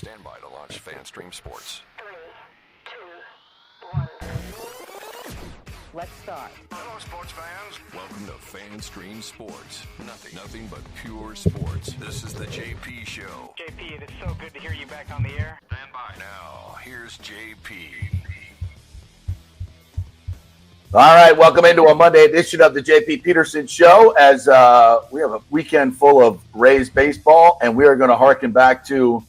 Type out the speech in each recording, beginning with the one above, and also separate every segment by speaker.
Speaker 1: Stand by to launch FanStream Sports.
Speaker 2: 3, 2, 1. Let's start.
Speaker 1: Hello, sports fans. Welcome to FanStream Sports. Nothing but pure sports. This is the JP Show.
Speaker 3: JP, it is so good to hear you back on the air.
Speaker 1: Stand by. Now, here's JP.
Speaker 4: All right, welcome into a Monday edition of the JP Peterson Show as we have a weekend full of Rays baseball, and we are going to harken back to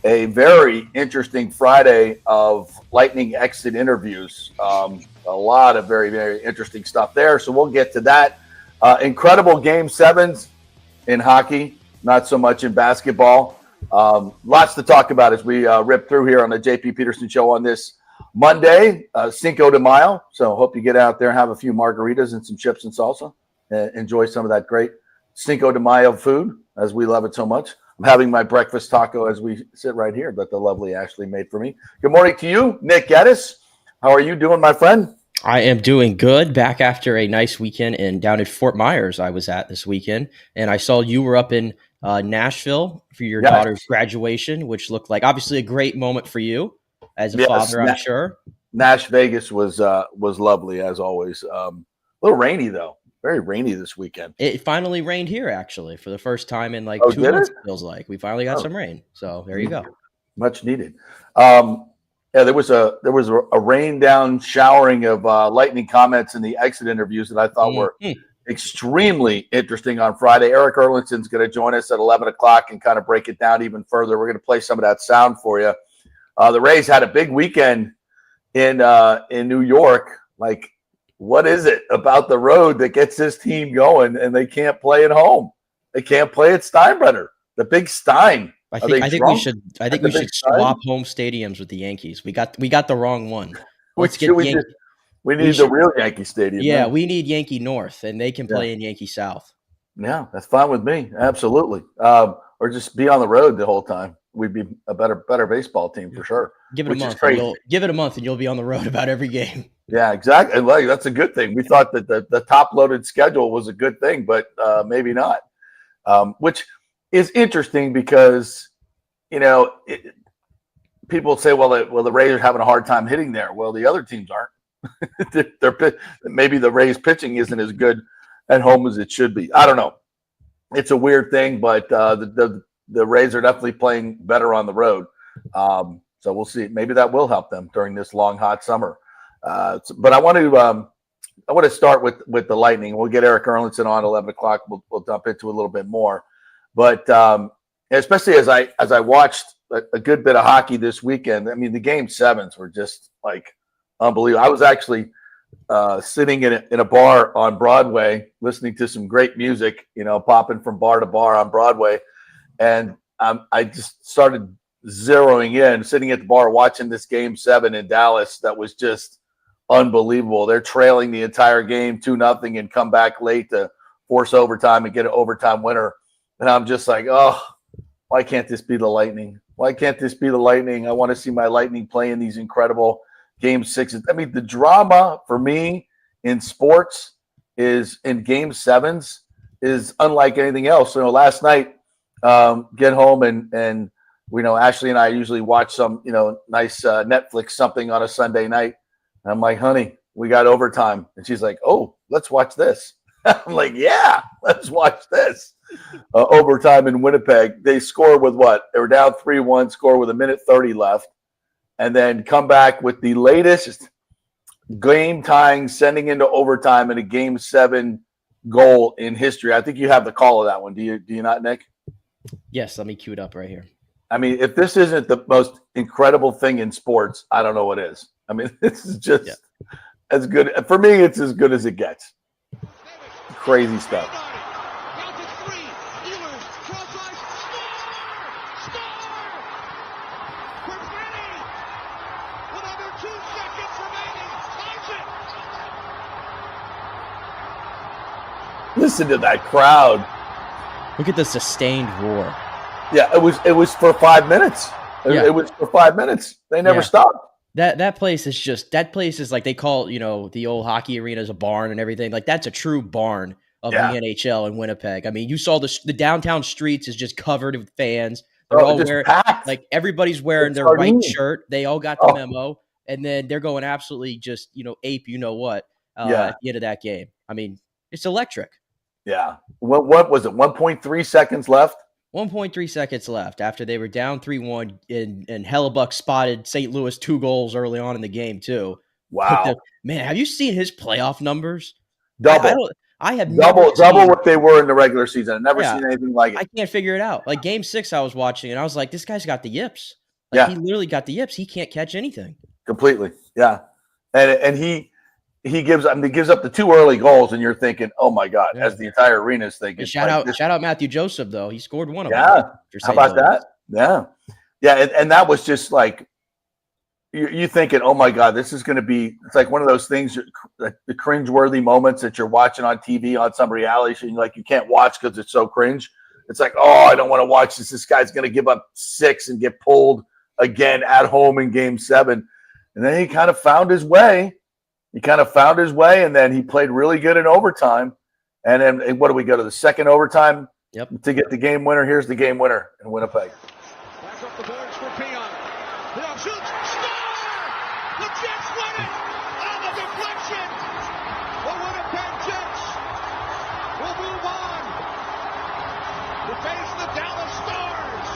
Speaker 4: a very interesting Friday of Lightning exit interviews. A lot of very, very interesting stuff there, so we'll get to that. Incredible Game 7s in hockey, not so much in basketball. Lots to talk about as we rip through here on the JP Peterson Show on this Monday, Cinco de Mayo. So hope you get out there and have a few margaritas and some chips and salsa. Enjoy some of that great Cinco de Mayo food, as we love it so much. I'm having my breakfast taco as we sit right here that the lovely Ashley made for me. Good morning to you, Nick Geddes. How are you doing, my friend?
Speaker 5: I am doing good. Back after a nice weekend down at Fort Myers I was at this weekend. And I saw you were up in Nashville for your daughter's graduation, which looked like obviously a great moment for you as a father, I'm sure.
Speaker 4: Nash Vegas was lovely, as always. A little rainy, though. Very rainy this weekend.
Speaker 5: It finally rained here, actually, for the first time in 2 months, it feels like. We finally got some rain. So there you go. Much
Speaker 4: needed. There was a rain down showering of Lightning comments in the exit interviews that I thought were extremely interesting on Friday. Erik Erlendsson's going to join us at 11 o'clock and kind of break it down even further. We're going to play some of that sound for you. The Rays had a big weekend in New York. Like, what is it about the road that gets this team going and they can't play at home? They can't play at Steinbrenner, the big Stein.
Speaker 5: I think we should swap home stadiums with the Yankees. We got the wrong one.
Speaker 4: We need the real Yankee Stadium.
Speaker 5: Yeah, man. We need Yankee North, and they can play in Yankee South.
Speaker 4: Yeah, that's fine with me. Absolutely. Or just be on the road the whole time. We'd be a better baseball team for sure.
Speaker 5: Give it a month, and you'll be on the road about every game.
Speaker 4: Yeah, exactly. Like, that's a good thing. We thought that the top-loaded schedule was a good thing, but maybe not. Which is interesting because, people say, well, the Rays are having a hard time hitting there. Well, the other teams aren't. Maybe the Rays pitching isn't as good at home as it should be. I don't know. It's a weird thing, but the Rays are definitely playing better on the road. So we'll see. Maybe that will help them during this long, hot summer. But I want to start with the Lightning. We'll get Erik Erlendsson on 11 o'clock. We'll dump into a little bit more. But especially as I watched a good bit of hockey this weekend, I mean, the Game 7s were just like unbelievable. I was actually sitting in a bar on Broadway listening to some great music, popping from bar to bar on Broadway. And I just started zeroing in, sitting at the bar, watching this Game 7 in Dallas. That was just unbelievable. They're trailing the entire game 2-0 and come back late to force overtime and get an overtime winner. And I'm just like, oh, why can't this be the Lightning? Why can't this be the Lightning? I want to see my Lightning play in these incredible Game 6s. I mean, the drama for me in sports is in Game 7s is unlike anything else. Last night, get home and Ashley and I usually watch some, nice Netflix something on a Sunday night. And I'm like, honey, we got overtime. And she's like, oh, let's watch this. I'm like, yeah, let's watch this. Overtime in Winnipeg. They score with what? They were down 3-1, score with 1:30 left, and then come back with the latest game tying, sending into overtime in a Game 7 goal in history. I think you have the call of that one. Do you not, Nick?
Speaker 5: Yes, let me cue it up right here.
Speaker 4: I mean, if this isn't the most incredible thing in sports, I don't know what is. I mean, this is just as good. For me, it's as good as it gets. Crazy stuff. Listen to that crowd.
Speaker 5: Look at the sustained roar.
Speaker 4: Yeah, it was for 5 minutes. It was for 5 minutes. They never stopped.
Speaker 5: That place is like they call, the old hockey arena is a barn and everything. Like that's a true barn of the NHL in Winnipeg. I mean, you saw the downtown streets is just covered with fans. They're all
Speaker 4: just
Speaker 5: wearing
Speaker 4: packed.
Speaker 5: like everybody's wearing
Speaker 4: It's
Speaker 5: their white
Speaker 4: sardine.
Speaker 5: shirt. They all got the memo, and then they're going absolutely just ape. You know what? At the end of that game, I mean, it's electric.
Speaker 4: Yeah. What was it? 1.3 seconds left.
Speaker 5: 1.3 seconds left after they were down 3-1, and Hellebuck spotted St. Louis 2 goals early on in the game too.
Speaker 4: Wow.
Speaker 5: Man, have you seen his playoff numbers?
Speaker 4: Double.
Speaker 5: I have never
Speaker 4: Double
Speaker 5: seen,
Speaker 4: what they were in the regular season. I've never seen anything like it.
Speaker 5: I can't figure it out. Like Game 6 I was watching, and I was like, this guy's got the yips. Like he literally got the yips. He can't catch anything.
Speaker 4: Completely. Yeah. And he gives up the 2 early goals, and you're thinking, oh my God, as the entire arena is thinking.
Speaker 5: Shout out Matthew Joseph, though. He scored one of them.
Speaker 4: Yeah. How about that? Yeah. Yeah. And that was just like, you thinking, oh my God, this is going to be, it's like one of those things, the cringeworthy moments that you're watching on TV on some reality show, like you can't watch because it's so cringe. It's like, oh, I don't want to watch this. This guy's going to give up 6 and get pulled again at home in Game 7. And then he kind of found his way. And then he played really good in overtime. And then what do we go to the second overtime?
Speaker 5: Yep.
Speaker 4: To get the game winner. Here's the game winner in Winnipeg.
Speaker 6: Back up the boards for Peon. Peon shoots, score! The Jets win it on the deflection. The Winnipeg Jets will move on to face the Dallas Stars.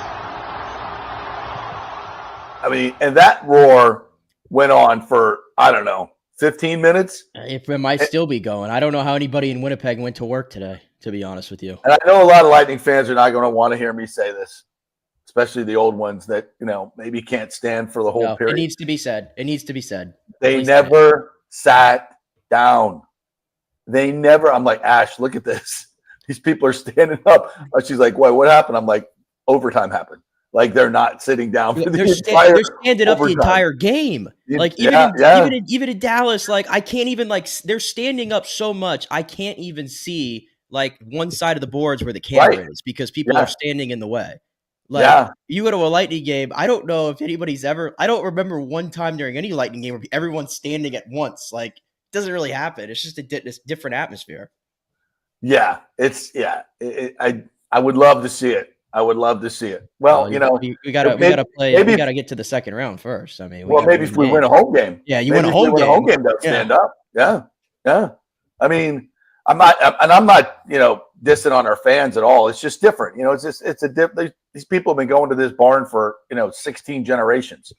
Speaker 4: I mean, and that roar went on for, I don't know, 15 minutes.
Speaker 5: It might still be going. I don't know how anybody in Winnipeg went to work today, to be honest with you.
Speaker 4: And I know a lot of Lightning fans are not going to want to hear me say this, especially the old ones that, maybe can't stand for the whole period.
Speaker 5: It needs to be said.
Speaker 4: They never sat down. I'm like, Ash, look at this. These people are standing up. She's like, what happened? I'm like, overtime happened. Like they're not sitting down for
Speaker 5: they're standing up the entire game. Like even in Dallas, like I can't even they're standing up so much I can't even see like one side of the boards where the camera is because people are standing in the way. Like you go to a Lightning game, I don't know if anybody's ever. I don't remember one time during any Lightning game where everyone's standing at once. Like it doesn't really happen. It's just a different atmosphere.
Speaker 4: Yeah, I would love to see it. Well,
Speaker 5: we gotta play. We gotta get to the second round first. I mean,
Speaker 4: maybe if we win a home game.
Speaker 5: Yeah, you win a home game.
Speaker 4: They'll stand up. Yeah. I mean, I'm not dissing on our fans at all. It's just different. These people have been going to this barn for 16 generations,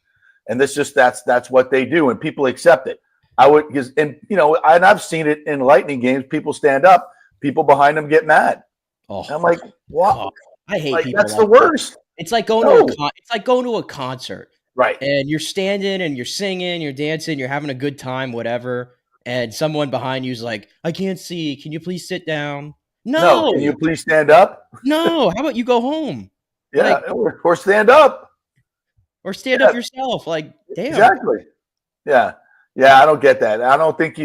Speaker 4: and that's what they do, and people accept it. And I've seen it in Lightning games. People stand up, people behind them get mad.
Speaker 5: Oh,
Speaker 4: I'm like, wow.
Speaker 5: Oh, I hate people.
Speaker 4: That's the worst.
Speaker 5: It's like going to a concert,
Speaker 4: right?
Speaker 5: And you're standing and you're singing, you're dancing, you're having a good time, whatever. And someone behind you is like, "I can't see. Can you please sit down?" No.
Speaker 4: Can you please stand up?
Speaker 5: No. How about you go home?
Speaker 4: Yeah, or stand up,
Speaker 5: or stand up yourself. Like, damn.
Speaker 4: Exactly. Yeah. I don't get that. I don't think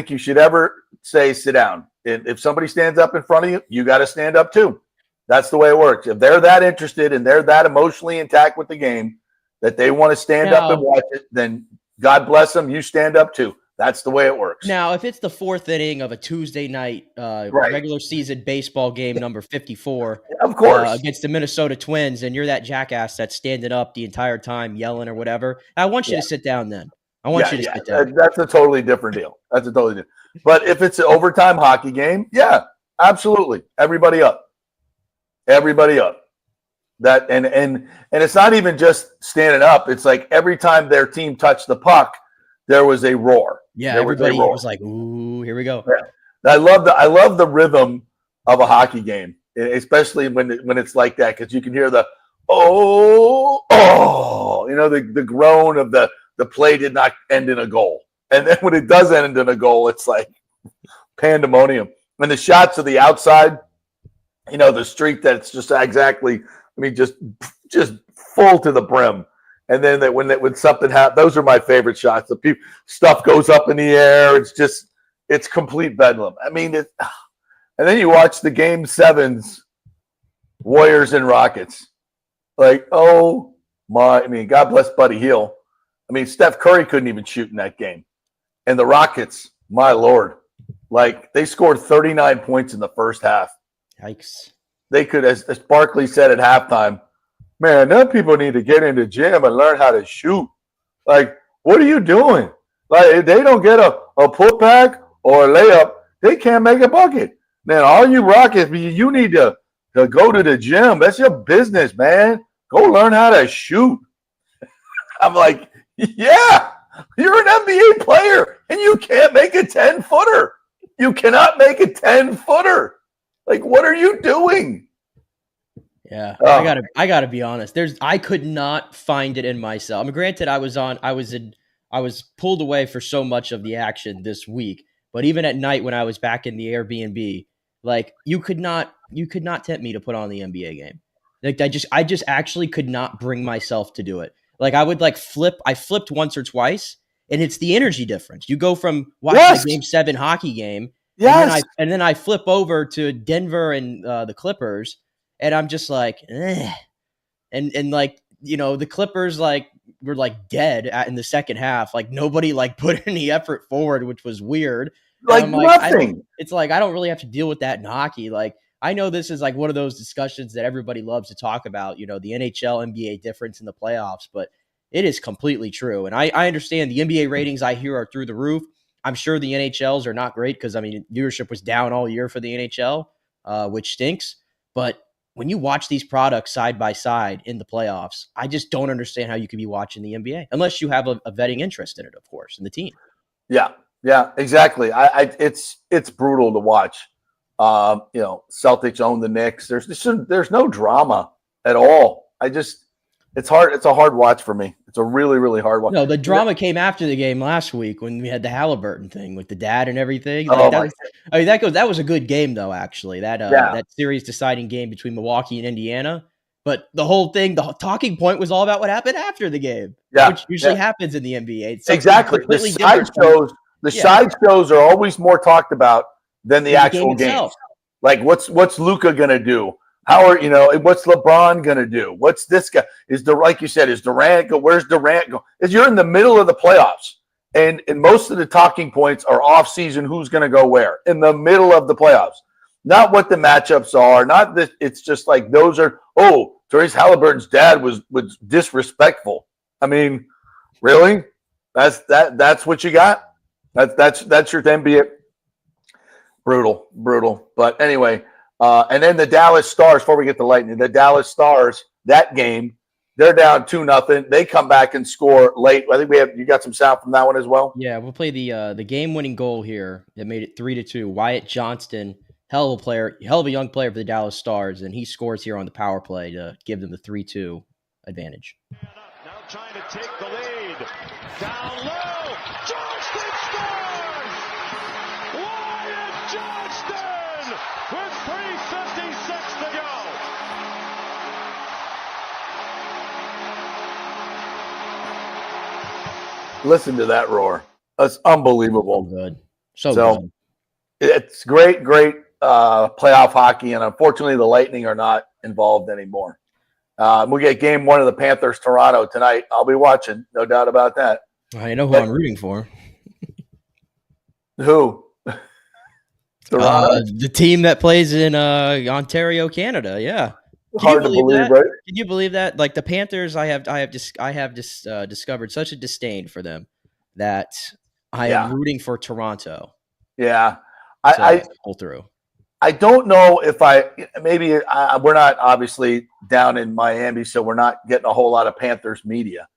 Speaker 4: you should ever say sit down. If somebody stands up in front of you, you got to stand up too. That's the way it works. If they're that interested and they're that emotionally intact with the game that they want to stand up and watch it, then God bless them. You stand up too. That's the way it works.
Speaker 5: Now, if it's the 4th inning of a Tuesday night regular season baseball game number 54,
Speaker 4: of course,
Speaker 5: against the Minnesota Twins, and you're that jackass that's standing up the entire time yelling or whatever, I want you to sit down then. I want you to sit down.
Speaker 4: That's a totally different deal. But if it's an overtime hockey game, yeah, absolutely. Everybody up. That and it's not even just standing up. It's like every time their team touched the puck, there was a roar.
Speaker 5: Yeah, everybody was like, "Ooh, here we go."
Speaker 4: Yeah. I love the rhythm of a hockey game, especially when it's like that, because you can hear the the groan of the play did not end in a goal, and then when it does end in a goal, it's like pandemonium. And the shots of the outside, the street that's just exactly, just full to the brim. And then when something happens, those are my favorite shots. Stuff goes up in the air. It's complete bedlam. And then you watch the Game 7s, Warriors and Rockets. Like, oh my, God bless Buddy Hield. Steph Curry couldn't even shoot in that game. And the Rockets, my Lord, they scored 39 points in the first half.
Speaker 5: Yikes.
Speaker 4: They could, as Barkley said at halftime, man, them people need to get in the gym and learn how to shoot. Like, what are you doing? Like, if they don't get a putback or a layup, they can't make a bucket. Man, all you Rockets, you need to go to the gym. That's your business, man. Go learn how to shoot. I'm like, yeah, you're an NBA player, and you can't make a 10-footer. You cannot make a 10-footer. Like, what are you doing?
Speaker 5: Yeah, I gotta be honest. I could not find it in myself. I mean, granted, I was pulled away for so much of the action this week, but even at night when I was back in the Airbnb, like you could not tempt me to put on the NBA game. Like I just actually could not bring myself to do it. Like I would I flipped once or twice, and it's the energy difference. You go from watching a Game 7 hockey game, and then I flip over to Denver and the Clippers, and I'm just like, eh. And like, you know, the Clippers were like dead in the second half. Like nobody put any effort forward, which was weird.
Speaker 4: Like nothing.
Speaker 5: It's like I don't really have to deal with that in hockey. Like I know this is like one of those discussions that everybody loves to talk about, you know, the NHL, NBA difference in the playoffs, but it is completely true. And I understand the NBA ratings I hear are through the roof. I'm sure the NHLs are not great because, I mean, viewership was down all year for the NHL, which stinks. But when you watch these products side by side in the playoffs, I just don't understand how you could be watching the NBA unless you have a vetting interest in it, of course, in the team.
Speaker 4: Yeah, exactly. It's brutal to watch. You know, Celtics own the Knicks. There's no drama at all. It's hard. It's a hard watch for me. It's a really, really hard watch.
Speaker 5: No, the drama came after the game last week when we had the Halliburton thing with the dad and everything. That was a good game though. Actually, that series deciding game between Milwaukee and Indiana. But the whole thing, the talking point was all about what happened after the game, which usually happens in the NBA. It's
Speaker 4: exactly. The side shows are always more talked about than the actual game. Like what's Luka gonna do? What's LeBron gonna do? What's this guy? Like you said, is Durant go? Where's Durant go? You're in the middle of the playoffs, and most of the talking points are off season. Who's gonna go where? In the middle of the playoffs, not what the matchups are. Not this. It's just like those are. Oh, Therese Halliburton's dad was disrespectful. I mean, really? That's what you got? That's your NBA. Brutal. But anyway, and then the Dallas Stars, before we get to Lightning, the Dallas Stars, that game, they're down 2-0. They come back and score late. I think you got some sound from that one as well.
Speaker 5: Yeah, we'll play the game-winning goal here that made it 3-2. Wyatt Johnston, hell of a young player for the Dallas Stars, and he scores here on the power play to give them the 3-2 advantage.
Speaker 6: Now trying to take the lead. Down low. Johnston scores! Wyatt Johnston with 3:56 to go.
Speaker 4: Listen to that roar. That's unbelievable.
Speaker 5: Good. So good.
Speaker 4: It's great playoff hockey, and unfortunately the Lightning are not involved anymore. We'll get game 1 of the Panthers-Toronto tonight. I'll be watching, no doubt about that.
Speaker 5: I know who I'm rooting for.
Speaker 4: Who?
Speaker 5: The team that plays in Ontario, Canada. Yeah.
Speaker 4: Hard to believe, right?
Speaker 5: Can you believe that? Like the Panthers, I have discovered such a disdain for them that I am rooting for Toronto.
Speaker 4: Yeah,
Speaker 5: I pull through.
Speaker 4: I don't know if we're not obviously down in Miami, so we're not getting a whole lot of Panthers media.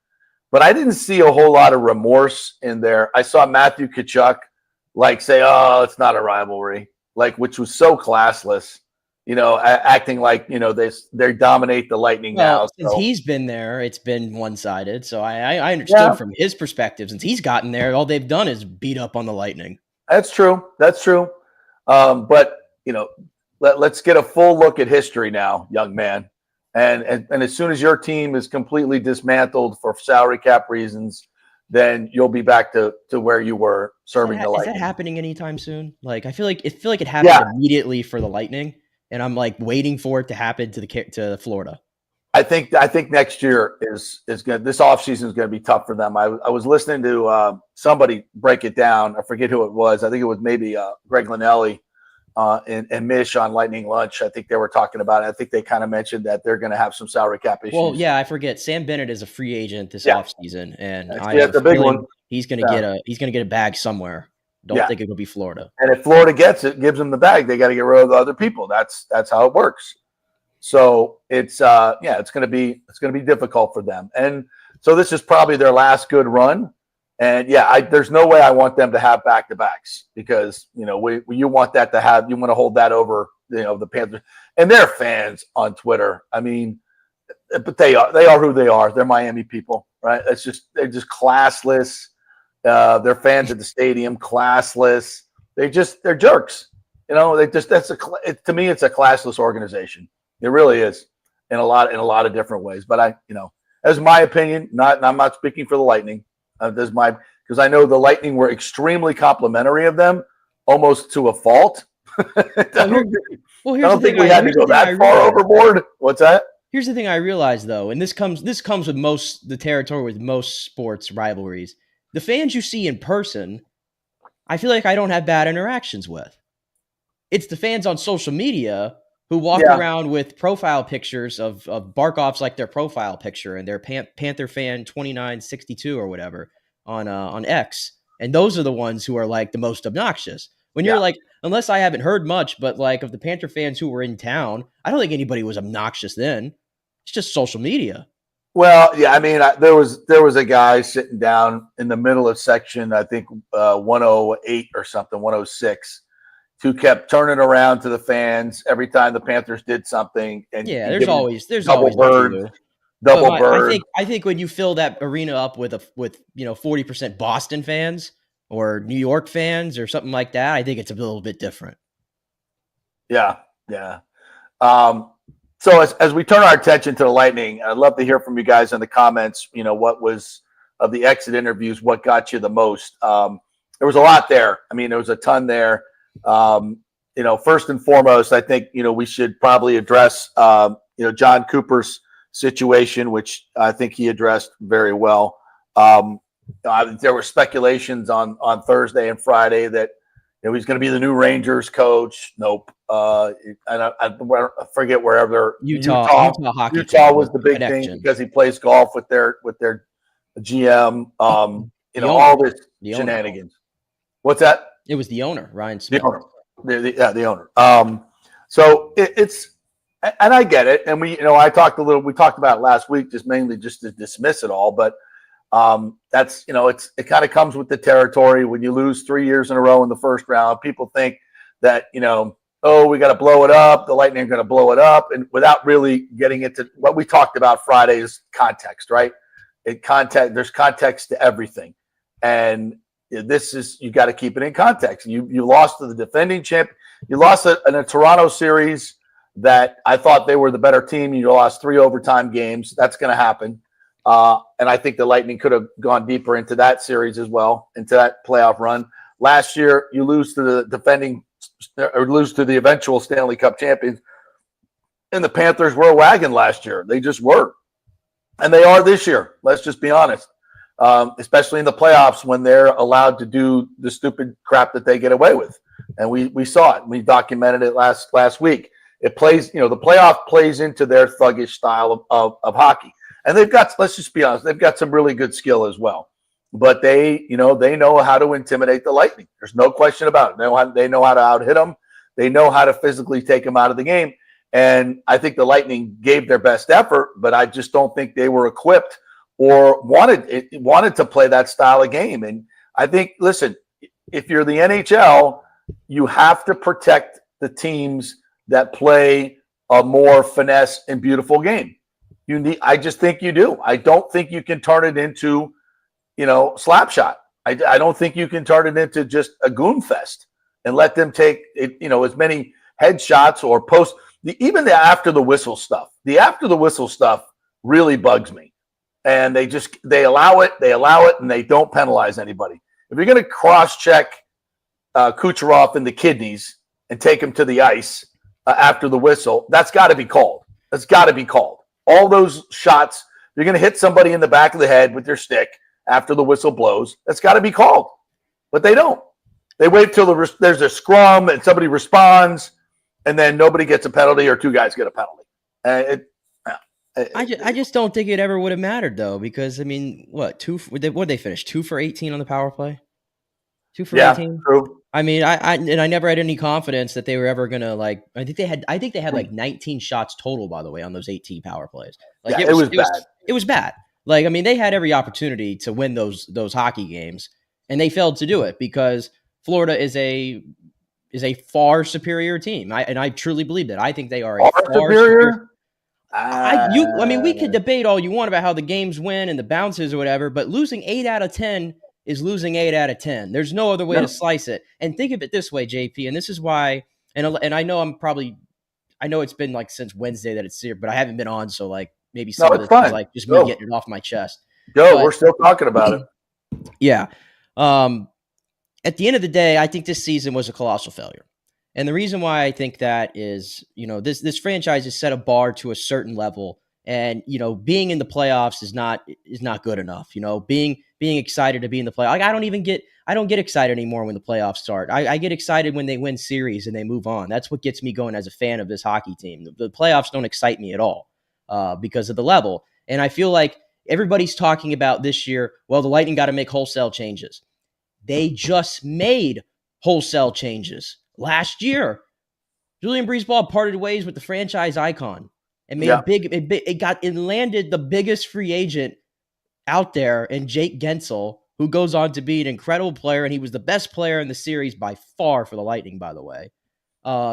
Speaker 4: But I didn't see a whole lot of remorse in there. I saw Matthew Tkachuk say, "Oh, it's not a rivalry," which was so classless. Acting like they dominate the Lightning now.
Speaker 5: Since he's been there, it's been one-sided. So I understood from his perspective. Since he's gotten there, all they've done is beat up on the Lightning.
Speaker 4: That's true. But let's get a full look at history now, young man. And as soon as your team is completely dismantled for salary cap reasons, then you'll be back to where you were serving the Lightning.
Speaker 5: Is that happening anytime soon? I feel like it happened immediately for the Lightning, and I'm waiting for it to happen to Florida.
Speaker 4: I think next year is good. This offseason is going to be tough for them. I was listening to somebody break it down. I forget who it was. I think it was maybe Greg Linnelli, and Mish on Lightning Lunch. I think they were talking about it. I think they kind of mentioned that they're going to have some salary cap issues.
Speaker 5: Well, yeah, I forget. Sam Bennett is a free agent this offseason, and I
Speaker 4: have a
Speaker 5: big
Speaker 4: one.
Speaker 5: He's going to get a bag somewhere. Don't think it'll be Florida.
Speaker 4: And if Florida gets it, gives them the bag, they got to get rid of the other people. That's how it works. So it's going to be difficult for them. And so this is probably their last good run. And there's no way I want them to have back-to-backs because, you want that to have, you want to hold that over, the Panthers and their fans on Twitter. I mean, but they are who they are. They're Miami people, right? They're just classless. They're fans at the stadium, classless. They're jerks. To me, it's a classless organization. It really is in a lot of different ways. But as my opinion, I'm not speaking for the Lightning. Because I know the Lightning were extremely complimentary of them, almost to a fault. I don't think we had to go that far overboard. What's that?
Speaker 5: Here's the thing I realize though, and this comes with the territory with most sports rivalries. The fans you see in person, I feel like I don't have bad interactions with. It's the fans on social media who walk around with profile pictures of Barkov's like their profile picture and their Panther fan 2962 or whatever on X. And those are the ones who are like the most obnoxious. When you're like, unless I haven't heard much, but like of the Panther fans who were in town, I don't think anybody was obnoxious then. It's just social media.
Speaker 4: Well, yeah, I mean, there was a guy sitting down in the middle of section, I think 108 or something, 106. Who kept turning around to the fans every time the Panthers did something. And
Speaker 5: there's always
Speaker 4: double bird.
Speaker 5: I think when you fill that arena up with 40% Boston fans or New York fans or something like that, I think it's a little bit different.
Speaker 4: Yeah. So as we turn our attention to the Lightning, I'd love to hear from you guys in the comments. What was of the exit interviews? What got you the most? There was a lot there. I mean, there was a ton there. First and foremost, I think, we should probably address, John Cooper's situation, which I think he addressed very well. There were speculations on Thursday and Friday that he's going to be the new Rangers coach. Nope. And I forget wherever
Speaker 5: Utah
Speaker 4: was the big thing because he plays golf with their GM. All this shenanigans. What's that?
Speaker 5: It was the owner, Ryan Smith.
Speaker 4: The owner. So it's, and I get it. And we talked about it last week, mainly to dismiss it all. But that's, it kind of comes with the territory. When you lose 3 years in a row in the first round, people think that, we got to blow it up. The Lightning are going to blow it up. And without really getting into what we talked about Friday is context, right? There's context to everything. And you got to keep it in context. You lost to the defending champ. You lost in a Toronto series that I thought they were the better team. You lost 3 overtime games. That's going to happen. And I think the Lightning could have gone deeper into that series as well, into that playoff run. Last year, you lose to the eventual Stanley Cup champions. And the Panthers were a wagon last year. They just were. And they are this year. Let's just be honest. Especially in the playoffs when they're allowed to do the stupid crap that they get away with. And we saw it. We documented it last week. It plays, the playoff plays into their thuggish style of hockey. And let's just be honest, they've got some really good skill as well. But they know how to intimidate the Lightning. There's no question about it. They know how to out-hit them. They know how to physically take them out of the game. And I think the Lightning gave their best effort, but I just don't think they were equipped or wanted to play that style of game. And I think, listen, if you're the NHL, you have to protect the teams that play a more finesse and beautiful game. I just think you do. I don't think you can turn it into, slap shot. I don't think you can turn it into just a goon fest and let them take as many headshots or post. Even the after the whistle stuff. The after the whistle stuff really bugs me. And they allow it, and they don't penalize anybody. If you're going to cross-check Kucherov in the kidneys and take him to the ice after the whistle, that's got to be called. That's got to be called. All those shots, you're going to hit somebody in the back of the head with your stick after the whistle blows. That's got to be called. But they don't. They wait till there's a scrum and somebody responds, and then nobody gets a penalty or two guys get a penalty.
Speaker 5: I just don't think it ever would have mattered though, because I mean, what did they finish? 2 for 18 on the power play. 2 for 18.
Speaker 4: True.
Speaker 5: I mean, I never had any confidence that they were ever gonna like. I think they had like 19 shots total, by the way, on those 18 power plays. Like
Speaker 4: it was bad.
Speaker 5: It was bad. Like, I mean, they had every opportunity to win those hockey games, and they failed to do it because Florida is a far superior team. I truly believe that. I think they are a far superior. I mean, we could debate all you want about how the games win and the bounces or whatever, but losing 8 out of 10 is losing 8 out of 10. There's no other way to slice it. And think of it this way, JP, and this is why, and I know I know it's been like since Wednesday that it's here, but I haven't been on, so like maybe some of this is like just me getting it off my chest.
Speaker 4: We're still talking about it.
Speaker 5: Yeah. At the end of the day, I think this season was a colossal failure. And the reason why I think that is, this franchise has set a bar to a certain level, and being in the playoffs is not good enough. Being excited to be in the playoffs. Like, I don't get excited anymore when the playoffs start. I get excited when they win series and they move on. That's what gets me going as a fan of this hockey team. The playoffs don't excite me at all because of the level. And I feel like everybody's talking about this year, well, the Lightning got to make wholesale changes. They just made wholesale changes. Last year, Julien BriseBois parted ways with the franchise icon and made it landed the biggest free agent out there in Jake Gensel, who goes on to be an incredible player, and he was the best player in the series by far for the Lightning, by the way.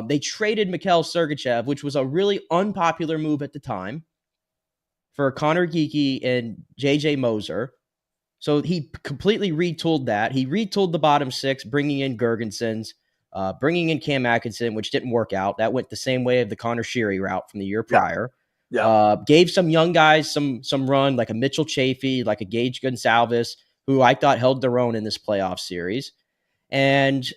Speaker 5: They traded Mikhail Sergachev, which was a really unpopular move at the time, for Connor Geekie and J.J. Moser. So he completely retooled that. He retooled the bottom six, bringing in Gergensons, bringing in Cam Atkinson, which didn't work out. That went the same way of the Connor Sheary route from the year prior. Gave some young guys some run, like a Mitchell Chafee, like a Gage Gonsalves, who I thought held their own in this playoff series. And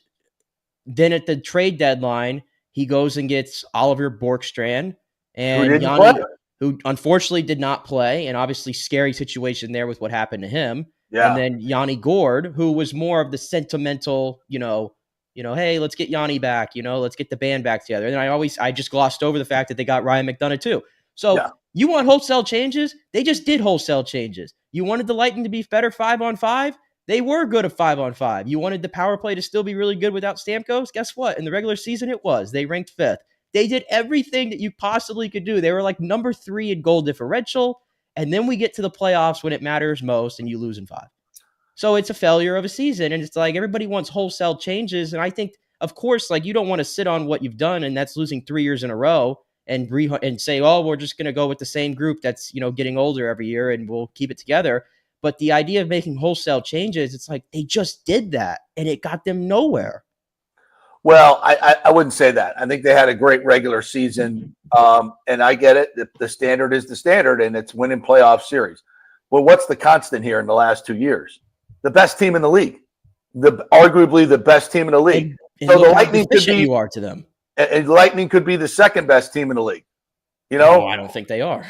Speaker 5: then at the trade deadline, he goes and gets Oliver Borkstrand and Yanni, who unfortunately did not play, and obviously scary situation there with what happened to him. And then Yanni Gourde, who was more of the sentimental, hey, let's get Yanni back, let's get the band back together. And I just glossed over the fact that they got Ryan McDonough too. So you want wholesale changes? They just did wholesale changes. You wanted the Lightning to be better 5-on-5? They were good at 5-on-5. You wanted the power play to still be really good without Stamkos? Guess what? In the regular season, it was. They ranked 5th. They did everything that you possibly could do. They were like number 3 in goal differential. And then we get to the playoffs when it matters most, and you lose in 5. So it's a failure of a season. And it's like everybody wants wholesale changes. And I think, of course, like you don't want to sit on what you've done, and that's losing 3 years in a row and say, oh, we're just going to go with the same group that's, getting older every year and we'll keep it together. But the idea of making wholesale changes, it's like they just did that and it got them nowhere.
Speaker 4: Well, I wouldn't say that. I think they had a great regular season, and I get it. The standard is the standard, and it's winning playoff series. Well, what's the constant here in the last 2 years? The best team in the league, arguably the best team in the league.
Speaker 5: And so the Lightning could be you are to them.
Speaker 4: And Lightning could be the second best team in the league.
Speaker 5: No, I don't think they are.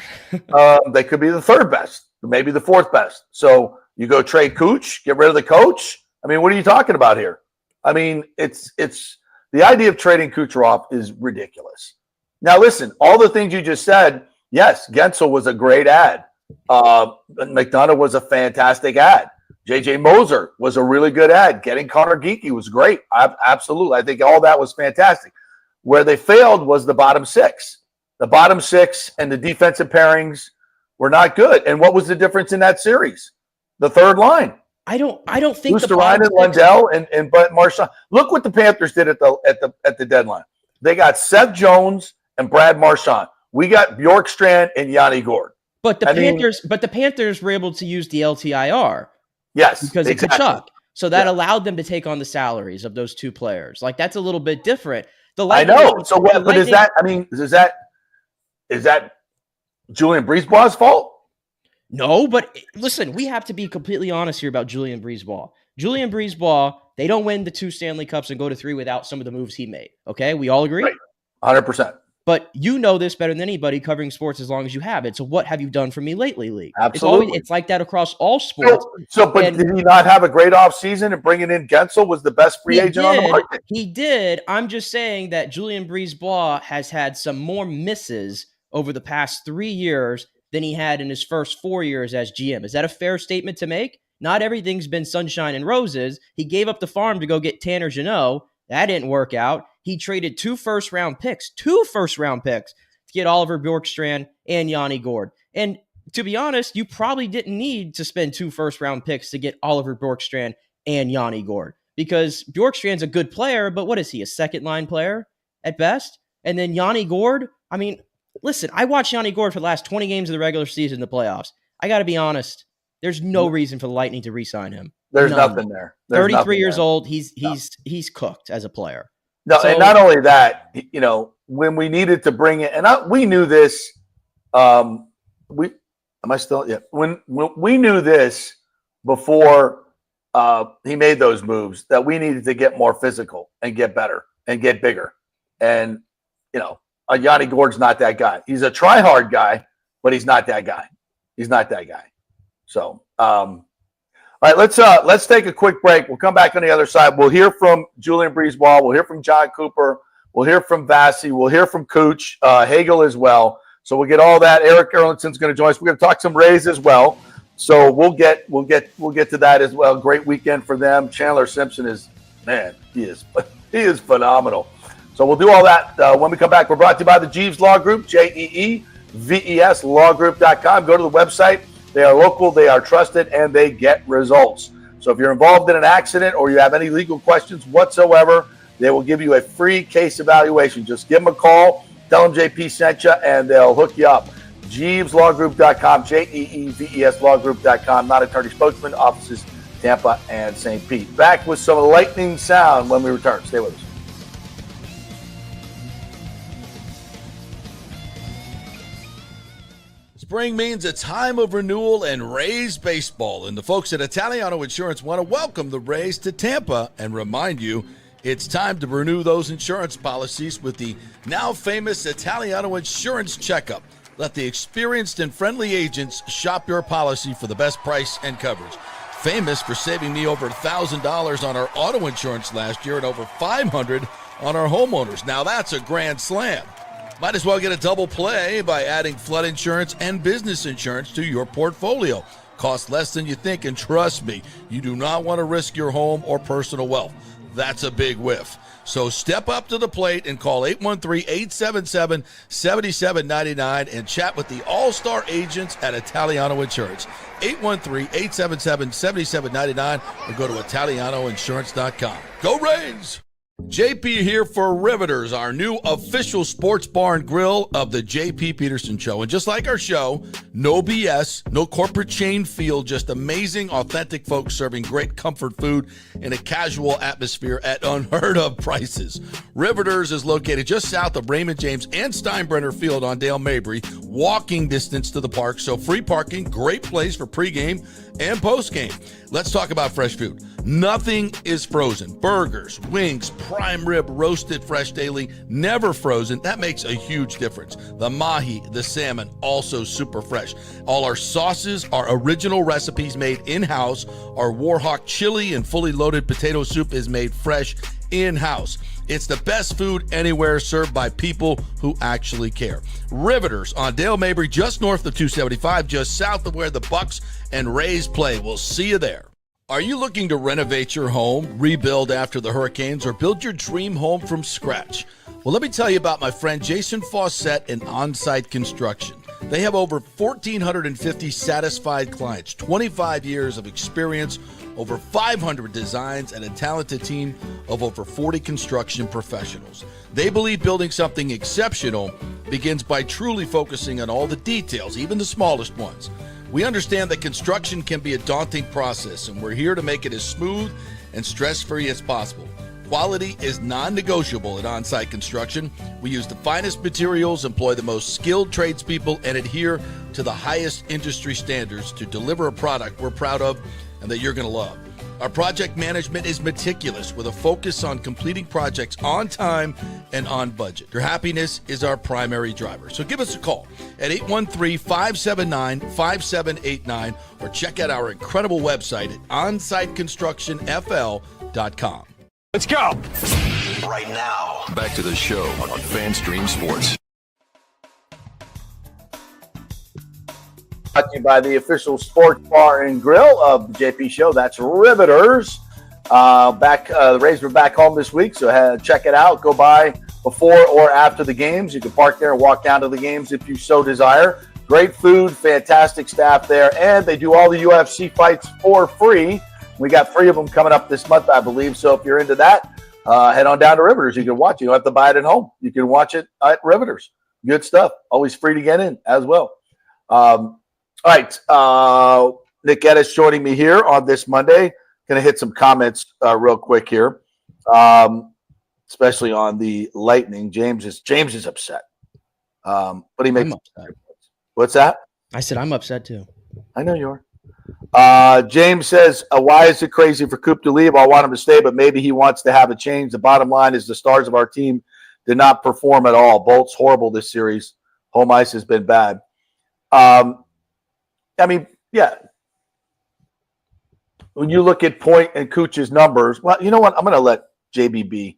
Speaker 4: They could be the third best, maybe the fourth best. So you go trade Cooch, get rid of the coach. I mean, what are you talking about here? I mean, it's the idea of trading Kucherov is ridiculous. Now, listen, all the things you just said, yes, Gensel was a great ad. McDonough was a fantastic ad. J.J. Moser was a really good ad. Getting Connor Geekie was great. Absolutely. I think all that was fantastic. Where they failed was the bottom 6. The bottom 6 and the defensive pairings were not good. And what was the difference in that series? The third line.
Speaker 5: I don't think
Speaker 4: Luostarinen and Lundell and Marchand. Look what the Panthers did at the deadline. They got Seth Jones and Brad Marchand. We got Bjorkstrand and Yanni Gourde.
Speaker 5: But the Panthers were able to use the LTIR.
Speaker 4: Yes,
Speaker 5: because of Tkachuk. So that allowed them to take on the salaries of those two players. Like that's a little bit different. I know. So what? But is that? I mean, is that Julien BriseBois' fault? No, but listen, we have to be completely honest here about Julien BriseBois. Julien BriseBois, they don't win the 2 Stanley Cups and go to 3 without some of the moves he made. Okay, we all agree.
Speaker 4: 100%.
Speaker 5: But you know this better than anybody covering sports as long as you have it. So what have you done for me lately, Lee?
Speaker 4: Absolutely.
Speaker 5: It's like that across all sports.
Speaker 4: But did he not have a great offseason, and bringing in Gensel was the best free agent on the market?
Speaker 5: He did. I'm just saying that Julien Brisebois has had some more misses over the past 3 years than he had in his first 4 years as GM. Is that a fair statement to make? Not everything's been sunshine and roses. He gave up the farm to go get Tanner Jeannot. That didn't work out. He traded 2 first-round picks to get Oliver Bjorkstrand and Yanni Gourde. And to be honest, you probably didn't need to spend 2 first-round picks to get Oliver Bjorkstrand and Yanni Gourde, because Bjorkstrand's a good player, but what is he, a second-line player at best? And then Yanni Gourde, I mean, listen, I watched Yanni Gourde for the last 20 games of the regular season in the playoffs. I got to be honest. There's no reason for the Lightning to re-sign him.
Speaker 4: There's nothing there.
Speaker 5: 33 years old. He's cooked as a player.
Speaker 4: No, and not only that, when we needed to bring it, and we knew this. When we knew this before he made those moves, that we needed to get more physical and get better and get bigger. And Yanni Gourde's not that guy. He's a try-hard guy, but he's not that guy. So, all right, let's take a quick break. We'll come back on the other side. We'll hear from Julien Brisebois. We'll hear from John Cooper. We'll hear from Vasi. We'll hear from Cooch, Hagel as well. So we'll get all that. Erik Erlendsson's going to join us. We're going to talk some Rays as well. So we'll get to that as well. Great weekend for them. Chandler Simpson he is phenomenal. So we'll do all that when we come back. We're brought to you by the Jeeves Law Group, JEEVES lawgroup.com. Go to the website. They are local, they are trusted, and they get results. So if you're involved in an accident or you have any legal questions whatsoever, they will give you a free case evaluation. Just give them a call, tell them JP sent you, and they'll hook you up. JeevesLawGroup.com, JEEVES lawgroup.com, not attorney spokesman, offices Tampa and St. Pete. Back with some lightning sound when we return. Stay with us.
Speaker 7: Spring means a time of renewal and Rays baseball, and the folks at Italiano Insurance want to welcome the Rays to Tampa and remind you it's time to renew those insurance policies with the now famous Italiano Insurance Checkup. Let the experienced and friendly agents shop your policy for the best price and coverage. Famous for saving me over $1,000 on our auto insurance last year and over $500 on our homeowners. Now that's a grand slam. Might as well get a double play by adding flood insurance and business insurance to your portfolio. Costs less than you think, and trust me, you do not want to risk your home or personal wealth. That's a big whiff. So step up to the plate and call 813-877-7799 and chat with the all-star agents at Italiano Insurance. 813-877-7799 or go to ItalianoInsurance.com. Go Rays! JP here for Riveters, our new official sports bar and grill of the JP Peterson Show. And just like our show, no BS, no corporate chain feel, just amazing, authentic folks serving great comfort food in a casual atmosphere at unheard of prices. Riveters is located just south of Raymond James and Steinbrenner Field on Dale Mabry, walking distance to the park, so free parking, great place for pregame and postgame. Let's talk about fresh food. Nothing is frozen. Burgers, wings, prime rib, roasted fresh daily, never frozen. That makes a huge difference. The mahi, the salmon, also super fresh. All our sauces are original recipes made in-house. Our Warhawk chili and fully loaded potato soup is made fresh in-house. It's the best food anywhere, served by people who actually care. Riveters on Dale Mabry, just north of 275, just south of where the Bucs and Rays play. We'll see you there. Are you looking to renovate your home, rebuild after the hurricanes, or build your dream home from scratch? Well, let me tell you about my friend Jason Fawcett and On-Site Construction. They have over 1,450 satisfied clients, 25 years of experience, over 500 designs, and a talented team of over 40 construction professionals. They believe building something exceptional begins by truly focusing on all the details, even the smallest ones. We understand that construction can be a daunting process, and we're here to make it as smooth and stress-free as possible. Quality is non-negotiable at On-Site Construction. We use the finest materials, employ the most skilled tradespeople, and adhere to the highest industry standards to deliver a product we're proud of and that you're going to love. Our project management is meticulous with a focus on completing projects on time and on budget. Your happiness is our primary driver. So give us a call at 813-579-5789 or check out our incredible website at onsiteconstructionfl.com.
Speaker 6: Let's go.
Speaker 1: Right now, back to the show on FanStream Sports.
Speaker 4: Brought to you by the official sports bar and grill of the JP Show. That's Riveters. The Rays were back home this week, so check it out. Go by before or after the games. You can park there and walk down to the games if you so desire. Great food, fantastic staff there, and they do all the UFC fights for free. We got 3 of them coming up this month, I believe. So if you're into that, head on down to Riveters. You can watch it. You don't have to buy it at home. You can watch it at Riveters. Good stuff. Always free to get in as well. All right, Nick Geddes joining me here on this Monday. Going to hit some comments real quick here, especially on the Lightning. James is upset, but he makes. What's that?
Speaker 5: I said I'm upset too.
Speaker 4: I know you are. James says, "Why is it crazy for Coop to leave? I want him to stay, but maybe he wants to have a change. The bottom line is the stars of our team did not perform at all. Bolt's horrible this series. Home ice has been bad." I mean, yeah. When you look at Point and Cooch's numbers, well, you know what? I'm going to let JBB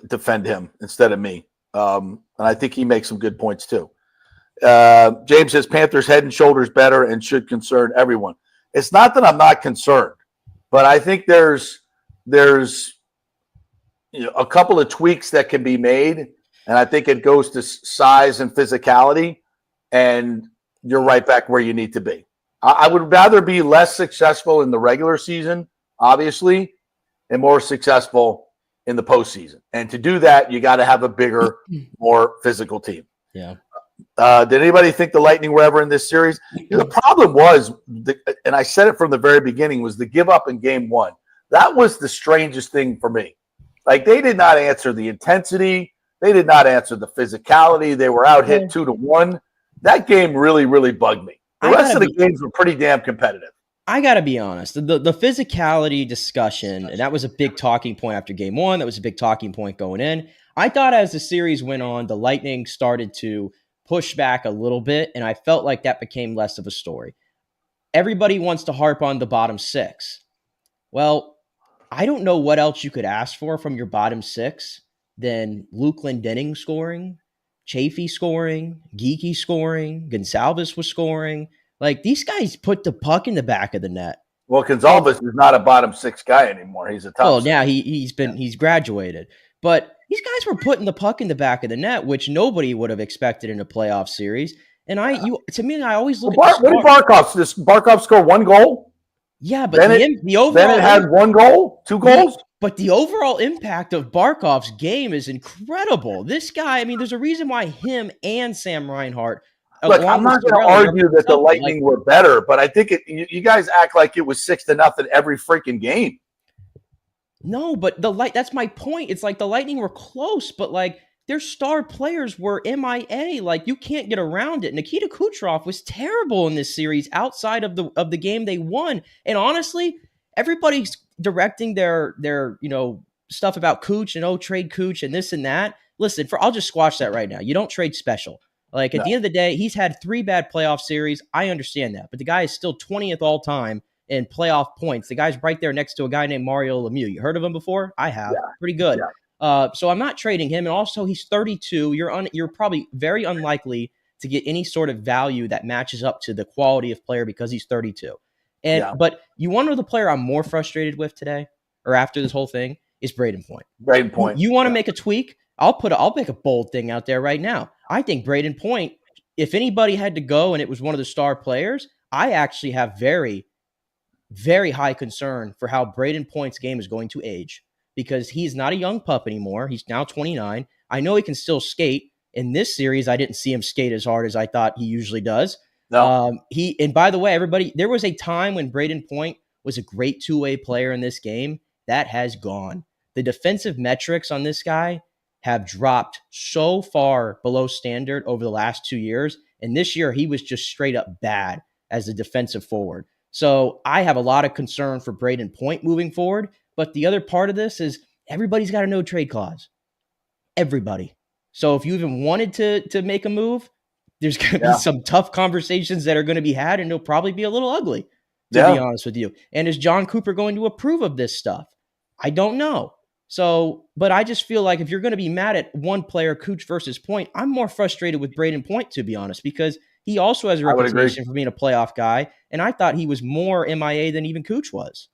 Speaker 4: defend him instead of me. And I think he makes some good points too. James says Panthers head and shoulders better and should concern everyone. It's not that I'm not concerned, but I think there's a couple of tweaks that can be made, and I think it goes to size and physicality, and you're right back where you need to be. I would rather be less successful in the regular season, obviously, and more successful in the postseason. And to do that, you got to have a bigger, more physical team.
Speaker 5: Yeah.
Speaker 4: Did anybody think the Lightning were ever in this series? The problem was, and I said it from the very beginning, was the give up in game 1. That was the strangest thing for me. Like, they did not answer the intensity. They did not answer the physicality. They were out hit 2-1. That game really, really bugged me. The rest of the games were pretty damn competitive.
Speaker 5: I got to be honest. The physicality discussion, and that was a big talking point after game 1. That was a big talking point going in. I thought as the series went on, the Lightning started to push back a little bit, and I felt like that became less of a story. Everybody wants to harp on the bottom 6. Well, I don't know what else you could ask for from your bottom 6 than Luke Glendening scoring, Chafee scoring, Geekie scoring, Gonsalves was scoring. Like, these guys put the puck in the back of the net.
Speaker 4: Well, Gonsalves is not a bottom 6 guy anymore. He's a top.
Speaker 5: Well, now he's graduated. But these guys were putting the puck in the back of the net, which nobody would have expected in a playoff series. And I always look at
Speaker 4: what did Barkov? Does Barkov score 1 goal?
Speaker 5: Yeah, but
Speaker 4: the overall Bennett had 1 goal, 2 goals.
Speaker 5: But the overall impact of Barkov's game is incredible. This guy, I mean, there's a reason why him and Sam Reinhart.
Speaker 4: Look, I'm not going to argue that the Lightning were better, but I think you guys act like it was 6-0 every freaking game.
Speaker 5: No, but that's my point. It's like the Lightning were close, but like their star players were MIA. Like, you can't get around it. Nikita Kucherov was terrible in this series outside of the game they won. And honestly, everybody's directing their stuff about Cooch and trade Cooch and this and that. Listen, I'll just squash that right now. You don't trade special. Like, at the end of the day, he's had 3 bad playoff series. I understand that, but the guy is still 20th all time in playoff points. The guy's right there next to a guy named Mario Lemieux. You heard of him before? I have. Yeah. Pretty good. Yeah. So I'm not trading him. And also, he's 32. You're probably very unlikely to get any sort of value that matches up to the quality of player because he's 32. But you want to know the player I'm more frustrated with today or after this whole thing is Brayden Point.
Speaker 4: Brayden Point.
Speaker 5: You want to make a tweak? I'll make a bold thing out there right now. I think Brayden Point, if anybody had to go and it was one of the star players, I actually have very, very high concern for how Brayden Point's game is going to age because he's not a young pup anymore. He's now 29. I know he can still skate. In this series, I didn't see him skate as hard as I thought he usually does.
Speaker 4: No.
Speaker 5: And by the way, everybody, there was a time when Brayden Point was a great two-way player in this game. That has gone. The defensive metrics on this guy have dropped so far below standard over the last 2 years. And this year, he was just straight up bad as a defensive forward. So I have a lot of concern for Braden Point moving forward. But the other part of this is everybody's got a no trade clause. Everybody. So if you even wanted to make a move, there's going to be some tough conversations that are going to be had, and it'll probably be a little ugly, to be honest with you. And is John Cooper going to approve of this stuff? I don't know. So, but I just feel like if you're going to be mad at one player, Cooch versus Point, I'm more frustrated with Braden Point, to be honest, because he also has a reputation for being a playoff guy, and I thought he was more MIA than even Cooch was.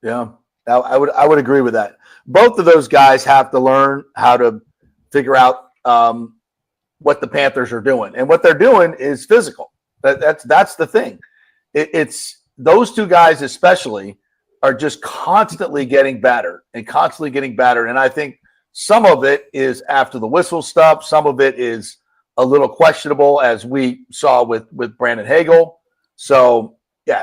Speaker 4: Yeah, I would agree with that. Both of those guys have to learn how to figure out what the Panthers are doing, and what they're doing is physical. That's the thing. It's those two guys especially are just constantly getting better. And I think some of it is after the whistle stuff. Some of it is a little questionable, as we saw with Brandon Hagel. So yeah,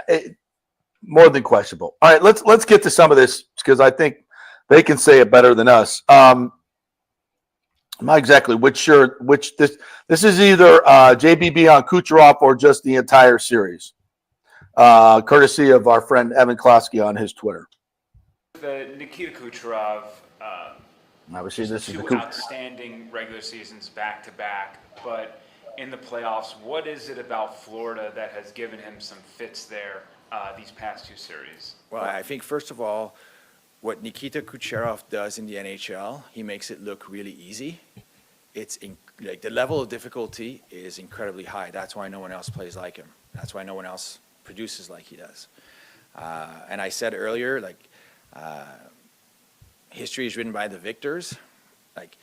Speaker 4: more than questionable. All right, let's get to some of this, because I think they can say it better than us. I'm not exactly which this is either JBB on Kucherov or just the entire series. Courtesy of our friend Evan Klosky on his Twitter.
Speaker 8: The Nikita Kucherov,
Speaker 4: obviously this is
Speaker 8: two
Speaker 4: the
Speaker 8: outstanding regular seasons back to back, but in the playoffs, what is it about Florida that has given him some fits there these past two series?
Speaker 9: Well, I think first of all, what Nikita Kucherov does in the NHL, he makes it look really easy. It's like the level of difficulty is incredibly high. That's why no one else plays like him. That's why no one else produces like he does. And I said earlier, history is written by the victors. Like,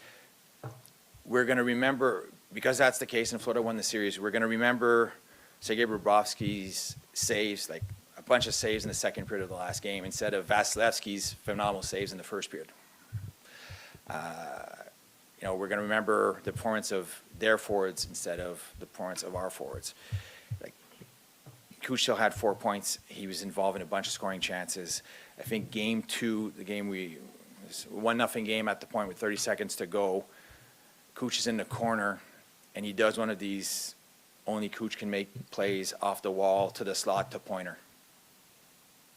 Speaker 9: we're going to remember, because that's the case, and Florida won the series, we're going to remember Sergei Bobrovsky's saves, like a bunch of saves in the second period of the last game, instead of Vasilevsky's phenomenal saves in the first period. We're going to remember the performance of their forwards instead of the performance of our forwards. Like, Kuch still had 4 points. He was involved in a bunch of scoring chances. I think game 2, the game it was 1-0 game at the point with 30 seconds to go. Kuch is in the corner, and he does one of these only Kuch can make plays off the wall to the slot to Pointer.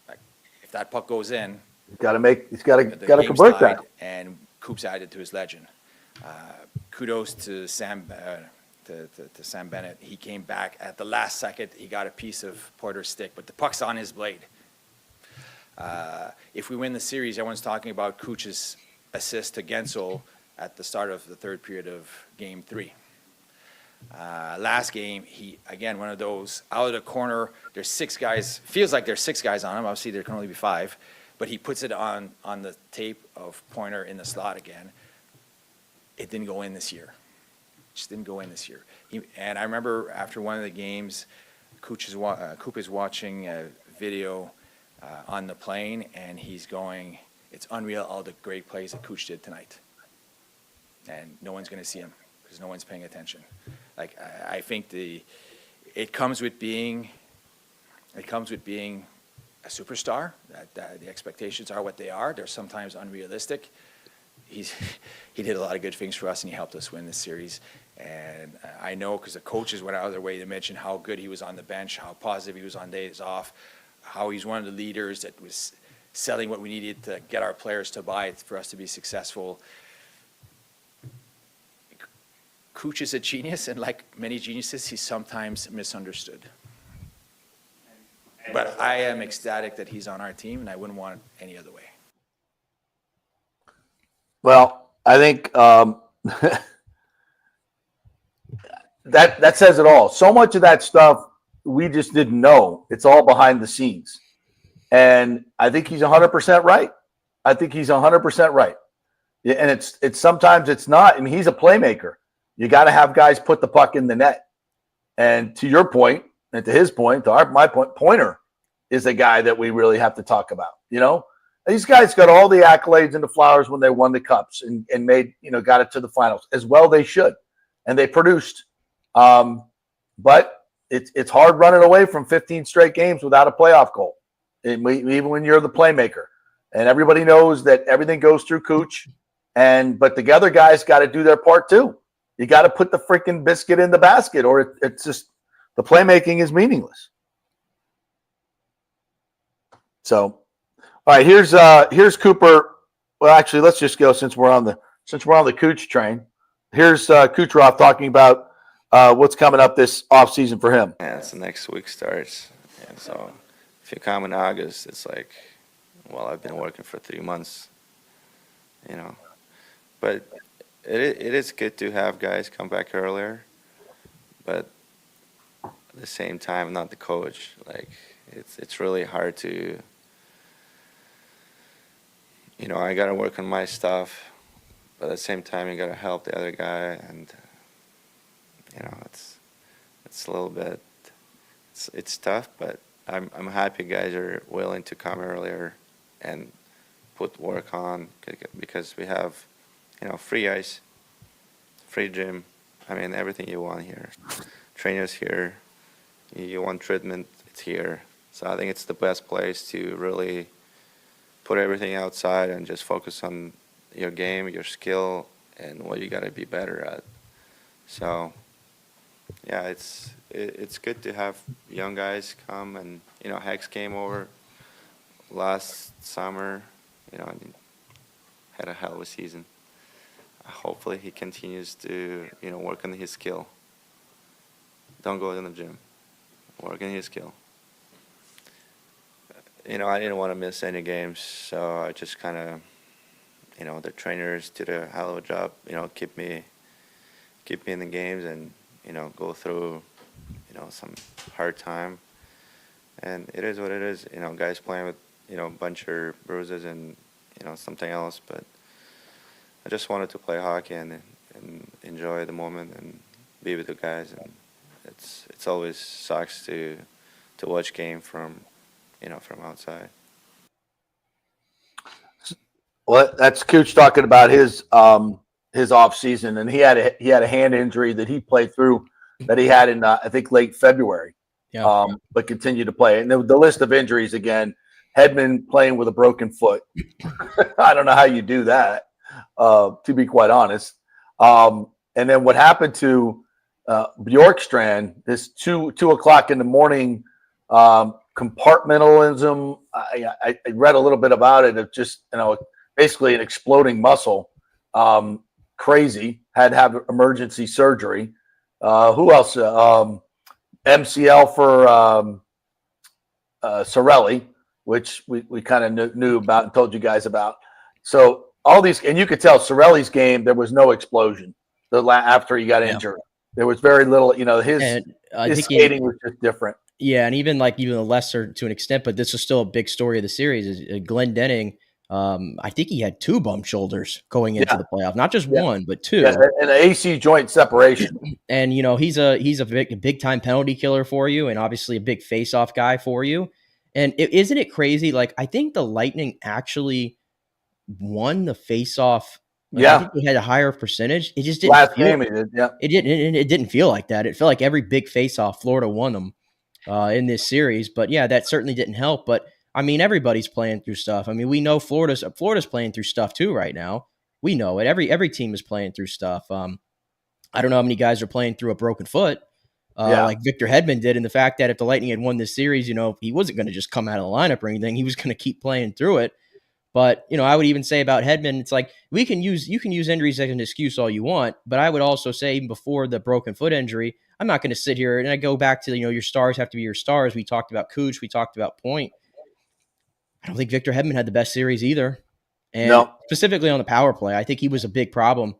Speaker 9: Like, if that puck goes in,
Speaker 4: he's got to convert that.
Speaker 9: And Coop's added to his legend. Kudos to Sam Bennett. He came back at the last second. He got a piece of Porter's stick, but the puck's on his blade. If we win the series, everyone's talking about Kuch's assist to Gensel at the start of the third period of Game 3. Last game, he, again, one of those out of the corner. There's 6 guys. Feels like there's 6 guys on him. Obviously, there can only be 5. But he puts it on the tape of Pointer in the slot again. It didn't go in this year. Just didn't go in this year. And I remember after one of the games, Coop is watching a video on the plane, and he's going, "It's unreal all the great plays that Kuch did tonight." And no one's going to see him because no one's paying attention. Like, I think it comes with being a superstar. That the expectations are what they are. They're sometimes unrealistic. He did a lot of good things for us, and he helped us win this series. And I know because the coaches went out of their way to mention how good he was on the bench, how positive he was on days off, how he's one of the leaders that was selling what we needed to get our players to buy for us to be successful. Kuch is a genius, and like many geniuses, he's sometimes misunderstood. But I am ecstatic that he's on our team, and I wouldn't want it any other way.
Speaker 4: Well, I think that says it all. So much of that stuff we just didn't know. It's all behind the scenes. And I think he's 100% right. Yeah, and it's sometimes it's not. I mean, he's a playmaker. You got to have guys put the puck in the net. And to your point, and to his point, my point, Pointer is a guy that we really have to talk about. These guys got all the accolades and the flowers when they won the cups and made, got it to the finals as well. They should, and they produced. But it's hard running away from 15 straight games without a playoff goal, even when you're the playmaker. And everybody knows that everything goes through Kuch, but the other guys got to do their part too. You got to put the freaking biscuit in the basket, or it's just the playmaking is meaningless. So, all right, here's Cooper. Well, actually, let's just go since we're on the Cooch train. Here's Kucherov talking about what's coming up this offseason for him.
Speaker 10: Yeah, so next week starts. And so if you come in August, it's like, well, I've been working for 3 months, you know. But it is good to have guys come back earlier. But at the same time, I'm not the coach. Like, it's really hard to, you know, I got to work on my stuff. But at the same time, you got to help the other guy. And, you know, it's a little bit, it's tough, but I'm happy guys are willing to come earlier and put work on because we have, you know, free ice, free gym. I mean, everything you want here. Trainers here. You want treatment, it's here. So I think it's the best place to really put everything outside and just focus on your game, your skill, and what you got to be better at. So, yeah, it's good to have young guys come, and you know, Hex came over last summer, you know, and had a hell of a season. Hopefully he continues to, you know, work on his skill. Don't go to the gym. Work on his skill. You know, I didn't want to miss any games, so I just kind of, you know, the trainers did a hell of a job, you know, keep me in the games and, you know, go through, you know, some hard time. And it is what it is, you know, guys playing with, you know, a bunch of bruises and, you know, something else. But I just wanted to play hockey and enjoy the moment and be with the guys. And it's always sucks to watch game from, you know, from outside.
Speaker 4: Well, that's Cooch talking about his off season, and he had a hand injury that he played through that he had in I think late February.
Speaker 5: Yeah.
Speaker 4: But continued to play. And the list of injuries again: Hedman playing with a broken foot. I don't know how you do that, to be quite honest. And then what happened to Bjorkstrand? This 2 o'clock in the morning compartmentalism. I read a little bit about it. Of just, you know, basically an exploding muscle. Crazy. Had to have emergency surgery. Who else? MCL for Cirelli, which we kind of knew about and told you guys about. So all these, and you could tell Cirelli's game, there was no explosion after he got injured. There was very little, you know, his skating was just different.
Speaker 5: Yeah, and even lesser to an extent, but this is still a big story of the series. Is Glenn Denning? I think he had 2 bump shoulders going into the playoff, not just one, but 2.
Speaker 4: Yeah, and an AC joint separation.
Speaker 5: And you know, he's a big time penalty killer for you, and obviously a big face off guy for you. And isn't it crazy? Like, I think the Lightning actually won the face off. I think they had a higher percentage. It just didn't.
Speaker 4: Last game, it did. Yeah,
Speaker 5: it didn't feel like that. It felt like every big face off, Florida won them in this series. But yeah, that certainly didn't help. But I mean, everybody's playing through stuff. I mean, we know Florida's playing through stuff too right now. We know it. Every team is playing through stuff. I don't know how many guys are playing through a broken foot, like Victor Hedman did. And the fact that if the Lightning had won this series, you know, he wasn't going to just come out of the lineup or anything. He was going to keep playing through it. But, you know, I would even say about Hedman, it's like you can use injuries as an excuse all you want. But I would also say even before the broken foot injury, I'm not going to sit here and I go back to, you know, your stars have to be your stars. We talked about Cooch. We talked about Point. I don't think Victor Hedman had the best series either. And specifically on the power play, I think he was a big problem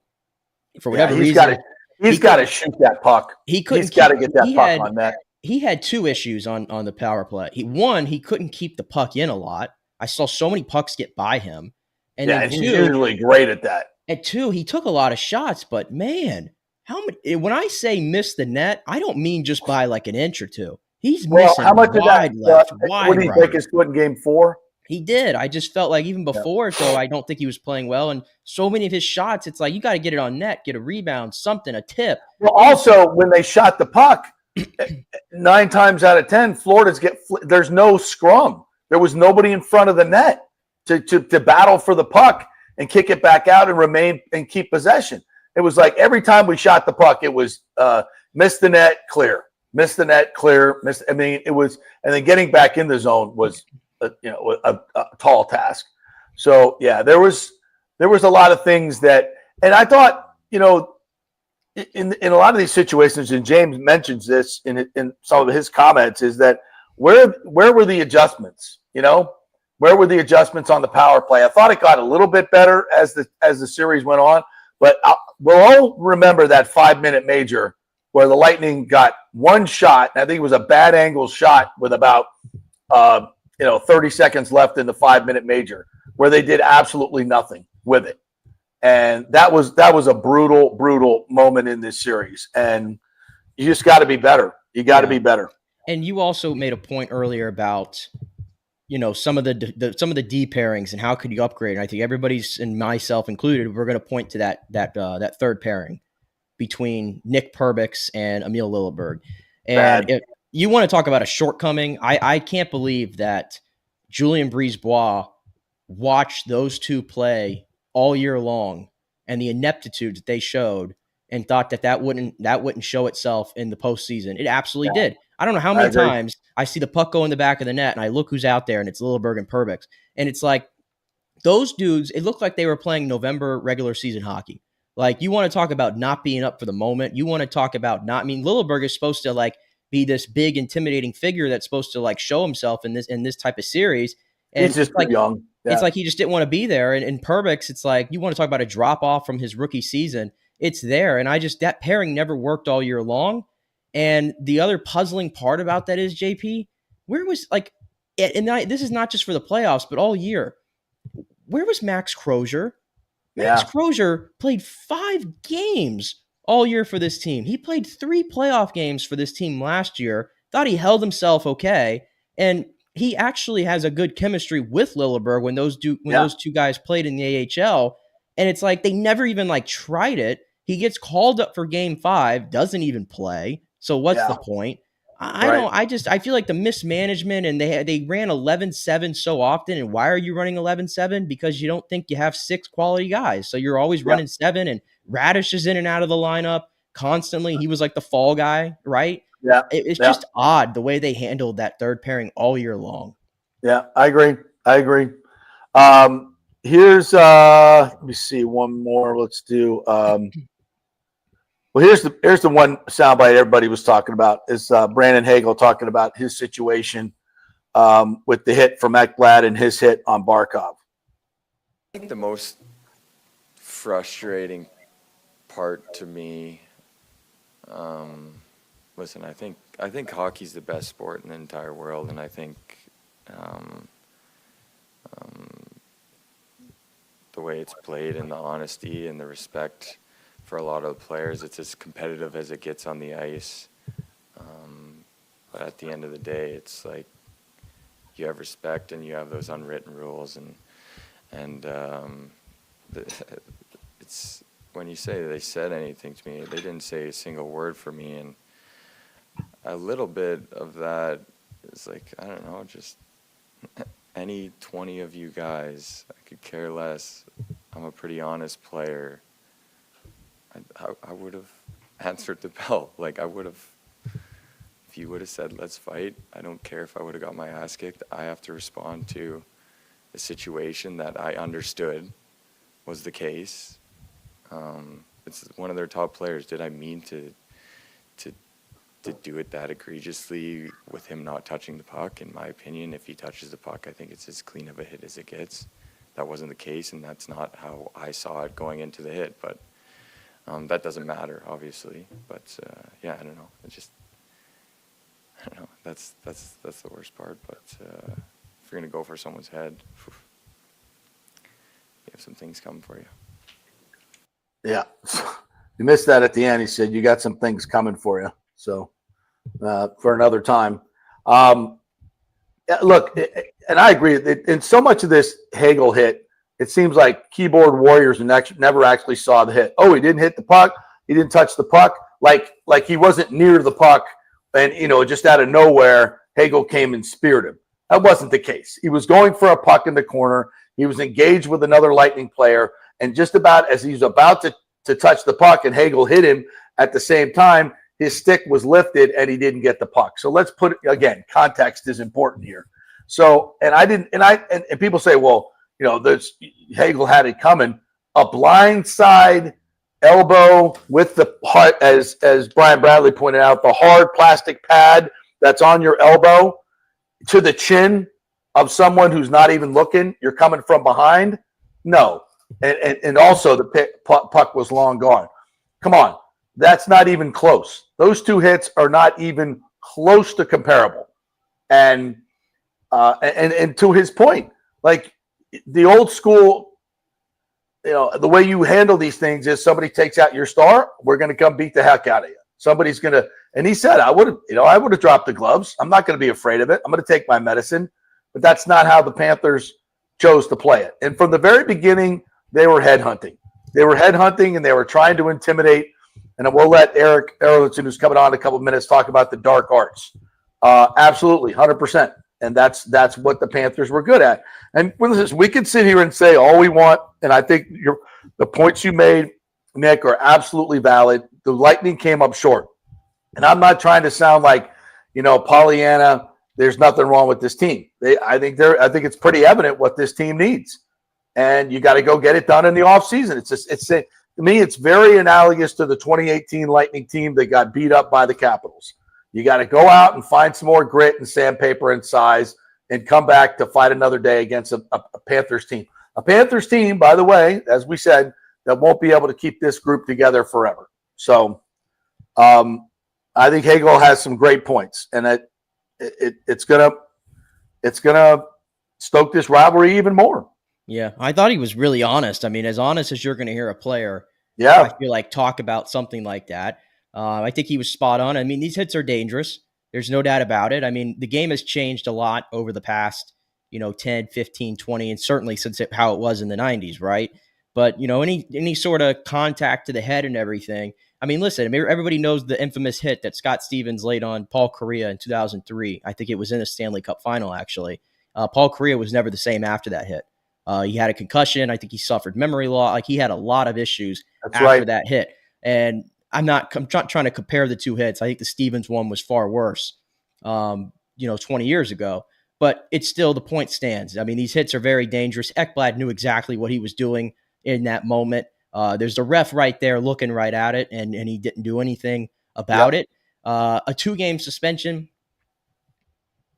Speaker 5: for whatever reason.
Speaker 4: He's got to shoot that puck. He's got to get that puck on net.
Speaker 5: He had 2 issues on the power play. He couldn't keep the puck in a lot. I saw so many pucks get by him. And then
Speaker 4: he's usually great at that.
Speaker 5: At 2, he took a lot of shots, but man, when I say miss the net, I don't mean just by like an inch or 2. He's missing
Speaker 4: how much
Speaker 5: wide
Speaker 4: of that,
Speaker 5: left, wide
Speaker 4: what did he
Speaker 5: right.
Speaker 4: break his foot in game 4?
Speaker 5: He did. I just felt like even before, so I don't think he was playing well. And so many of his shots, it's like you got to get it on net, get a rebound, something, a tip.
Speaker 4: Well, also when they shot the puck, 9 times out of 10, there's no scrum. There was nobody in front of the net to battle for the puck and kick it back out and remain and keep possession. It was like every time we shot the puck, it was miss the net, clear, miss the net, clear, miss. I mean, it was, and then getting back in the zone was a tall task. So yeah, there was a lot of things that, and I thought, in a lot of these situations, and James mentions this in some of his comments, is that where were the adjustments? Where were the adjustments on the power play? I thought it got a little bit better as the series went on, but we'll all remember that 5-minute major where the Lightning got one shot. I think it was a bad angle shot with about 30 seconds left in the 5-minute major, where they did absolutely nothing with it. And that was a brutal moment in this series. And you just got to be better. You got to be better. And
Speaker 5: you also made a point earlier about, some of the D pairings and how could you upgrade. And I think everybody's, and myself included, we're going to point to that third pairing between Nick Perbix and Emil Lilleberg. And if you want to talk about a shortcoming, I can't believe that Julien Brisebois watched those two play all year long and the ineptitude that they showed and thought that wouldn't show itself in the postseason. It absolutely did. I don't know how many times I see the puck go in the back of the net and I look who's out there and it's Lilleberg and Perbix. And it's like those dudes, it looked like they were playing November regular season hockey. Like, you want to talk about not being up for the moment. You want to talk about Lilleberg is supposed to be this big intimidating figure that's supposed to show himself in this type of series. And
Speaker 4: he's just young. Yeah.
Speaker 5: It's like he just didn't want to be there. And Perbix, it's like you want to talk about a drop off from his rookie season. It's there. And that pairing never worked all year long. And the other puzzling part about that is, JP, where was this is not just for the playoffs, but all year. Where was Max Crozier? Max Crozier played 5 games all year for this team. He played 3 playoff games for this team last year. Thought he held himself okay. And he actually has a good chemistry with Lilleberg when those two guys played in the AHL. And it's like they never even tried it. He gets called up for game 5, doesn't even play. So what's the point? I feel like the mismanagement, and they ran 11-7 so often. And why are you running 11-7? Because you don't think you have 6 quality guys. So you're always running 7, and Radish is in and out of the lineup constantly. He was like the fall guy, right?
Speaker 4: Yeah.
Speaker 5: It's just odd the way they handled that third pairing all year long.
Speaker 4: Yeah, I agree. Here's let me see one more. Let's do well, here's the one soundbite everybody was talking about is Brandon Hagel talking about his situation with the hit from Ekblad and his hit on Barkov.
Speaker 11: I think the most frustrating part to me, listen, I think hockey's the best sport in the entire world, and I think the way it's played and the honesty and the respect for a lot of the players, it's as competitive as it gets on the ice. But at the end of the day, it's like you have respect and you have those unwritten rules, and it's when you say they said anything to me, they didn't say a single word for me, and a little bit of that is like, I don't know, just any 20 of you guys, I could care less. I'm a pretty honest player. I would have answered the bell. Like, I would have, if you would have said, let's fight, I don't care if I would have got my ass kicked. I have to respond to a situation that I understood was the case. It's one of their top players. Did I mean to do it that egregiously with him not touching the puck? In my opinion, if he touches the puck, I think it's as clean of a hit as it gets. That wasn't the case, and that's not how I saw it going into the hit. But that doesn't matter, obviously. But yeah, I don't know. It's just, I don't know. That's the worst part. But if you're gonna go for someone's head, you have some things coming for you.
Speaker 4: Yeah, you missed that at the end. He said you got some things coming for you. So for another time. Yeah, look, and I agree. In so much of this Hagel hit, it seems like keyboard warriors never actually saw the hit. Oh, he didn't hit the puck. He didn't touch the puck. Like he wasn't near the puck, and just out of nowhere, Hagel came and speared him. That wasn't the case. He was going for a puck in the corner. He was engaged with another Lightning player, and just about as he was about to touch the puck, and Hagel hit him at the same time, his stick was lifted and he didn't get the puck. So let's put it again. Context is important here. So, and people say, well, Hagel had it coming. A blindside elbow with the heart, as Brian Bradley pointed out, the hard plastic pad that's on your elbow to the chin of someone who's not even looking. You're coming from behind. No, and also the puck was long gone. Come on, that's not even close. Those two hits are not even close to comparable. And to his point, like the old school, the way you handle these things is somebody takes out your star, we're going to come beat the heck out of you. Somebody's going to, and he said, I would have dropped the gloves. I'm not going to be afraid of it. I'm going to take my medicine. But that's not how the Panthers chose to play it. And from the very beginning, they were headhunting. They were headhunting, and they were trying to intimidate. And we'll let Erik Erlendsson, who's coming on in a couple of minutes, talk about the dark arts. Absolutely, 100%. And that's what the Panthers were good at. And we can sit here and say all we want, and I think the points you made, Nick, are absolutely valid. The Lightning came up short. And I'm not trying to sound like, Pollyanna, there's nothing wrong with this team. I think it's pretty evident what this team needs. And you got to go get it done in the offseason. To me, it's very analogous to the 2018 Lightning team that got beat up by the Capitals. You got to go out and find some more grit and sandpaper and size and come back to fight another day against a Panthers team. A Panthers team, by the way, as we said, that won't be able to keep this group together forever. So I think Hagel has some great points, and it's gonna stoke this rivalry even more.
Speaker 5: Yeah, I thought he was really honest. I mean, as honest as you're going to hear a player,
Speaker 4: I
Speaker 5: feel like talk about something like that. I think he was spot on. I mean, these hits are dangerous. There's no doubt about it. I mean, the game has changed a lot over the past, 10, 15, 20, and certainly since how it was in the 90s, right? But, any sort of contact to the head and everything. I mean, listen, everybody knows the infamous hit that Scott Stevens laid on Paul Kariya in 2003. I think it was in a Stanley Cup final, actually. Paul Kariya was never the same after that hit. He had a concussion. I think he suffered memory loss. Like, he had a lot of issues after that hit. And I'm not trying to compare the two hits. I think the Stevens one was far worse, 20 years ago. But it's still, the point stands. I mean, these hits are very dangerous. Ekblad knew exactly what he was doing in that moment. There's a ref right there looking right at it, and he didn't do anything about it. A 2-game suspension.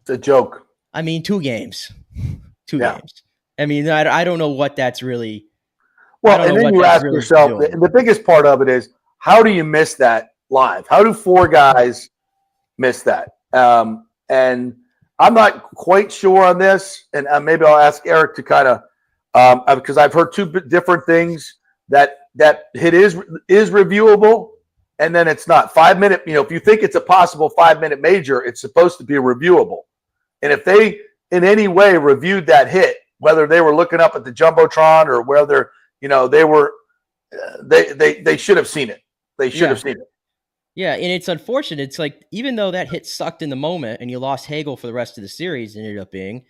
Speaker 4: It's a joke.
Speaker 5: I mean, 2 games. 2 games. I mean, I don't know what that's really.
Speaker 4: Well, and then you ask yourself, the biggest part of it is, how do you miss that live? How do 4 guys miss that? And I'm not quite sure on this, and maybe I'll ask Erik to kind of, because I've heard 2 different things, that hit is reviewable, and then it's not. 5-minute, if you think it's a possible 5-minute major, it's supposed to be reviewable. And if they in any way reviewed that hit, whether they were looking up at the Jumbotron or whether, they were, they should have seen it. They should have seen it.
Speaker 5: Yeah, and it's unfortunate. It's like, even though that hit sucked in the moment and you lost Hagel for the rest of the series, ended up being,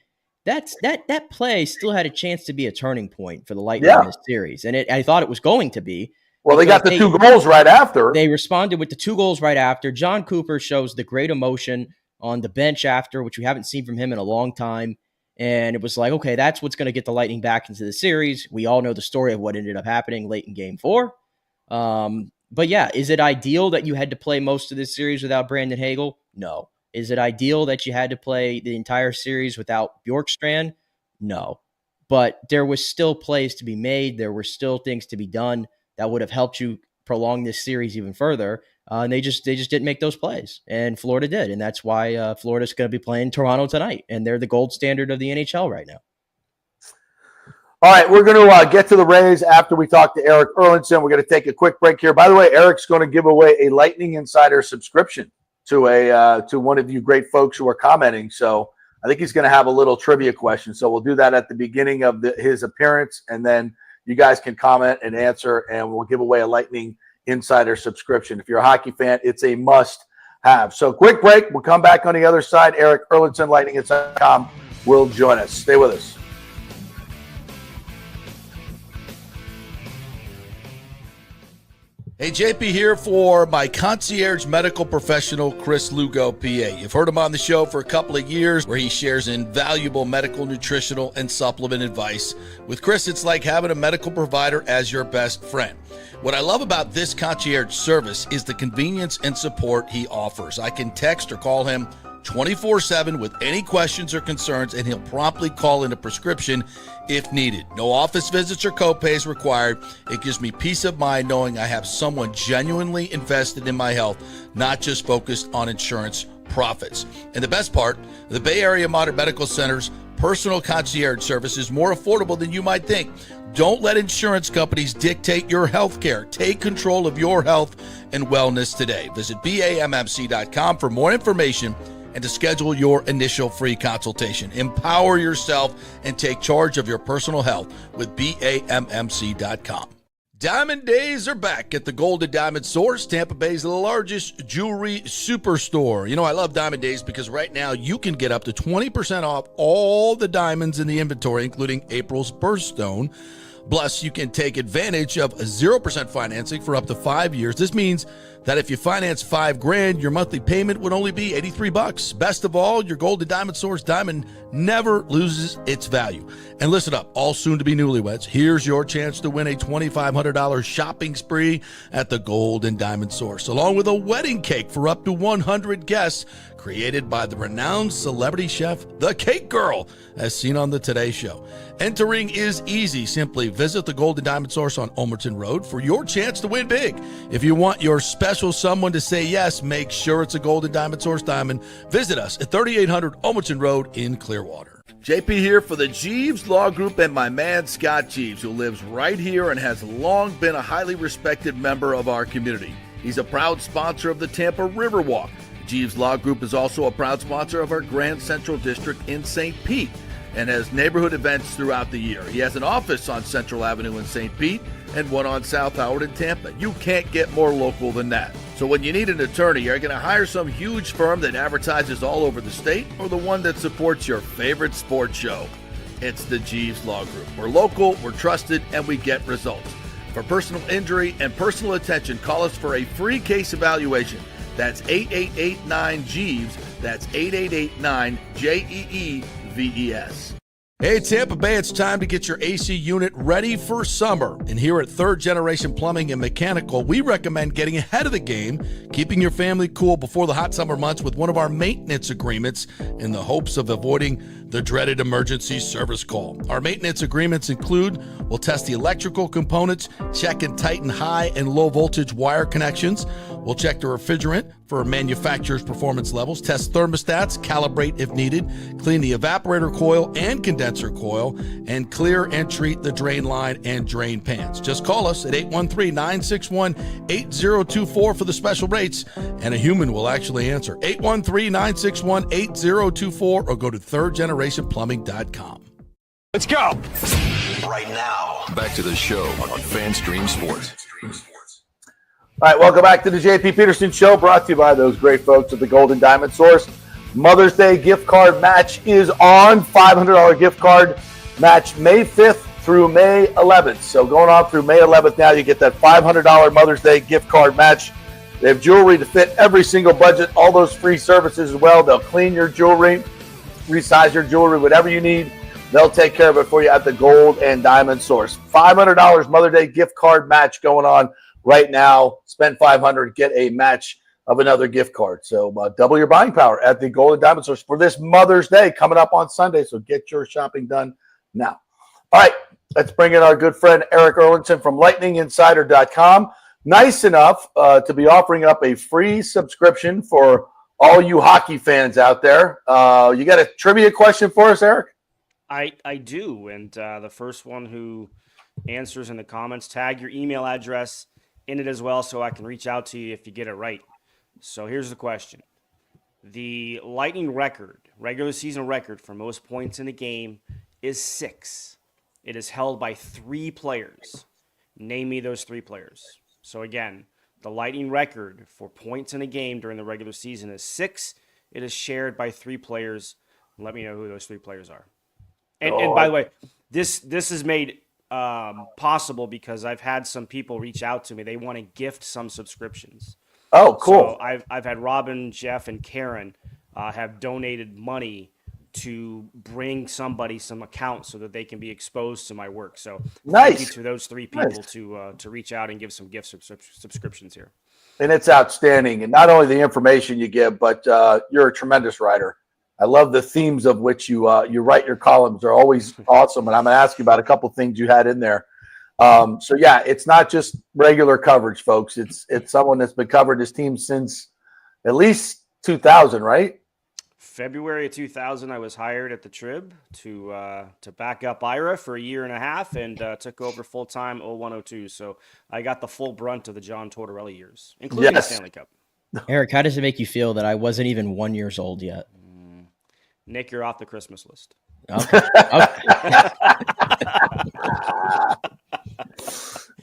Speaker 5: that play still had a chance to be a turning point for the Lightning in this series. And I thought it was going to be.
Speaker 4: Well, they got the 2 goals right after.
Speaker 5: They responded with the 2 goals right after. John Cooper shows the great emotion on the bench after, which we haven't seen from him in a long time. And it was like, okay, that's what's going to get the Lightning back into the series. We all know the story of what ended up happening late in Game 4. But yeah, is it ideal that you had to play most of this series without Brandon Hagel? No. Is it ideal that you had to play the entire series without Bjorkstrand? No. But there was still plays to be made. There were still things to be done that would have helped you prolong this series even further. And they just didn't make those plays. And Florida did. And that's why Florida's going to be playing Toronto tonight. And they're the gold standard of the NHL right now.
Speaker 4: All right, we're going to get to the Rays after we talk to Erik Erlendsson. We're going to take a quick break here. By the way, Erik's going to give away a Lightning Insider subscription to one of you great folks who are commenting. So I think he's going to have a little trivia question. So we'll do that at the beginning of his appearance, and then you guys can comment and answer, and we'll give away a Lightning Insider subscription. If you're a hockey fan, it's a must-have. So quick break. We'll come back on the other side. Erik Erlendsson, LightningInsider.com, will join us. Stay with us.
Speaker 7: Hey, JP here for my concierge medical professional, Chris Lugo, PA. You've heard him on the show for a couple of years where he shares invaluable medical, nutritional, and supplement advice. With Chris, it's like having a medical provider as your best friend. What I love about this concierge service is the convenience and support he offers. I can text or call him 24/7 with any questions or concerns, and he'll promptly call in a prescription if needed. No office visits or copays required. It gives me peace of mind knowing I have someone genuinely invested in my health, not just focused on insurance profits. And the best part, the Bay Area Modern Medical Center's personal concierge service is more affordable than you might think. Don't let insurance companies dictate your health care. Take control of your health and wellness today. Visit BAMMC.com for more information and to schedule your initial free consultation. Empower yourself and take charge of your personal health with BAMMC.com. Diamond Days are back at the Golden Diamond Source, Tampa Bay's largest jewelry superstore. You know, I love Diamond Days because right now you can get up to 20% off all the diamonds in the inventory, including April's birthstone. Plus, you can take advantage of 0% financing for up to 5 years. This means that if you finance $5,000, your monthly payment would only be $83. Best of all, your Golden Diamond Source diamond never loses its value. And listen up, all soon-to-be newlyweds, here's your chance to win a $2,500 shopping spree at the Golden Diamond Source, along with a wedding cake for up to 100 guests, created by the renowned celebrity chef, The Cake Girl, as seen on the Today Show. Entering is easy. Simply visit the Golden Diamond Source on Omerton Road for your chance to win big. If you want your special someone to say yes, make sure it's a Golden Diamond Source diamond. Visit us at 3800 Omerton Road in Clearwater. JP here for the Jeeves Law Group and my man Scott Jeeves, who lives right here and has long been a highly respected member of our community. He's a proud sponsor of the Tampa Riverwalk. Jeeves Law Group is also a proud sponsor of our Grand Central District in St. Pete and has neighborhood events throughout the year. He has an office on Central Avenue in St. Pete and one on South Howard in Tampa. You can't get more local than that. So when you need an attorney, you're going to hire some huge firm that advertises all over the state or the one that supports your favorite sports show. It's the Jeeves Law Group. We're local, we're trusted, and we get results. For personal injury and personal attention, call us for a free case evaluation. That's 8889-JEEVES. That's 8889-JEEVES. Hey, Tampa Bay, it's time to get your AC unit ready for summer. And here at Third Generation Plumbing and Mechanical, we recommend getting ahead of the game, keeping your family cool before the hot summer months with one of our maintenance agreements in the hopes of avoiding the dreaded emergency service call. Our maintenance agreements include, we'll test the electrical components, check and tighten high and low voltage wire connections. We'll check the refrigerant for manufacturer's performance levels, test thermostats, calibrate if needed, clean the evaporator coil and condenser coil, and clear and treat the drain line and drain pans. Just call us at 813-961-8024 for the special rates, and a human will actually answer. 813-961-8024 or go to thirdgenerationplumbing.com.
Speaker 1: Let's go! Right now, back to the show on FanStream Sports.
Speaker 4: All right, welcome back to the JP Peterson Show, brought to you by those great folks at the Golden Diamond Source. Mother's Day gift card match is on. $500 gift card match May 5th through May 11th. So going on through May 11th now, you get that $500 Mother's Day gift card match. They have jewelry to fit every single budget, all those free services as well. They'll clean your jewelry, resize your jewelry, whatever you need. They'll take care of it for you at the Gold and Diamond Source. $500 Mother's Day gift card match going on right now. Spend $500, get a match of another gift card. So double your buying power at the Golden Diamond Source for this Mother's Day coming up on Sunday. So get your shopping done now. All right, let's bring in our good friend Erik Erlendsson from lightninginsider.com. Nice enough to be offering up a free subscription for all you hockey fans out there. You got a trivia question for us, Erik?
Speaker 12: I do. And the first one who answers in the comments, tag your email address in it as well so I can reach out to you if you get it right. So here's the question. The Lightning record, regular season record for most points in a game is 6. It is held by 3 players. Name me those 3 players. So again, the Lightning record for points in a game during the regular season is 6. It is shared by 3 players. Let me know who those 3 players are. And by the way, this is made possible because I've had some people reach out to me. They want to gift some subscriptions.
Speaker 4: Oh, cool.
Speaker 12: So I've had Robin, Jeff, and Karen have donated money to bring somebody some accounts so that they can be exposed to my work. So thank you to those 3 people to reach out and give some gift subscriptions here.
Speaker 4: And it's outstanding. And not only the information you give, but you're a tremendous writer. I love the themes of which you write your columns. They're always awesome. And I'm going to ask you about a couple things you had in there. So yeah, it's not just regular coverage, folks. It's someone that's been covering this team since at least 2000, right?
Speaker 12: February of 2000, I was hired at the Trib to back up Ira for a year and a half, and took over full time 0102. So I got the full brunt of the John Tortorella years, including the Stanley Cup.
Speaker 5: Eric, how does it make you feel that I wasn't even 1 year old yet?
Speaker 12: Nick, you're off the Christmas list.
Speaker 5: Okay.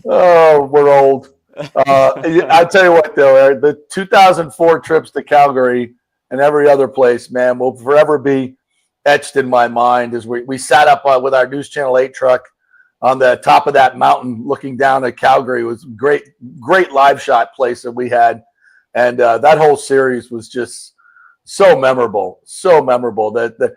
Speaker 4: Oh, we're old. I tell you what, though, Eric, the 2004 trips to Calgary and every other place, man, will forever be etched in my mind as we sat up with our News Channel 8 truck on the top of that mountain looking down at Calgary. It was great live shot place that we had. And that whole series was just so memorable that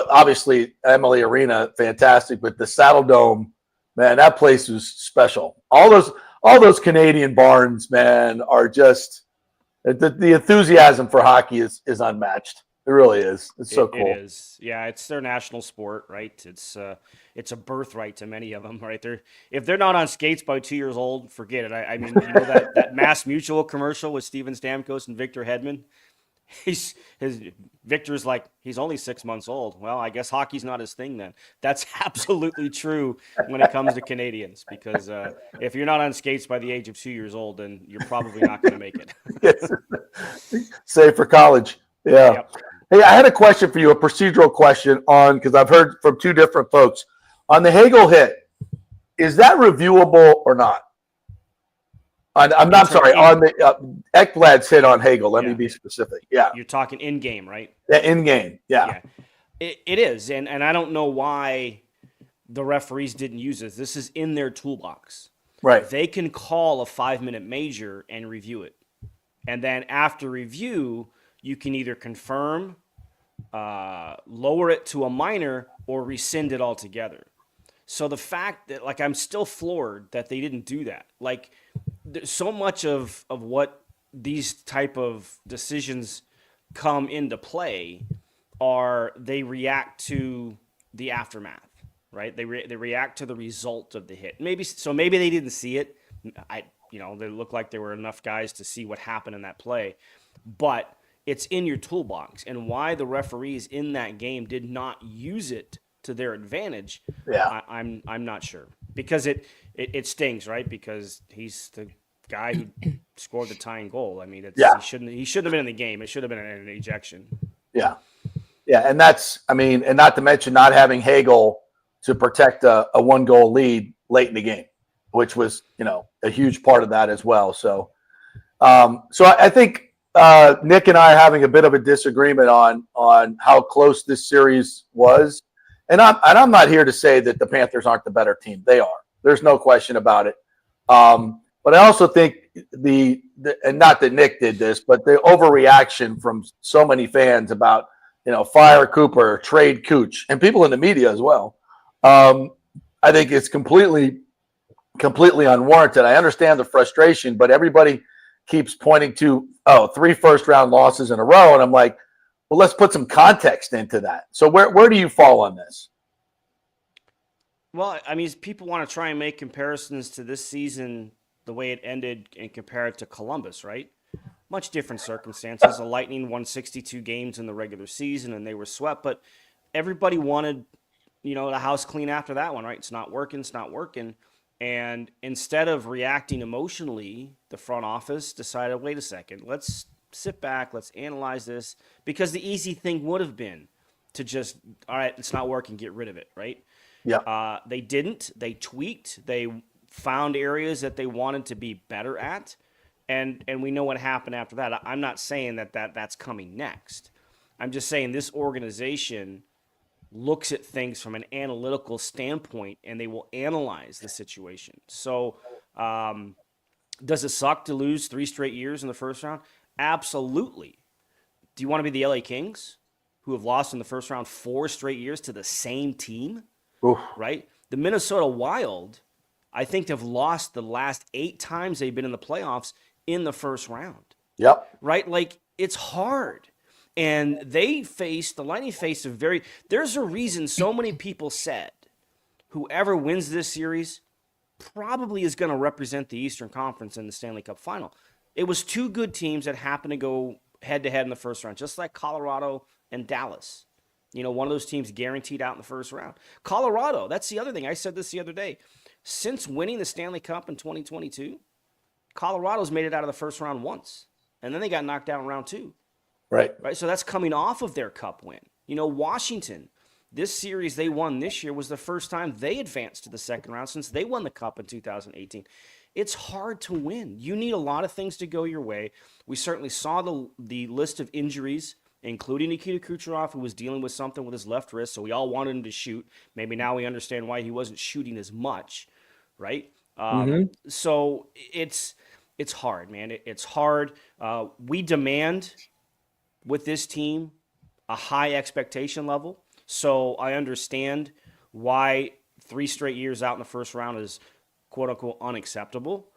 Speaker 4: obviously Emily Arena, fantastic, but the Saddle Dome, man, that place was special. All those Canadian barns, man, are just the enthusiasm for hockey is unmatched. It really is. It's so cool.
Speaker 12: It is. Yeah, it's their national sport, right? It's a birthright to many of them, right? If they're not on skates by 2 years old, forget it. I mean, that Mass Mutual commercial with Steven Stamkos and Victor Hedman. Victor's like, he's only 6 months old. Well, I guess hockey's not his thing then. That's absolutely true when it comes to Canadians, because if you're not on skates by the age of 2 years old, then you're probably not going to make it.
Speaker 4: Yes. Save for college. Yeah. Yep. Hey, I had a question for you, a procedural question because I've heard from 2 different folks. On the Hagel hit, is that reviewable or not? I'm not sorry. On the Ekblad's hit on Hagel. Let me be specific. Yeah.
Speaker 12: You're talking in game, right?
Speaker 4: Yeah, in game. Yeah.
Speaker 12: It is. And I don't know why the referees didn't use this. This is in their toolbox.
Speaker 4: Right.
Speaker 12: They can call a 5-minute major and review it. And then after review, you can either confirm, lower it to a minor, or rescind it altogether. So the fact that, I'm still floored that they didn't do that. So much of what these type of decisions come into play are they react to the aftermath, right? They react to the result of the hit. Maybe they didn't see it. They look like there were enough guys to see what happened in that play, but it's in your toolbox. And why the referees in that game did not use it to their advantage, I'm not sure, because it stings, right? Because he's the guy who scored the tying goal. I mean, he shouldn't have been in the game. It should have been an ejection.
Speaker 4: Yeah, and and not to mention not having Hagel to protect a 1-goal lead late in the game, which was a huge part of that as well. So, I think Nick and I are having a bit of a disagreement on how close this series was. And I'm not here to say that the Panthers aren't the better team. They are. There's no question about it. But I also think and not that Nick did this, but the overreaction from so many fans about, fire Cooper, trade Cooch, and people in the media as well. I think it's completely unwarranted. I understand the frustration, but everybody keeps pointing to 3 first-round losses in a row, and I'm like, well, let's put some context into that. So where do you fall on this?
Speaker 12: Well, I mean, people want to try and make comparisons to this season, the way it ended, and compare it to Columbus, right? Much different circumstances. The Lightning won 62 games in the regular season, and they were swept, but everybody wanted, the house clean after that one, right? It's not working. And instead of reacting emotionally, the front office decided, wait a second, let's sit back, let's analyze this, because the easy thing would have been to just, all right, it's not working, get rid of it, right?
Speaker 4: Yeah.
Speaker 12: They didn't. They tweaked. They found areas that they wanted to be better at, and we know what happened after that. I'm not saying that's coming next. I'm just saying this organization looks at things from an analytical standpoint, and they will analyze the situation. So, does it suck to lose 3 straight years in the first round? Absolutely. Do you want to be the LA Kings, who have lost in the first round 4 straight years to the same team?
Speaker 4: Oof.
Speaker 12: Right? The Minnesota Wild, I think, have lost the last 8 times they've been in the playoffs in the first round.
Speaker 4: Yep.
Speaker 12: Right? Like, it's hard. And the Lightning faced there's a reason so many people said whoever wins this series probably is going to represent the Eastern Conference in the Stanley Cup final. It was 2 good teams that happened to go head-to-head in the first round, just like Colorado and Dallas. One of those teams guaranteed out in the first round. Colorado, that's the other thing. I said this the other day. Since winning the Stanley Cup in 2022, Colorado's made it out of the first round once, and then they got knocked out in round 2.
Speaker 4: Right.
Speaker 12: So that's coming off of their Cup win. Washington, this series they won this year was the first time they advanced to the second round since they won the Cup in 2018. It's hard to win. You need a lot of things to go your way. We certainly saw the list of injuries, including Nikita Kucherov, who was dealing with something with his left wrist, so we all wanted him to shoot. Maybe now we understand why he wasn't shooting as much, right? So it's hard, man. It's hard. We demand with this team a high expectation level. So I understand why 3 straight years out in the first round is quote unquote unacceptable,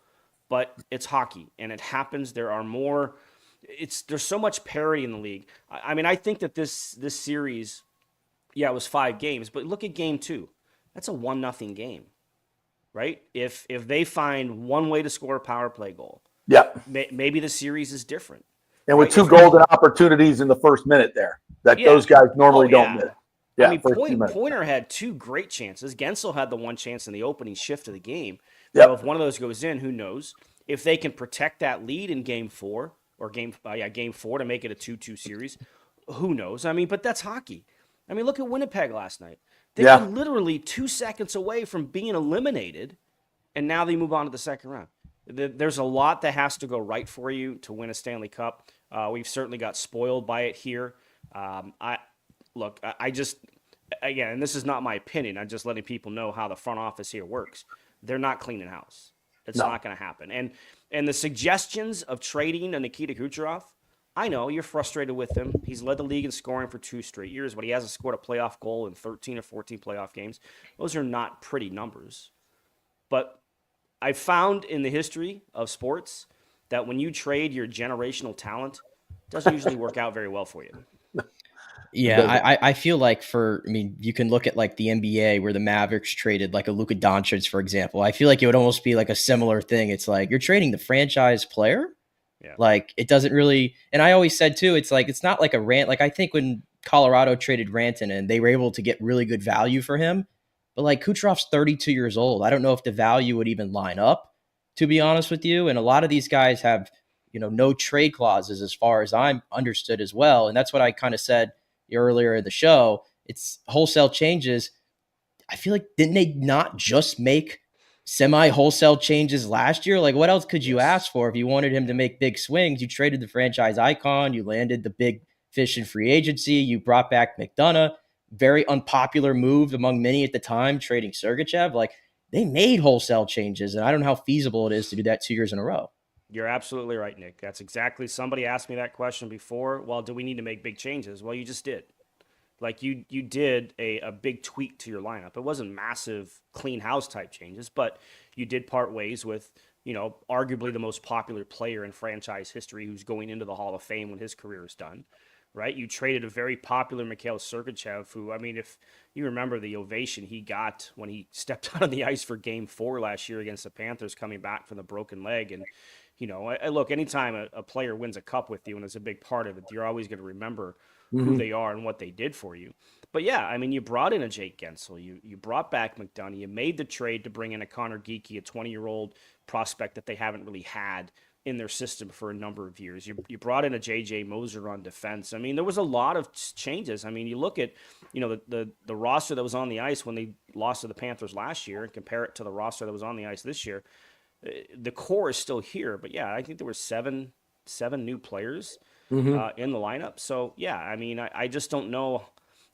Speaker 12: but it's hockey and it happens. There's so much parity in the league. I mean, I think that this series, it was 5 games, but look at game 2. That's a 1-0 game, right? If they find one way to score a power play goal, maybe the series is different.
Speaker 4: And with 2 golden opportunities in the first minute there that those guys normally don't miss.
Speaker 12: Yeah, I mean, Pointer had 2 great chances. Gensel had the one chance in the opening shift of the game. So if one of those goes in, who knows? If they can protect that lead in game 4 or game 4 to make it a 2-2 series, who knows? I mean, but that's hockey. I mean, look at Winnipeg last night. They were literally 2 seconds away from being eliminated, and now they move on to the second round. There's a lot that has to go right for you to win a Stanley Cup. We've certainly got spoiled by it here. I just, again, and this is not my opinion, I'm just letting people know how the front office here works. They're not cleaning house. It's not going to happen. And the suggestions of trading a Nikita Kucherov, I know you're frustrated with him. He's led the league in scoring for 2 straight years, but he hasn't scored a playoff goal in 13 or 14 playoff games. Those are not pretty numbers. But I found in the history of sports that when you trade your generational talent, it doesn't usually work out very well for you.
Speaker 5: Yeah, I feel like you can look at like the NBA where the Mavericks traded like a Luka Doncic, for example. I feel like it would almost be like a similar thing. It's like you're trading the franchise player. Yeah. Like it doesn't really, and I always said too, it's like, it's not like a rant. Like I think when Colorado traded Rantanen, they were able to get really good value for him. But like Kucherov's 32 years old. I don't know if the value would even line up, to be honest with you. And a lot of these guys have, no trade clauses as far as I'm understood as well. And that's what I kind of said earlier in the show. It's wholesale changes. I feel like, didn't they not just make semi-wholesale changes last year? Like what else could you ask for if you wanted him to make big swings? You traded the franchise icon, you landed the big fish in free agency, you brought back McDonough, very unpopular move among many at the time, trading Sergachev. Like they made wholesale changes, and I don't know how feasible it is to do that 2 years in a row.
Speaker 12: You're absolutely right, Nick. That's exactly, somebody asked me that question before. Well, do we need to make big changes? Well, you just did. Like you did a big tweak to your lineup. It wasn't massive clean house type changes, but you did part ways with, arguably the most popular player in franchise history who's going into the Hall of Fame when his career is done, right? You traded a very popular Mikhail Sergachev, who, I mean, if you remember the ovation he got when he stepped out on the ice for Game 4 last year against the Panthers coming back from the broken leg. And, look, anytime a player wins a cup with you and is a big part of it, you're always going to remember who they are and what they did for you. But yeah, I mean, you brought in a Jake Gensel, you brought back McDonough, you made the trade to bring in a Connor Geekie, a 20-year-old prospect that they haven't really had in their system for a number of years. You brought in a J.J. Moser on defense. I mean, there was a lot of changes. I mean, you look at, the roster that was on the ice when they lost to the Panthers last year and compare it to the roster that was on the ice this year. The core is still here, but yeah, I think there were seven new players in the lineup. So yeah, I mean, I just don't know.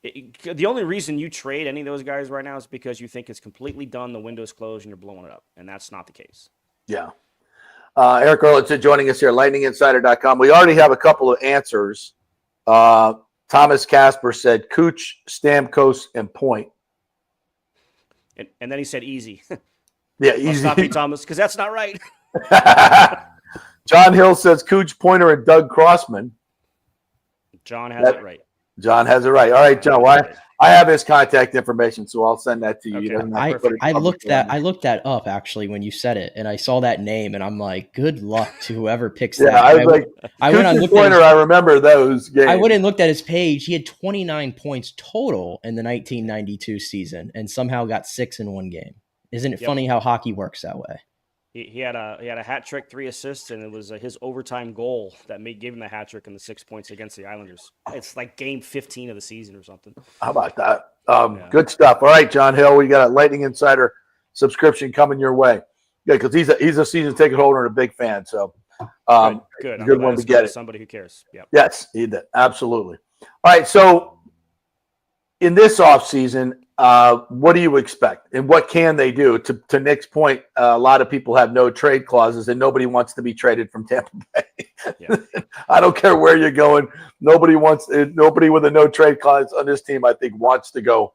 Speaker 12: The only reason you trade any of those guys right now is because you think it's completely done, the window's closed, and you're blowing it up. And that's not the case.
Speaker 4: Yeah. Erik Erlendsson joining us here, lightninginsider.com. We already have a couple of answers. Thomas Casper said Cooch, Stamkos, and Point.
Speaker 12: And then he said easy.
Speaker 4: Yeah,
Speaker 12: I'll
Speaker 4: easy.
Speaker 12: stop you, Thomas, because that's not right.
Speaker 4: John Hill says Cooch, Pointer, and Doug Crossman.
Speaker 12: John has it right.
Speaker 4: John has it right. All right, John. Well, I have his contact information, so I'll send that to you.
Speaker 5: Okay. I looked that up actually when you said it, and I saw that name, and I'm like, good luck to whoever picks that.
Speaker 4: I was like,
Speaker 5: I went and looked
Speaker 4: Pointer. I remember those games.
Speaker 5: I went and looked at his page. He had 29 points total in the 1992 season, and somehow got 6 in one game. Isn't it funny how hockey works that way?
Speaker 12: He had a hat trick, 3 assists, and it was his overtime goal that gave him the hat trick and the 6 points against the Islanders. It's like game 15 of the season or something.
Speaker 4: How about that? Good stuff. All right, John Hill, we got a Lightning Insider subscription coming your way. Yeah, because he's a season ticket holder and a big fan. So
Speaker 12: good.
Speaker 4: Good one to get it.
Speaker 12: Somebody who cares. Yep.
Speaker 4: Yes, he did. Absolutely. All right, so in this offseason, what do you expect, and what can they do? To Nick's point, a lot of people have no trade clauses, and nobody wants to be traded from Tampa Bay.
Speaker 12: Yeah.
Speaker 4: I don't care where you're going. Nobody with a no trade clause on this team, I think, wants to go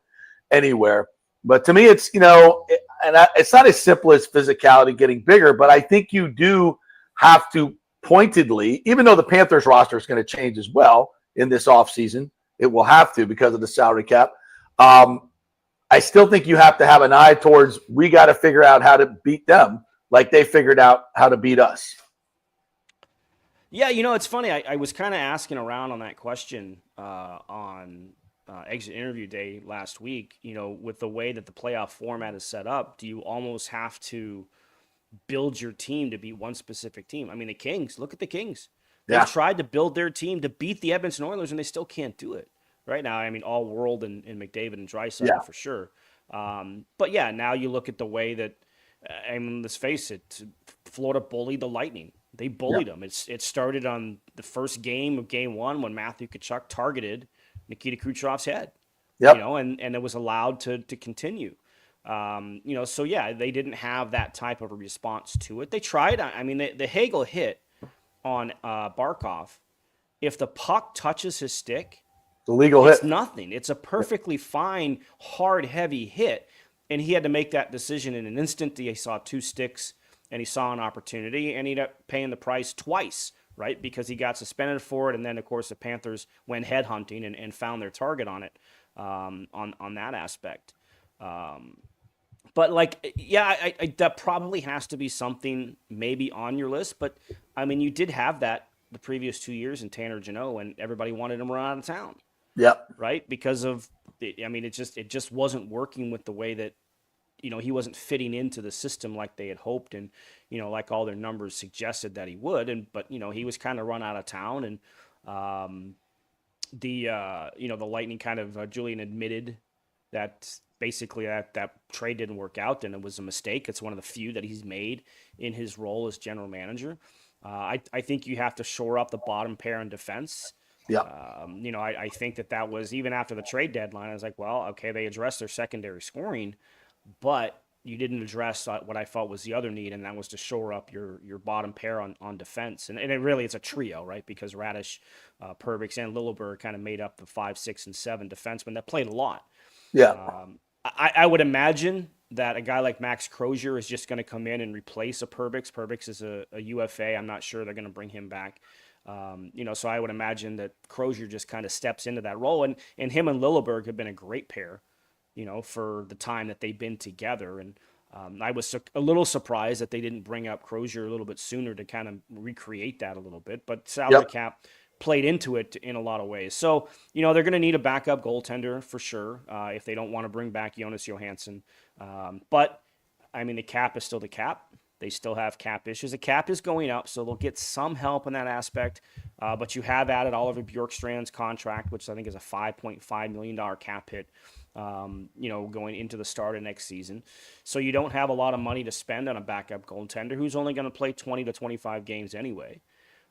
Speaker 4: anywhere. But to me, it's it's not as simple as physicality getting bigger, but I think you do have to pointedly, even though the Panthers roster is going to change as well in this offseason, it will have to because of the salary cap. I still think you have to have an eye towards we got to figure out how to beat them like they figured out how to beat us.
Speaker 12: Yeah, it's funny. I was kind of asking around on that question on exit interview day last week. With the way that the playoff format is set up, do you almost have to build your team to beat one specific team? I mean, the Kings, look at the Kings. They've tried to build their team to beat the Edmonton Oilers, and they still can't do it. Right now, I mean, all world and McDavid and Draisaitl for sure. But yeah, now you look at the way that, let's face it, Florida bullied the Lightning. They bullied them. It started on the first game of Game 1 when Matthew Tkachuk targeted Nikita Kucherov's head.
Speaker 4: Yep.
Speaker 12: And it was allowed to continue. So yeah, they didn't have that type of a response to it. They tried. I mean, the Hagel hit on Barkov. If the puck touches his stick,
Speaker 4: it's
Speaker 12: nothing. It's a perfectly fine, hard, heavy hit. And he had to make that decision in an instant. He saw 2 sticks, and he saw an opportunity, and he ended up paying the price twice, right? Because he got suspended for it, and then, of course, the Panthers went headhunting and found their target on it, on that aspect. But, that probably has to be something maybe on your list. But, I mean, you did have that the previous 2 years in Tanner Jeannot, and everybody wanted him run out of town.
Speaker 4: Yep.
Speaker 12: Right? Because of, it just wasn't working with the way that, he wasn't fitting into the system like they had hoped, and, like all their numbers suggested that he would. But he was kind of run out of town, and the Lightning kind of, Julian admitted that basically that trade didn't work out, and it was a mistake. It's one of the few that he's made in his role as general manager. I think you have to shore up the bottom pair in defense.
Speaker 4: Yeah.
Speaker 12: I think that was, even after the trade deadline, I was like, well, okay, they addressed their secondary scoring, but you didn't address what I felt was the other need, and that was to shore up your bottom pair on defense. And it's a trio, right? Because Radish, Perbix, and Lilleberg kind of made up the 5, 6, and 7 defensemen that played a lot.
Speaker 4: Yeah.
Speaker 12: I would imagine that a guy like Max Crozier is just going to come in and replace a Perbix. Perbix is a UFA. I'm not sure they're going to bring him back. So I would imagine that Crozier just kind of steps into that role. And him and Lilleberg have been a great pair, for the time that they've been together. And I was a little surprised that they didn't bring up Crozier a little bit sooner to kind of recreate that a little bit. But salary cap played into it in a lot of ways. So, they're going to need a backup goaltender for sure if they don't want to bring back Jonas Johansson. But, the cap is still the cap. They still have cap issues. The cap is going up, so they'll get some help in that aspect. But you have added Oliver Bjorkstrand's contract, which I think is a $5.5 million cap hit, going into the start of next season. So you don't have a lot of money to spend on a backup goaltender who's only going to play 20 to 25 games anyway.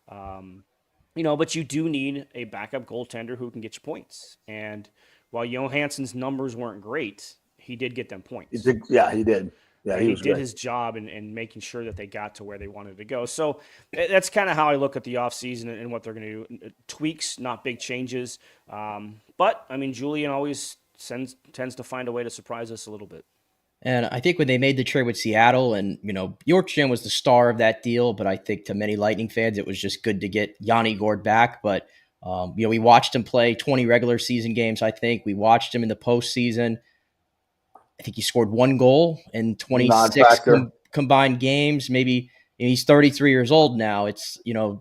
Speaker 12: But you do need a backup goaltender who can get you points. And while Johansson's numbers weren't great, he did get them points.
Speaker 4: He did. Yeah, he did. Yeah,
Speaker 12: he
Speaker 4: was
Speaker 12: did
Speaker 4: great.
Speaker 12: his job in making sure that they got to where they wanted to go. So that's kind of how I look at the offseason and what they're going to do. Tweaks, not big changes. But, I mean, Julian always tends to find a way to surprise us a little bit.
Speaker 5: And I think when they made the trade with Seattle, and, York Yankees was the star of that deal, but I think to many Lightning fans, it was just good to get Yanni Gourde back. But, we watched him play 20 regular season games, I think. We watched him in the postseason. I think he scored 1 goal in 26 combined games. Maybe he's 33 years old now. It's,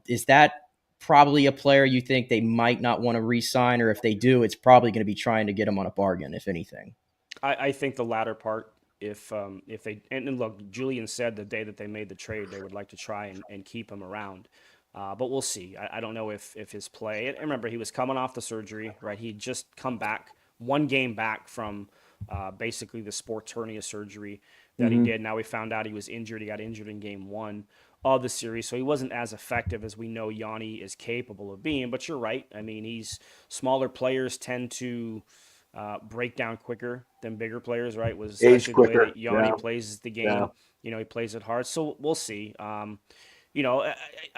Speaker 5: is that probably a player you think they might not want to re-sign? Or if they do, it's probably going to be trying to get him on a bargain, if anything.
Speaker 12: I think the latter part. If they and look, Julian said the day that they made the trade, they would like to try and keep him around. But we'll see. I don't know if his play. And remember, he was coming off the surgery, right? He'd just come back, 1 game back from basically the sports hernia surgery that he did. Now we found out he was injured. He got injured in game 1 of the series, so he wasn't as effective as we know Yanni is capable of being. But you're right. I mean, smaller players tend to break down quicker than bigger players, right? Was
Speaker 4: age quicker.
Speaker 12: The way that Yanni plays the game. Yeah. He plays it hard. So we'll see. I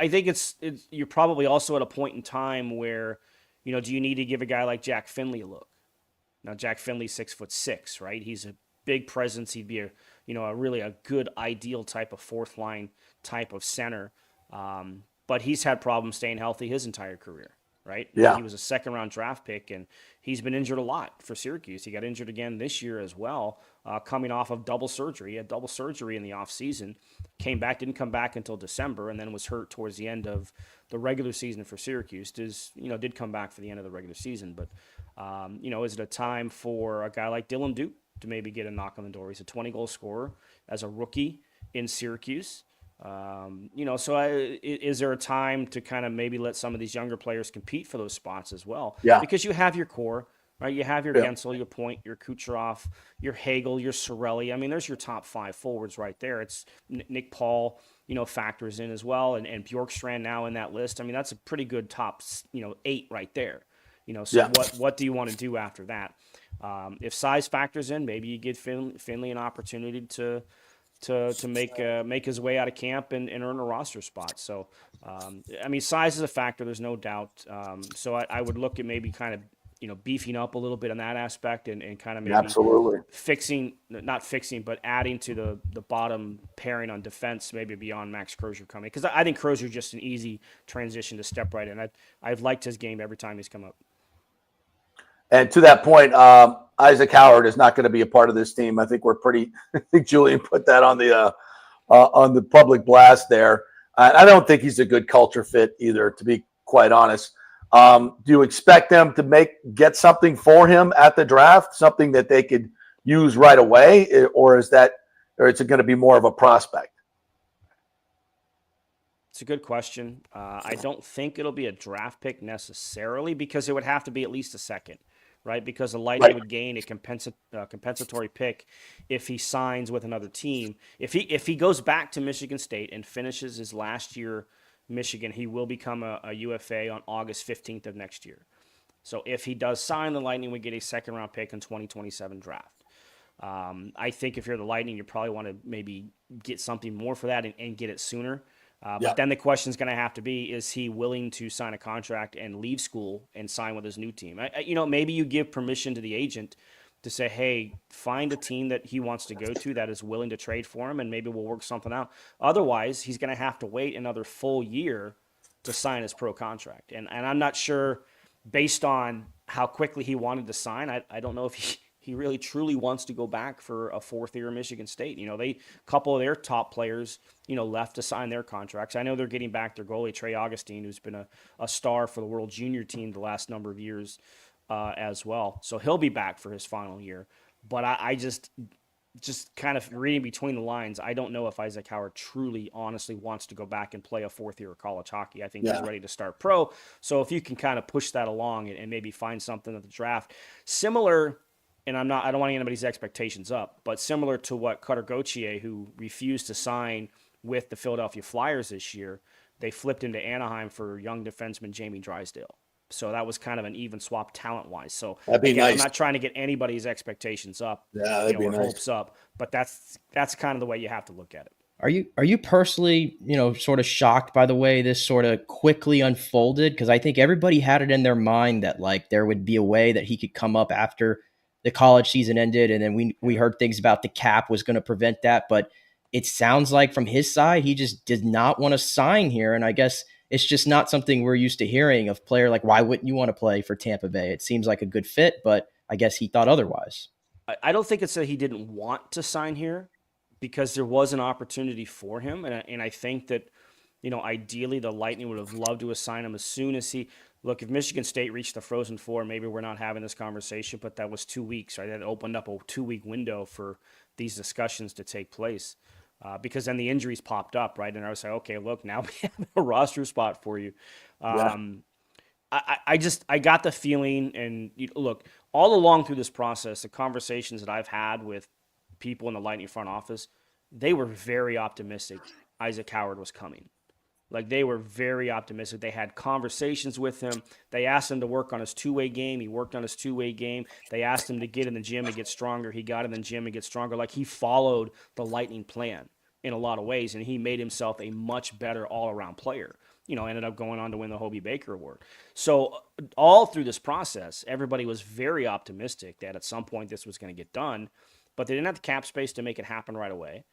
Speaker 12: think you're probably also at a point in time where, do you need to give a guy like Jack Finley a look? Now, Jack Finley's 6'6", right? He's a big presence. He'd be really a good, ideal type of 4th line type of center. But he's had problems staying healthy his entire career, right?
Speaker 4: Yeah.
Speaker 12: He was a 2nd-round draft pick, and he's been injured a lot for Syracuse. He got injured again this year as well, coming off of double surgery. He had double surgery in the offseason, didn't come back until December, and then was hurt towards the end of the regular season for Syracuse. Did come back for the end of the regular season, but is it a time for a guy like Dylan Duke to maybe get a knock on the door? He's a 20-goal scorer as a rookie in Syracuse. Is there a time to kind of maybe let some of these younger players compete for those spots as well?
Speaker 4: Yeah.
Speaker 12: Because you have your core, right? You have your Gensel, your Point, your Kucherov, your Hagel, your Sorelli. I mean, there's your top 5 forwards right there. It's Nick Paul, factors in as well, and Bjorkstrand now in that list. I mean, that's a pretty good top, 8 right there. What do you want to do after that? If size factors in, maybe you give Finley an opportunity to make his way out of camp and earn a roster spot. So, size is a factor. There's no doubt. So I would look at maybe kind of, beefing up a little bit on that aspect and kind of maybe
Speaker 4: absolutely
Speaker 12: not fixing, but adding to the bottom pairing on defense, maybe beyond Max Crozier coming. Because I think Crozier's just an easy transition to step right in. I've liked his game every time he's come up.
Speaker 4: And to that point, Isaac Howard is not going to be a part of this team. I think I think Julian put that on the public blast there. I don't think he's a good culture fit either, to be quite honest. Do you expect them to get something for him at the draft, something that they could use right away, or is it going to be more of a prospect?
Speaker 12: It's a good question. I don't think it'll be a draft pick necessarily, because it would have to be at least a 2nd. Right, because the Lightning would gain a compensatory pick if he signs with another team. If he goes back to Michigan State and finishes his last year Michigan, he will become a UFA on August 15th of next year. So if he does sign, the Lightning would get a 2nd-round pick in 2027 draft. I think if you're the Lightning, you probably want to maybe get something more for that and get it sooner. But then the question is going to have to be, is he willing to sign a contract and leave school and sign with his new team? Maybe you give permission to the agent to say, hey, find a team that he wants to go to that is willing to trade for him, and maybe we'll work something out. Otherwise, he's going to have to wait another full year to sign his pro contract. And I'm not sure, based on how quickly he wanted to sign, I don't know if he really truly wants to go back for a 4th year at Michigan State. A couple of their top players, left to sign their contracts. I know they're getting back their goalie, Trey Augustine, who's been a star for the World Junior team the last number of years as well. So he'll be back for his final year. But I just kind of reading between the lines, I don't know if Isaac Howard truly, honestly wants to go back and play a 4th year of college hockey. I think he's ready to start pro. So if you can kind of push that along and maybe find something at the draft, similar. And I don't want anybody's expectations up, but similar to what Cutter Gauthier, who refused to sign with the Philadelphia Flyers this year, they flipped into Anaheim for young defenseman Jamie Drysdale. So that was kind of an even swap talent-wise. So
Speaker 4: That'd be
Speaker 12: again,
Speaker 4: nice.
Speaker 12: I'm not trying to get anybody's expectations up,
Speaker 4: Yeah, that'd be
Speaker 12: or
Speaker 4: nice.
Speaker 12: hopes up, but that's kind of the way you have to look at it.
Speaker 5: Are you personally, sort of shocked by the way this sort of quickly unfolded? Because I think everybody had it in their mind that like there would be a way that he could come up after the college season ended, and then we heard things about the cap was going to prevent that. But it sounds like from his side, he just did not want to sign here, and I guess it's just not something we're used to hearing of player. Like, why wouldn't you want to play for Tampa Bay? It seems like a good fit, but I guess he thought otherwise.
Speaker 12: I don't think it's that he didn't want to sign here, because there was an opportunity for him. And I think that, ideally the Lightning would have loved to assign him as soon as look, if Michigan State reached the Frozen Four, maybe we're not having this conversation, but that was 2 weeks, right? That opened up a 2-week window for these discussions to take place. Because then the injuries popped up, right? And I was like, okay, look, now we have a roster spot for you. I got the feeling, and look, all along through this process, the conversations that I've had with people in the Lightning front office, they were very optimistic Isaac Howard was coming. Like, they were very optimistic. They had conversations with him. They asked him to work on his two-way game. He worked on his two-way game. They asked him to get in the gym and get stronger. He got in the gym and get stronger. Like, he followed the Lightning plan in a lot of ways, and he made himself a much better all-around player. Ended up going on to win the Hobie Baker Award. So all through this process, everybody was very optimistic that at some point this was going to get done, but they didn't have the cap space to make it happen right away.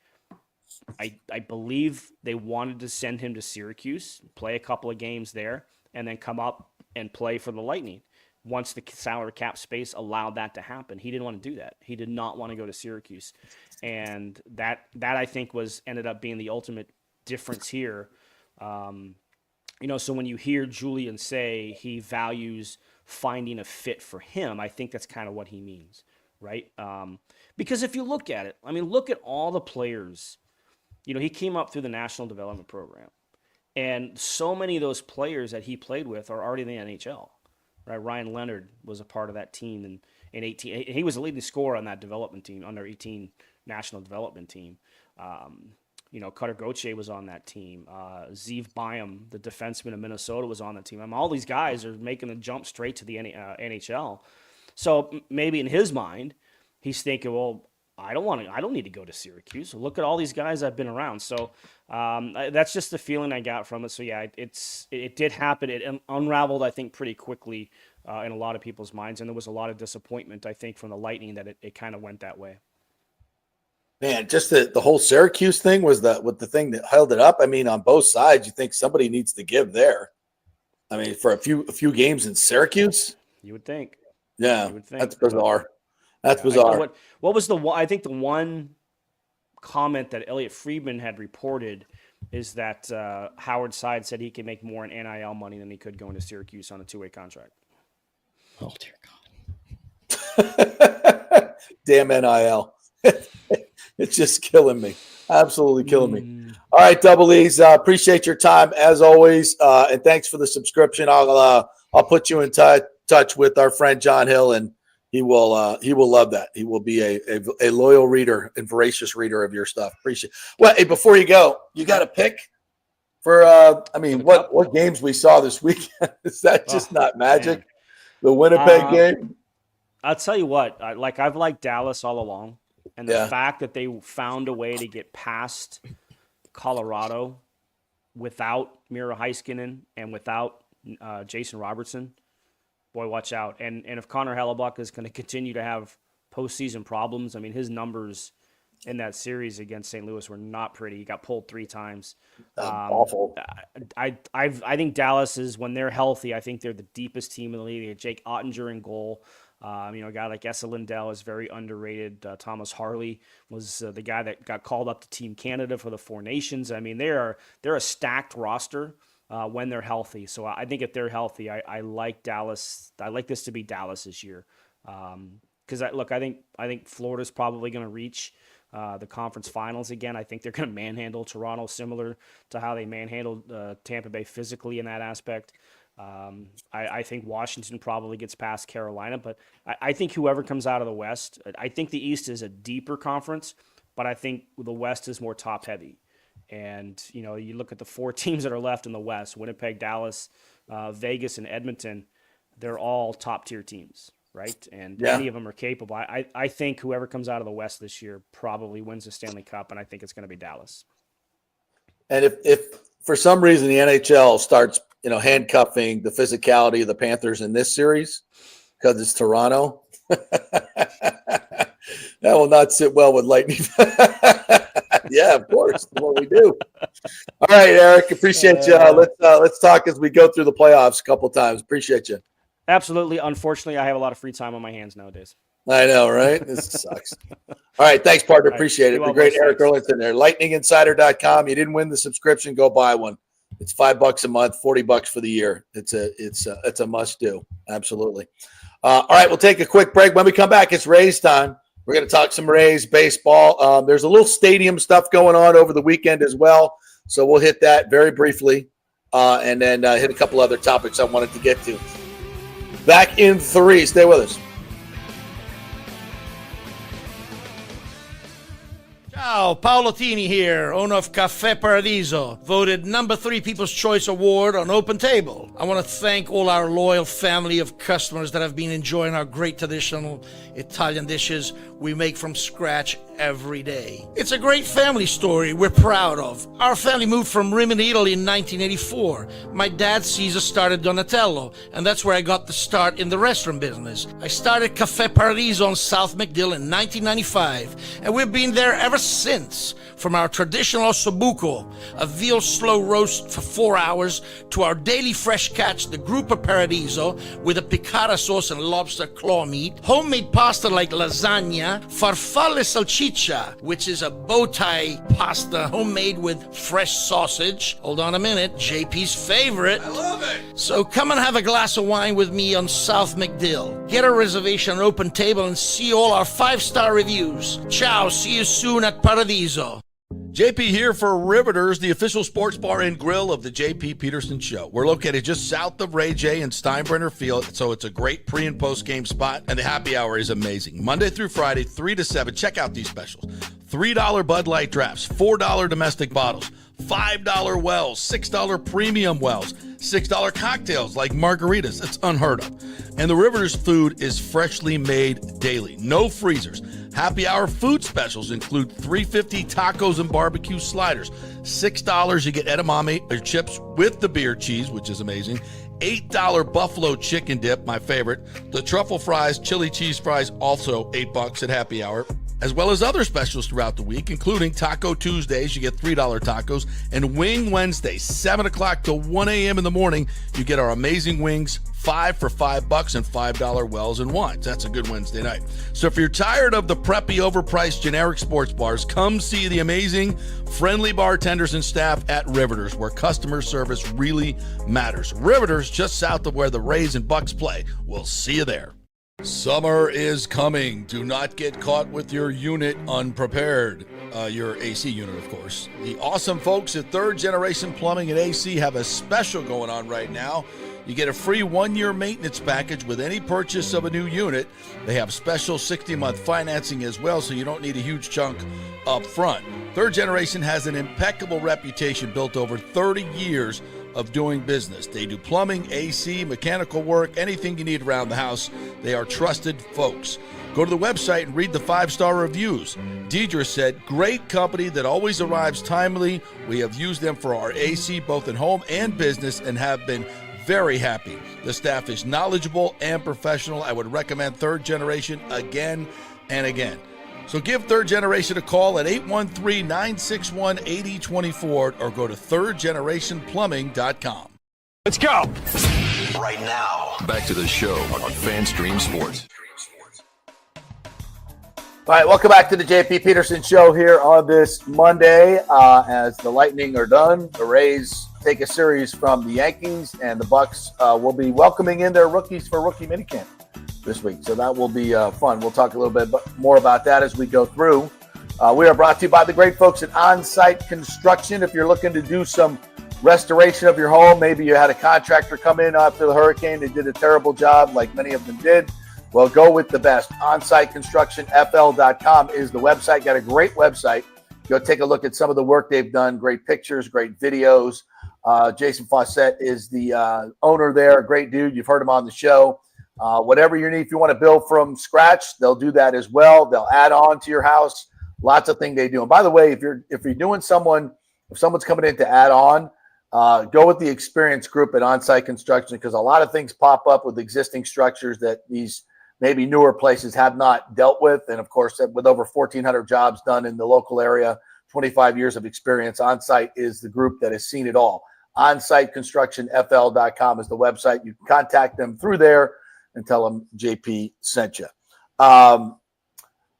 Speaker 12: I believe they wanted to send him to Syracuse, play a couple of games there, and then come up and play for the Lightning. Once the salary cap space allowed that to happen, he didn't want to do that. He did not want to go to Syracuse. And that I think ended up being the ultimate difference here. So when you hear Julian say he values finding a fit for him, I think that's kind of what he means, right? Because if you look at it, look at all the players. He came up through the National Development Program, and so many of those players that he played with are already in the NHL, right? Ryan Leonard was a part of that team in 18. He was the leading scorer on that development team, under 18 National Development Team. Cutter Gauthier was on that team. Zeev Byam, the defenseman of Minnesota, was on the team. All these guys are making the jump straight to the NHL. So maybe in his mind, he's thinking, well, I don't need to go to Syracuse. Look at all these guys I've been around. So that's just the feeling I got from it. So yeah, it did happen. It unraveled, I think, pretty quickly in a lot of people's minds, and there was a lot of disappointment, I think, from the Lightning that it kind of went that way.
Speaker 4: Man, just the whole Syracuse thing was the thing that held it up. On both sides, you think somebody needs to give there. For a few games in Syracuse,
Speaker 12: you would think.
Speaker 4: Yeah,
Speaker 12: you would think.
Speaker 4: That's bizarre. That's bizarre.
Speaker 12: What was I think the one comment that Elliot Friedman had reported is that Howard's side said he can make more in NIL money than he could going to Syracuse on a 2-way contract.
Speaker 5: Oh, dear
Speaker 4: God. Damn NIL. It's just killing me. Absolutely killing me. All right, Double E's. Appreciate your time as always, and thanks for the subscription. I'll put you in touch with our friend John Hill, and he will love that. He will be a loyal reader and voracious reader of your stuff. Appreciate it. Well, hey, before you go, you got a pick for what games we saw this weekend? Is that just not magic? Man. The Winnipeg game?
Speaker 12: I'll tell you what, I've liked Dallas all along. And the fact that they found a way to get past Colorado without Miro Heiskanen and without Jason Robertson, boy, watch out. And if Connor Hellebuck is going to continue to have postseason problems, his numbers in that series against St. Louis were not pretty. He got pulled 3 times.
Speaker 4: Awful.
Speaker 12: I think Dallas is, when they're healthy, I think they're the deepest team in the league. They have Jake Ottinger in goal. A guy like Esa Lindell is very underrated. Thomas Harley was the guy that got called up to Team Canada for the Four Nations. They're a stacked roster when they're healthy. So I think if they're healthy, I like Dallas. I like this to be Dallas this year. Because I think Florida's probably going to reach the conference finals again. I think they're going to manhandle Toronto, similar to how they manhandled Tampa Bay physically in that aspect. I think Washington probably gets past Carolina, but I think whoever comes out of the West, I think the East is a deeper conference, but I think the West is more top heavy. And, you look at the 4 teams that are left in the West, Winnipeg, Dallas, Vegas, and Edmonton. they're all top-tier teams, right? And
Speaker 4: Yeah.
Speaker 12: any of them are capable. I think whoever comes out of the West this year probably wins the Stanley Cup, and I think it's going to be Dallas.
Speaker 4: And if for some reason the NHL starts, handcuffing the physicality of the Panthers in this series because it's Toronto, that will not sit well with Lightning. Yeah, of course, that's what we do. All right, Eric, appreciate you. Let's talk as we go through the playoffs a couple times. Appreciate you.
Speaker 12: Absolutely. Unfortunately, I have a lot of free time on my hands nowadays.
Speaker 4: I know, right? This sucks. All right, thanks, partner. Appreciate it. The great Erik Erlendsson there. LightningInsider.com. You didn't win the subscription, go buy one. It's $5 a month, $40 for the year. It's a must do. Absolutely. All right, we'll take a quick break. When we come back, it's Rays time. We're going to talk some Rays baseball. There's a little stadium stuff going on over the weekend as well, so we'll hit that very briefly, and then hit a couple other topics I wanted to get to. Back in 3. Stay with us.
Speaker 13: Ciao, Paolo Tini here, owner of Caffè Paradiso, voted number 3 People's Choice Award on Open Table. I want to thank all our loyal family of customers that have been enjoying our great traditional Italian dishes we make from scratch every day. It's a great family story we're proud of. Our family moved from Rimini, Italy in 1984. My dad, Caesar, started Donatello, and that's where I got the start in the restaurant business. I started Caffè Paradiso on South McDill in 1995, and we've been there ever since. From our traditional ossobuco, a veal slow roast for 4 hours, to our daily fresh catch, the Gruppo Paradiso, with a piccata sauce and lobster claw meat, homemade pasta like lasagna, farfalle salchicha, which is a bow tie pasta homemade with fresh sausage. Hold on a minute, JP's favorite.
Speaker 7: I love it.
Speaker 13: So come and have a glass of wine with me on South McDill. Get a reservation on Open Table and see all our 5-star reviews. Ciao, see you soon at Paradiso.
Speaker 7: JP here for Riveters, the official sports bar and grill of the JP Peterson Show. We're located just south of Ray J and Steinbrenner Field, so it's a great pre- and post-game spot, and the happy hour is amazing. Monday through Friday, 3 to 7. Check out these specials. $3 Bud Light drafts, $4 domestic bottles, $5 wells, $6 premium wells, $6 cocktails like margaritas. It's unheard of. And the Riveters food is freshly made daily. No freezers. Happy hour food specials include $3.50 tacos and barbecue sliders. $6 you get edamame or chips with the beer cheese, which is amazing. $8 buffalo chicken dip, my favorite. The truffle fries, chili cheese fries, also $8 at happy hour. As well as other specials throughout the week, including Taco Tuesdays, you get $3 tacos, and Wing Wednesdays, 7 o'clock to 1 a.m. in the morning, you get our amazing wings, 5 for $5 and $5 wells and wines. That's a good Wednesday night. So if you're tired of the preppy, overpriced, generic sports bars, come see the amazing, friendly bartenders and staff at Riveters, where customer service really matters. Riveters, just south of where the Rays and Bucs play. We'll see you there. Summer is coming. Do not get caught with your unit unprepared. Your AC unit, of course. The awesome folks at Third Generation Plumbing and AC have a special going on right now. You get a free 1-year maintenance package with any purchase of a new unit. They have special 60-month financing as well, so you don't need a huge chunk up front. Third Generation has an impeccable reputation built over 30 years of doing business. They do plumbing, AC, mechanical work, anything you need around the house. They are trusted folks. Go to the website and read the 5-star reviews. Deidre said, great company that always arrives timely. We have used them for our AC both in home and business and have been very happy. The staff is knowledgeable and professional. I would recommend Third Generation again and again. So give Third Generation a call at 813-961-8024 or go to thirdgenerationplumbing.com.
Speaker 1: Let's go. Right now, back to the show on FanStream Sports.
Speaker 4: All right, welcome back to the JP Peterson Show here on this Monday. As the Lightning are done, the Rays take a series from the Yankees, and the Bucs will be welcoming in their rookies for rookie minicamp this week. So that will be fun. We'll talk a little bit more about that as we go through. We are brought to you by the great folks at On-Site Construction. If you're looking to do some restoration of your home, maybe you had a contractor come in after the hurricane, they did a terrible job like many of them did. Well, go with the best. OnSiteConstructionFL.com is the website. Got a great website. Go take a look at some of the work they've done. Great pictures, great videos. Jason Fawcett is the owner there. Great dude. You've heard him on the show. Whatever you need, if you want to build from scratch, they'll do that as well. They'll add on to your house. Lots of things they do. And by the way, if you're doing if someone's coming in to add on, go with the experienced group at On-Site Construction, because a lot of things pop up with existing structures that these maybe newer places have not dealt with. And of course, with over 1,400 jobs done in the local area, 25 years of experience, On-Site is the group that has seen it all. OnSiteConstructionFL.com is the website. You can contact them through there and tell them JP sent you. All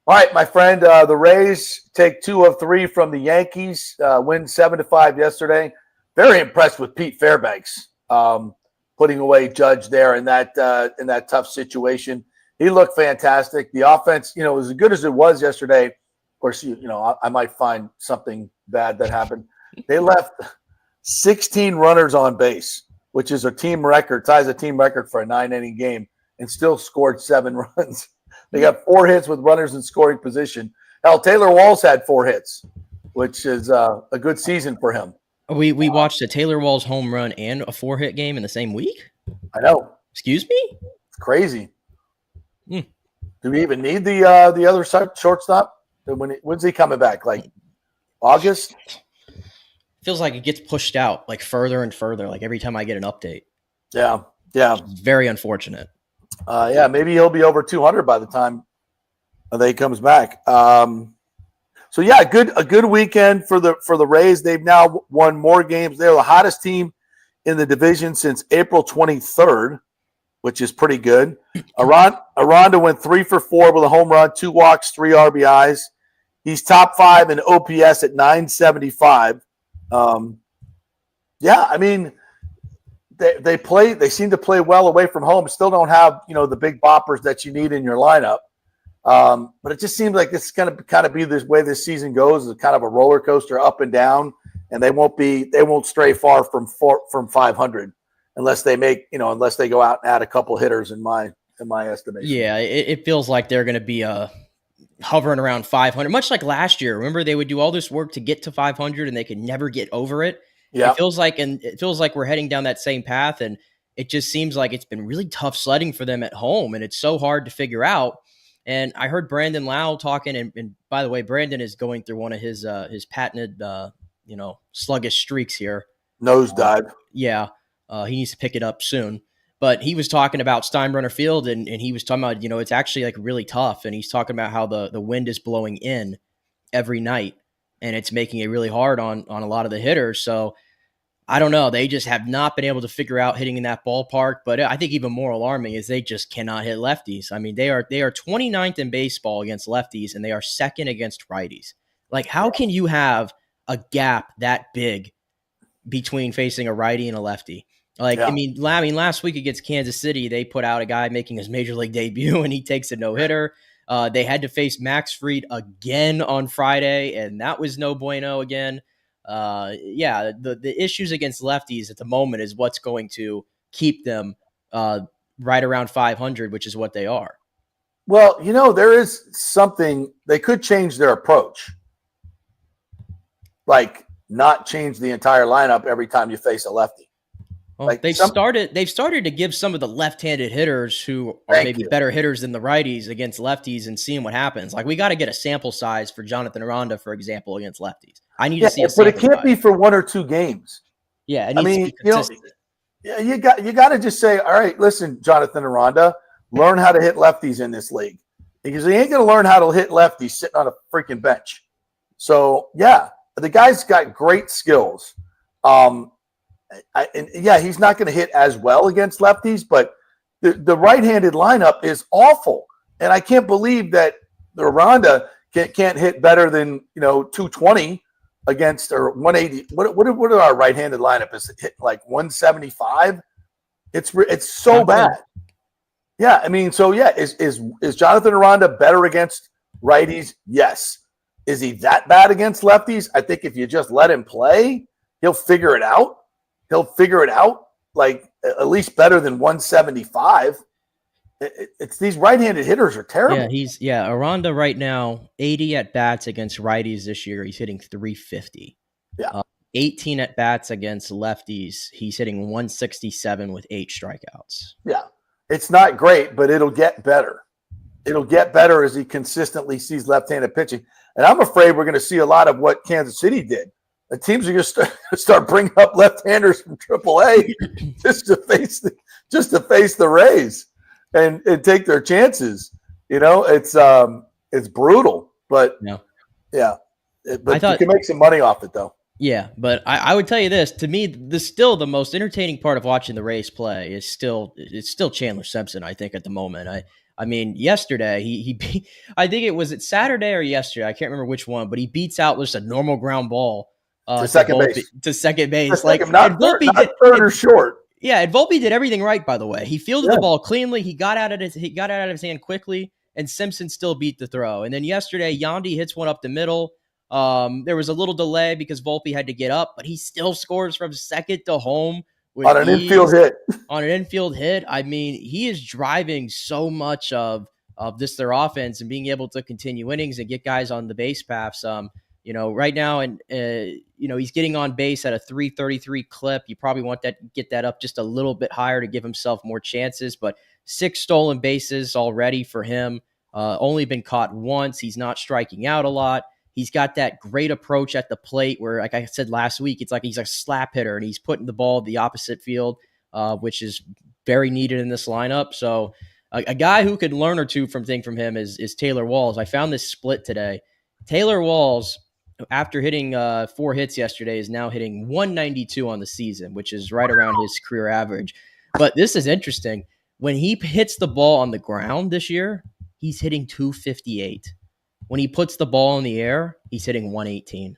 Speaker 4: right, my friend, the Rays take 2 of 3 from the Yankees, win 7-5 yesterday. Very impressed with Pete Fairbanks putting away Judge there in that tough situation. He looked fantastic. The offense, as good as it was yesterday. Of course, I might find something bad that happened. They left 16 runners on base, which is a team record, ties a team record for a 9-inning game, and still scored 7 runs. They got 4 hits with runners in scoring position. Hell, Taylor Walls had 4 hits, which is a good season for him.
Speaker 5: We watched a Taylor Walls home run and a 4-hit game in the same week?
Speaker 4: I know.
Speaker 5: Excuse me?
Speaker 4: It's crazy. Do we even need the other shortstop? When's he coming back? Like August?
Speaker 5: Feels like it gets pushed out like further and further, like every time I get an update.
Speaker 4: Yeah.
Speaker 5: It's very unfortunate.
Speaker 4: Maybe he'll be over 200 by the time that he comes back. A good weekend for the Rays. They've now won more games. They're the hottest team in the division since April 23rd, which is pretty good. Aranda went 3 for 4 with a home run, 2 walks, 3 RBIs. He's top 5 in OPS at 975. They seem to play well away from home. Still don't have, the big boppers that you need in your lineup. But it just seems like it's going to kind of be this way this season goes, is kind of a roller coaster up and down, and they won't stray far from 500 unless they go out and add a couple hitters in my estimation.
Speaker 5: Yeah, it feels like they're going to be hovering around 500, much like last year. Remember, they would do all this work to get to 500 and they could never get over it.
Speaker 4: Yeah.
Speaker 5: It feels like we're heading down that same path, and it just seems like it's been really tough sledding for them at home, and it's so hard to figure out. And I heard Brandon Lau talking, and by the way, Brandon is going through one of his patented sluggish streaks here.
Speaker 4: Nosedive.
Speaker 5: He needs to pick it up soon. But he was talking about Steinbrenner Field, and he was talking about, it's actually like really tough. And he's talking about how the wind is blowing in every night, and it's making it really hard on a lot of the hitters. So I don't know. They just have not been able to figure out hitting in that ballpark. But I think even more alarming is they just cannot hit lefties. I mean, they are 29th in baseball against lefties, and they are 2nd against righties. Like, how can you have a gap that big between facing a righty and a lefty? I mean, last week against Kansas City, they put out a guy making his major league debut, and he takes a no-hitter. They had to face Max Fried again on Friday, and that was no bueno again. The issues against lefties at the moment is what's going to keep them right around 500, which is what they are.
Speaker 4: Well, there is something they could change their approach, like not change the entire lineup every time you face a lefty.
Speaker 5: Well, they've started to give some of the left-handed hitters who are maybe better hitters than the righties against lefties and seeing what happens. Like, we got to get a sample size for Jonathan Aranda, for example, against lefties. I need to see
Speaker 4: but it can't be for 1 or 2 games.
Speaker 5: Yeah, it needs to be consistent.
Speaker 4: You got to just say, all right, listen, Jonathan Aranda, learn how to hit lefties in this league, because he ain't going to learn how to hit lefties sitting on a freaking bench. So the guy's got great skills. He's not going to hit as well against lefties, but the right-handed lineup is awful, and I can't believe that the Aranda can't hit better than 220 against, or 180. What are our right-handed lineup? Is it hit like 175? It's so bad. Yeah, I mean, is Jonathan Aranda better against righties? Yes. Is he that bad against lefties? I think if you just let him play, he'll figure it out. Like at least better than 175. It's these right-handed hitters are terrible.
Speaker 5: Yeah, Aranda right now, 80 at bats against righties this year. He's hitting 350.
Speaker 4: Yeah.
Speaker 5: 18 at bats against lefties. He's hitting 167 with 8 strikeouts.
Speaker 4: Yeah. It's not great, but it'll get better. It'll get better as he consistently sees left-handed pitching. And I'm afraid we're going to see a lot of what Kansas City did. The teams are going to start bringing up left-handers from AAA just to face the Rays and take their chances. You know, it's brutal, but yeah. But you can make some money off it, though.
Speaker 5: Yeah, but I would tell you this. To me, still the most entertaining part of watching the Rays play is still Chandler Simpson, I think, at the moment. I mean, yesterday, he I think it was Saturday or yesterday. I can't remember which one, but he beats out just a normal ground ball
Speaker 4: to second base.
Speaker 5: To second base.
Speaker 4: Not third or short.
Speaker 5: Yeah, and Volpe did everything right, by the way. He fielded the ball cleanly. He got out of his hand quickly, and Simpson still beat the throw. And then yesterday, Yandy hits one up the middle. There was a little delay because Volpe had to get up, but he still scores from second to home
Speaker 4: on an infield hit.
Speaker 5: On an infield hit. I mean, he is driving so much of their offense and being able to continue innings and get guys on the base paths. Right now, and he's getting on base at a 333 clip. You probably want get that up just a little bit higher to give himself more chances. But 6 stolen bases already for him. Only been caught once. He's not striking out a lot. He's got that great approach at the plate where, like I said last week, it's like he's a slap hitter and he's putting the ball the opposite field, which is very needed in this lineup. So a guy who could learn or two from him is Taylor Walls. I found this split today. Taylor Walls, after hitting 4 hits yesterday, is now hitting 192 on the season, which is right around his career average. But this is interesting. When he hits the ball on the ground this year, he's hitting 258. When he puts the ball in the air, he's hitting 118.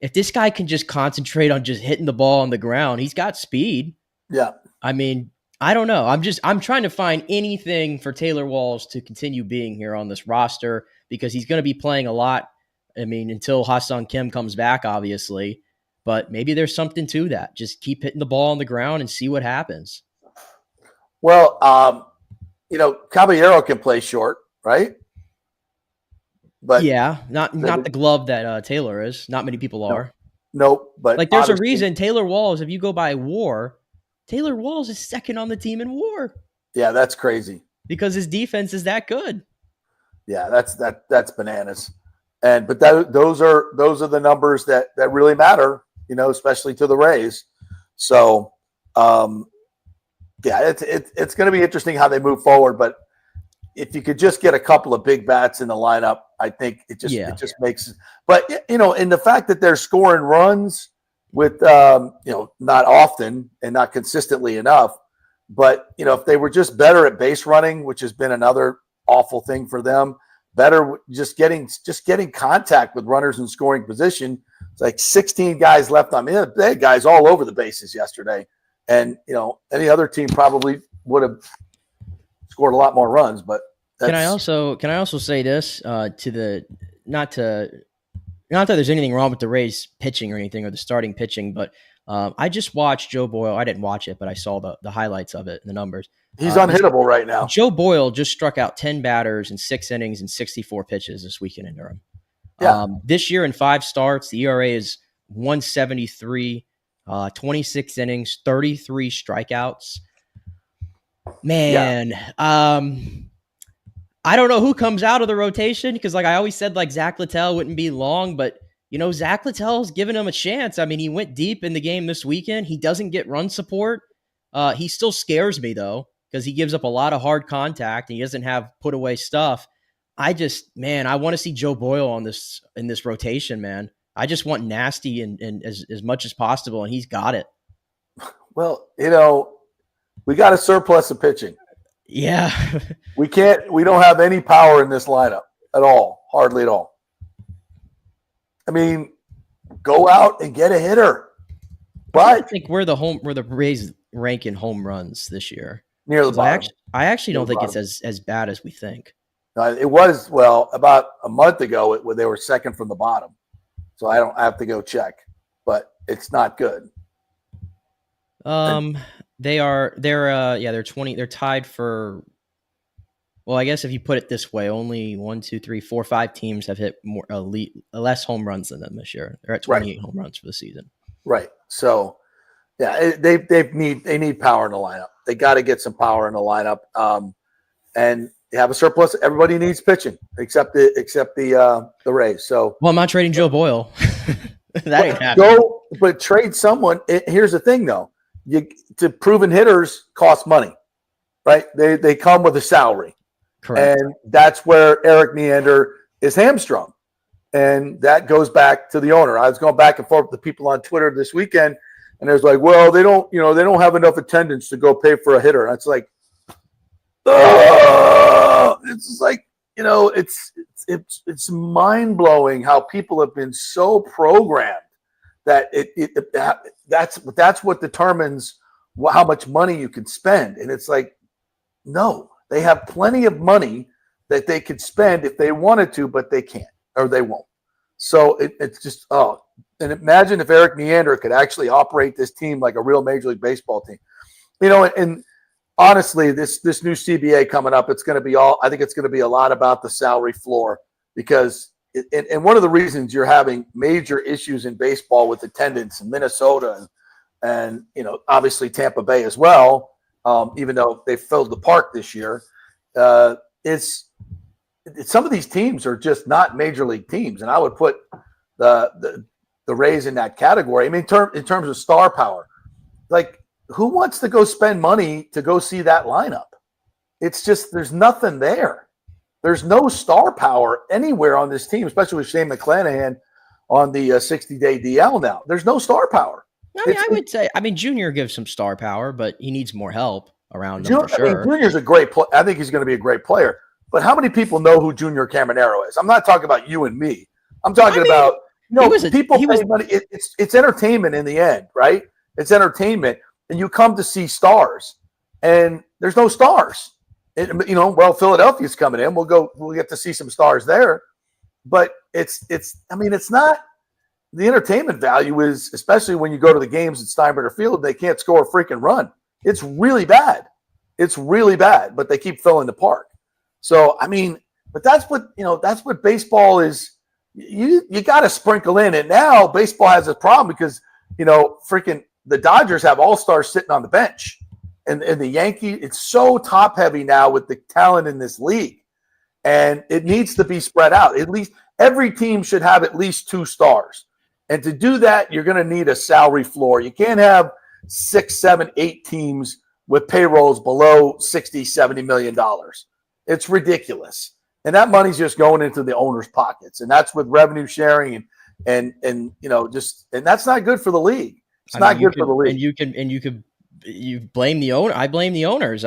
Speaker 5: If this guy can just concentrate on just hitting the ball on the ground, he's got speed.
Speaker 4: Yeah.
Speaker 5: I mean, I don't know. I'm trying to find anything for Taylor Walls to continue being here on this roster because he's going to be playing a lot. I mean, until Ha-Seong Kim comes back, obviously. But maybe there's something to that. Just keep hitting the ball on the ground and see what happens.
Speaker 4: Well, Caballero can play short, right? But
Speaker 5: yeah, not the glove that Taylor is. Not many people are.
Speaker 4: Nope. But
Speaker 5: like, there's a reason Taylor Walls, if you go by WAR, Taylor Walls is second on the team in WAR.
Speaker 4: Yeah, that's crazy.
Speaker 5: Because his defense is that good.
Speaker 4: Yeah, that's bananas. But those are the numbers that really matter, especially to the Rays. So, it's going to be interesting how they move forward. But if you could just get a couple of big bats in the lineup, I think it just makes. But in the fact that they're scoring runs with not often and not consistently enough, but if they were just better at base running, which has been another awful thing for them, better just getting contact with runners in scoring position. It's like 16 guys left on me. They had guys all over the bases yesterday, and any other team probably would have scored a lot more runs. But
Speaker 5: can I also say this not that there's anything wrong with the Rays pitching or anything or the starting pitching, but I just watched Joe Boyle. I didn't watch it, but I saw the highlights of it and the numbers.
Speaker 4: He's unhittable right now.
Speaker 5: Joe Boyle just struck out 10 batters in 6 innings and 64 pitches this weekend in Durham.
Speaker 4: Yeah.
Speaker 5: This year in 5 starts, the ERA is 173, 26 innings, 33 strikeouts. Man, I don't know who comes out of the rotation because, like I always said, like Zach Littell wouldn't be long, but Zach Littell's giving him a chance. I mean, he went deep in the game this weekend. He doesn't get run support. He still scares me though because he gives up a lot of hard contact and he doesn't have put away stuff. I want to see Joe Boyle in this rotation, man. I just want nasty and as much as possible, and he's got it.
Speaker 4: Well, we got a surplus of pitching.
Speaker 5: Yeah.
Speaker 4: we don't have any power in this lineup at all, hardly at all. I mean, go out and get a hitter. But
Speaker 5: I think we're the Rays rank in home runs this year.
Speaker 4: Near the bottom.
Speaker 5: I actually don't think it's as bad as we think.
Speaker 4: It was, about a month ago, they were second from the bottom. So I have to go check. But it's not good.
Speaker 5: They're 20. They're tied for. Well, I guess if you put it this way, only 1, 2, 3, 4, 5 teams have hit less home runs than them this year. They're at 28 home runs for the season.
Speaker 4: Right. So, yeah, they need power in the lineup. They got to get some power in the lineup. And they have a surplus. Everybody needs pitching except the Rays. So,
Speaker 5: well, I'm not trading Joe Boyle. That ain't happening.
Speaker 4: But trade someone. Here's the thing, though. Proven hitters cost money, right? They come with a salary.
Speaker 5: Correct.
Speaker 4: And that's where Erik Neander is hamstrung. And that goes back to the owner. I was going back and forth with the people on Twitter this weekend, and there's like, well, they don't have enough attendance to go pay for a hitter. And it's like, it's just like, it's mind blowing how people have been so programmed that that's what determines how much money you can spend. And it's like, no, they have plenty of money that they could spend if they wanted to, but they can't or they won't. So it's just, and imagine if Erik Neander could actually operate this team like a real Major League Baseball team. And honestly, this new CBA coming up, it's going to be I think it's going to be a lot about the salary floor because and one of the reasons you're having major issues in baseball with attendance in Minnesota and obviously Tampa Bay as well, even though they filled the park this year, some of these teams are just not major league teams, and I would put the Rays in that category. I mean, in terms of star power, like who wants to go spend money to go see that lineup? It's just there's nothing there. There's no star power anywhere on this team, especially with Shane McClanahan on the 60-day DL now. There's no star power.
Speaker 5: I would say, Junior gives some star power, but he needs more help around him for sure.
Speaker 4: Junior's a great player. I think he's going to be a great player. But how many people know who Junior Caminero is? I'm not talking about you and me. I'm talking about people pay money. It's entertainment in the end, right? It's entertainment, and you come to see stars, and there's no stars. Philadelphia's coming in. We'll get to see some stars there, but it's not the entertainment value is, especially when you go to the games at Steinbrenner Field, they can't score a freaking run. It's really bad. But they keep filling the park. So, but that's what baseball is. You got to sprinkle in. And now baseball has a problem because, freaking the Dodgers have all-stars sitting on the bench. And the Yankees, it's so top-heavy now with the talent in this league. And it needs to be spread out. At least every team should have at least 2 stars. And to do that, you're going to need a salary floor. You can't have 6, 7, 8 teams with payrolls below $60, $70 million. It's ridiculous. And that money's just going into the owner's pockets. And that's with revenue sharing and that's not good for the league. It's not good for the league.
Speaker 5: And you blame the owner. I blame the owners.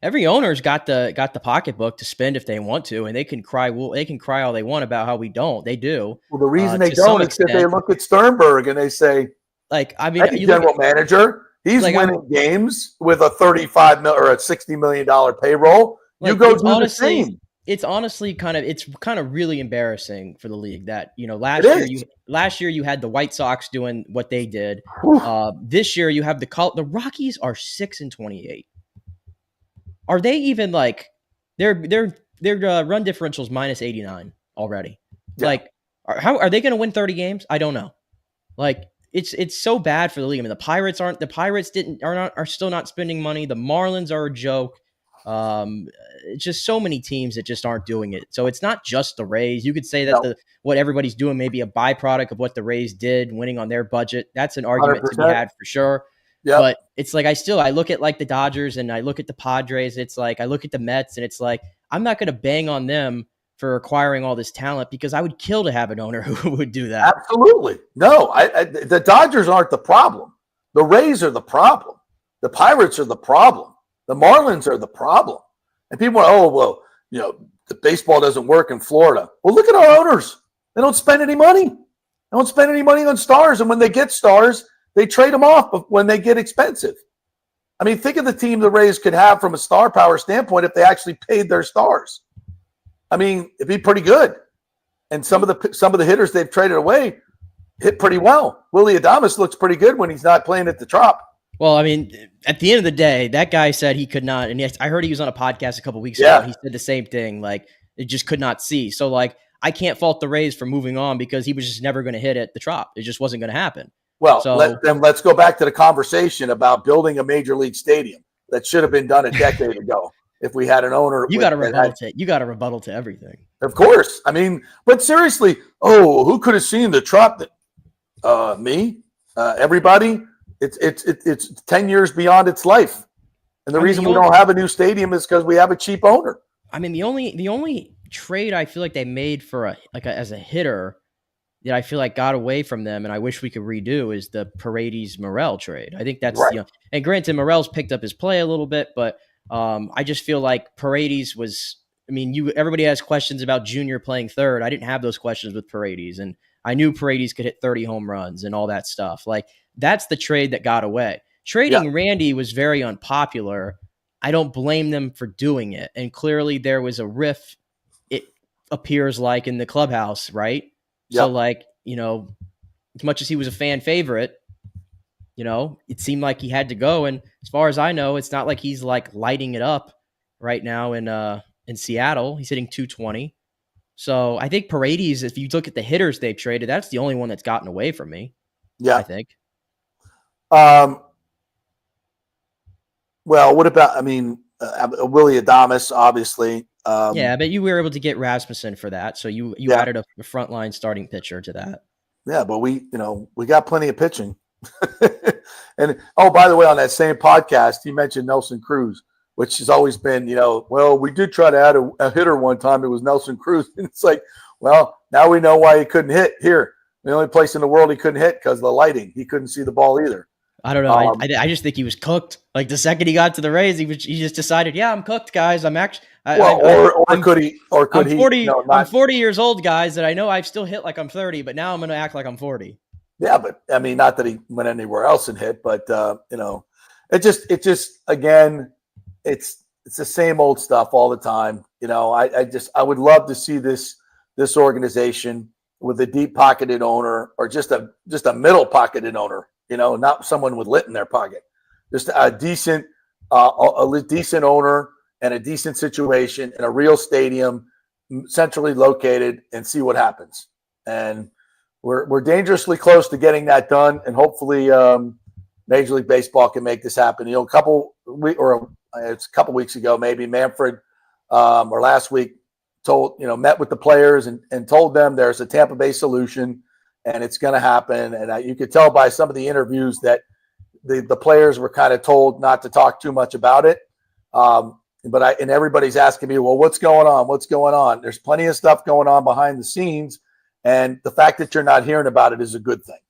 Speaker 5: Every owner's got the pocketbook to spend if they want to, and they can cry. Well, they can cry all they want about how we don't. They do.
Speaker 4: Well, the reason they don't is because they look at Sternberg and they say, general manager, he's winning games with a $35 million or a $60 million payroll. You go do the same.
Speaker 5: It's honestly kind of really embarrassing for the league that last year you had the White Sox doing what they did. This year you have the Rockies are 6-28. Are they even their run differentials minus 89 already? Yeah. How are they going to win 30 games? I don't know. It's so bad for the league. The Pirates are still not spending money. The Marlins are a joke. It's just so many teams that just aren't doing it. So it's not just the Rays. You could say that what everybody's doing may be a byproduct of what the Rays did, winning on their budget. That's an argument 100%. To be had for sure. Yep. But it's I look at the Dodgers and I look at the Padres. It's I look at the Mets and it's I'm not going to bang on them for acquiring all this talent because I would kill to have an owner who would do that.
Speaker 4: Absolutely. No, the Dodgers aren't the problem. The Rays are the problem. The Pirates are the problem. The Marlins are the problem. And people are, the baseball doesn't work in Florida. Well, look at our owners. They don't spend any money. They don't spend any money on stars. And when they get stars, they trade them off when they get expensive. Think of the team the Rays could have from a star power standpoint if they actually paid their stars. It'd be pretty good. And some of the hitters they've traded away hit pretty well. Willie Adames looks pretty good when he's not playing at the Trop.
Speaker 5: Well, at the end of the day, that guy said he could not, and I heard he was on a podcast a couple weeks ago. And he said the same thing, it just could not see. So, I can't fault the Rays for moving on because he was just never going to hit at the Trop. It just wasn't going to happen.
Speaker 4: Well,
Speaker 5: So
Speaker 4: let's go back to the conversation about building a major league stadium that should have been done a decade ago. If we had an owner,
Speaker 5: you got a rebuttal to everything.
Speaker 4: Of course. I mean, but seriously, who could have seen the truck? Me, everybody. It's 10 years beyond its life, and the reason we don't have a new stadium is because we have a cheap owner.
Speaker 5: I mean, the only trade I feel like they made for as a hitter that I feel like got away from them, and I wish we could redo, is the Paredes Morel trade. I think that's
Speaker 4: right.
Speaker 5: And granted, Morel's picked up his play a little bit, but I just feel like Paredes was. I mean, everybody has questions about Junior playing third. I didn't have those questions with Paredes, and I knew Paredes could hit 30 home runs and all that stuff. Like, that's the trade that got away. Trading Randy was very unpopular. I don't blame them for doing it. And clearly there was a rift, it appears like, in the clubhouse, right? Yep. So, like, as much as he was a fan favorite, it seemed like he had to go. And as far as I know, it's not like he's like lighting it up right now in Seattle. He's hitting 220. So I think Paredes, if you look at the hitters they've traded, that's the only one that's gotten away from me.
Speaker 4: Yeah.
Speaker 5: I think.
Speaker 4: Well, what about, Willie Adames, obviously.
Speaker 5: Yeah, but you were able to get Rasmussen for that. So you added a frontline starting pitcher to that.
Speaker 4: Yeah, but we got plenty of pitching. And, by the way, on that same podcast, he mentioned Nelson Cruz, which has always been, well, we did try to add a hitter one time. It was Nelson Cruz. And it's like, well, now we know why he couldn't hit here. The only place in the world he couldn't hit because of the lighting. He couldn't see the ball either.
Speaker 5: I don't know. I just think he was cooked. Like, the second he got to the Rays, he just decided, yeah, I'm cooked, guys. I'm actually.
Speaker 4: Could he?
Speaker 5: I'm 40 years old, guys, and I know I've still hit like I'm 30, but now I'm going to act like I'm 40. Yeah,
Speaker 4: but not that he went anywhere else and hit, but it just again, it's the same old stuff all the time. I would love to see this organization with a deep pocketed owner, or just a middle pocketed owner. Not someone with lit in their pocket, just a decent owner and a decent situation in a real stadium, centrally located, and see what happens. And we're dangerously close to getting that done, and hopefully Major League Baseball can make this happen. A couple weeks ago, maybe Manfred or last week met with the players and told them there's a Tampa Bay solution. And it's going to happen. And you could tell by some of the interviews that the players were kind of told not to talk too much about it. And everybody's asking me, well, what's going on? What's going on? There's plenty of stuff going on behind the scenes. And the fact that you're not hearing about it is a good thing.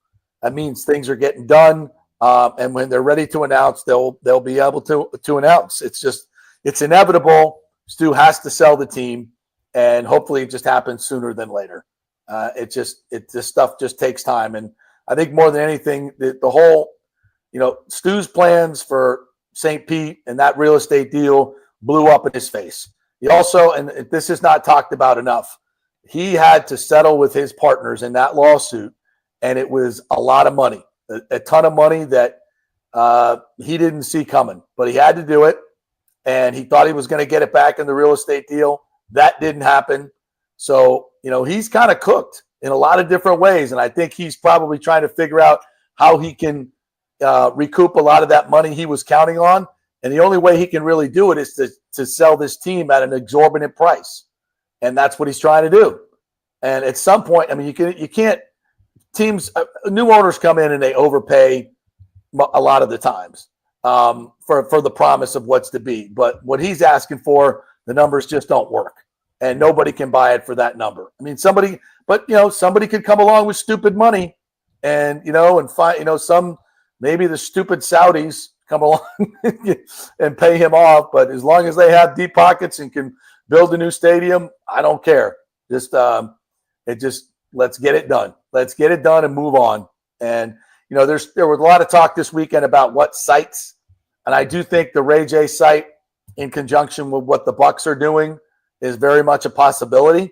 Speaker 4: That means things are getting done. And when they're ready to announce, they'll be able to announce. It's inevitable. Stu has to sell the team, and hopefully it just happens sooner than later. This stuff just takes time. And I think more than anything, the whole, Stu's plans for St. Pete and that real estate deal blew up in his face. He also, and this is not talked about enough, he had to settle with his partners in that lawsuit. And it was a lot of money, a ton of money that he didn't see coming, but he had to do it. And he thought he was going to get it back in the real estate deal. That didn't happen. So, he's kind of cooked in a lot of different ways. And I think he's probably trying to figure out how he can recoup a lot of that money he was counting on. And the only way he can really do it is to sell this team at an exorbitant price. And that's what he's trying to do. And at some point, you can't teams, new owners come in and they overpay a lot of the times for the promise of what's to be. But what he's asking for, the numbers just don't work. And nobody can buy it for that number. Somebody could come along with stupid money and find, maybe the stupid Saudis come along and pay him off. But as long as they have deep pockets and can build a new stadium, I don't care. Let's get it done. Let's get it done and move on. And, there was a lot of talk this weekend about what sites. And I do think the Ray J site, in conjunction with what the Bucs are doing, is very much a possibility.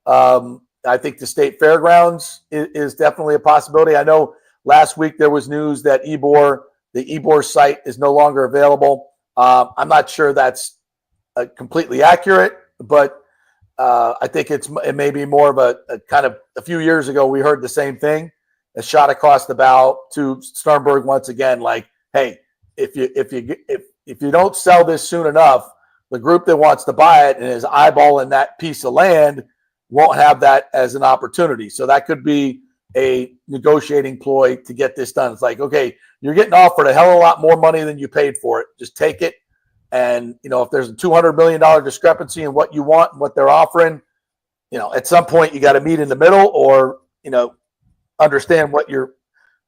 Speaker 4: I think the state fairgrounds is definitely a possibility. I know last week there was news that the Ybor site is no longer available. I'm not sure that's completely accurate, but I think it may be more of a kind of, a few years ago we heard the same thing, a shot across the bow to Sternberg once again. Like, hey, if you don't sell this soon enough, the group that wants to buy it and is eyeballing that piece of land won't have that as an opportunity. So that could be a negotiating ploy to get this done. It's like, okay, you're getting offered a hell of a lot more money than you paid for it. Just take it. And, if there's a $200 million discrepancy in what you want and what they're offering, at some point you got to meet in the middle or, understand what your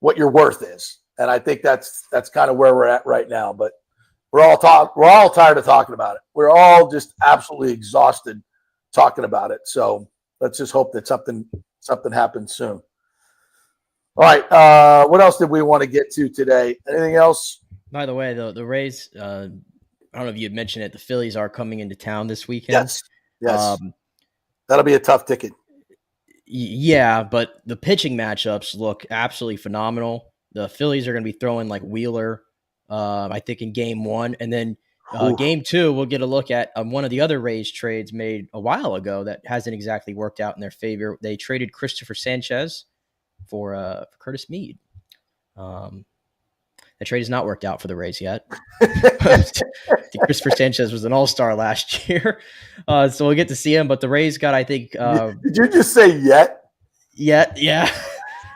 Speaker 4: worth is. And I think that's kind of where we're at right now. But we're all tired of talking about it. We're all just absolutely exhausted talking about it. So let's just hope that something happens soon. All right. What else did we want to get to today? Anything else?
Speaker 5: By the way, the Rays, I don't know if you had mentioned it, the Phillies are coming into town this weekend.
Speaker 4: Yes. That'll be a tough ticket.
Speaker 5: Yeah, but the pitching matchups look absolutely phenomenal. The Phillies are going to be throwing like Wheeler, I think, in game 1. And then game 2, we'll get a look at one of the other Rays trades made a while ago that hasn't exactly worked out in their favor. They traded Christopher Sanchez for Curtis Mead. The trade has not worked out for the Rays yet. Christopher Sanchez was an all-star last year. So we'll get to see him. But the Rays got, I think...
Speaker 4: Did you just say yet?
Speaker 5: Yet, yeah.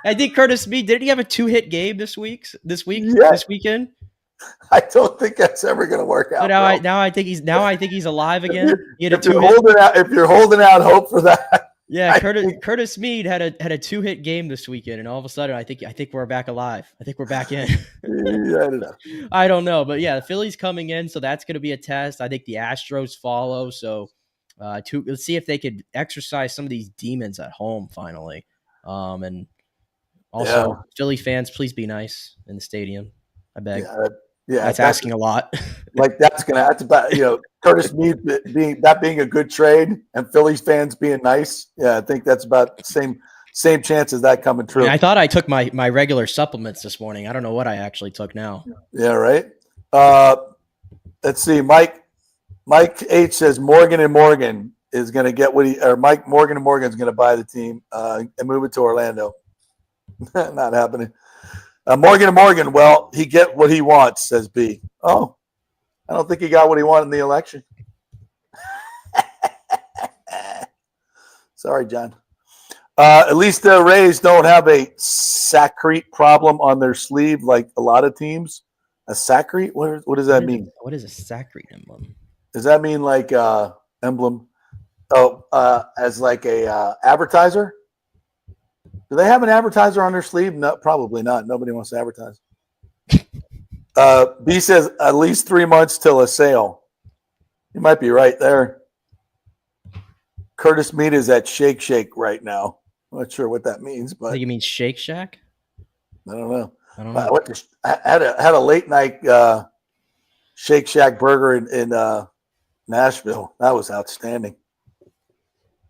Speaker 5: I think Curtis Mead, did he have a 2-hit game this weekend?
Speaker 4: I don't think that's ever going to work out.
Speaker 5: But now I think he's alive again.
Speaker 4: If you're holding out hope for that.
Speaker 5: Yeah, Curtis Mead had a 2-hit game this weekend, and all of a sudden, I think we're back alive. I think we're back in. I don't know, but yeah, the Phillies coming in, so that's going to be a test. I think the Astros follow, so let's see if they could exercise some of these demons at home finally. And also, Philly fans, please be nice in the stadium. I beg.
Speaker 4: Yeah,
Speaker 5: that's asking a lot.
Speaker 4: Like that's about Curtis Mead being a good trade and Phillies fans being nice. Yeah, I think that's about the same chance as that coming true.
Speaker 5: I thought I took my regular supplements this morning. I don't know what I actually took now.
Speaker 4: Yeah, right. Let's see. Mike H says Morgan and Morgan is going to get Morgan and Morgan is going to buy the team and move it to Orlando. Not happening. Morgan and Morgan, well, he get what he wants, says B. Oh, I don't think he got what he wanted in the election. Sorry, John. At least the Rays don't have a sacrete problem on their sleeve like a lot of teams. A sacrete? What does that mean?
Speaker 5: What is a sacrete emblem?
Speaker 4: Does that mean like emblem? Oh, as like a advertiser? Do they have an advertiser on their sleeve? No, probably not. Nobody wants to advertise. B says at least 3 months till a sale. You might be right there. Curtis Mead is at Shake Shake right now. I'm not sure what that means, but
Speaker 5: I think it means Shake Shack.
Speaker 4: I don't know. I had a late night Shake Shack burger in Nashville. That was outstanding.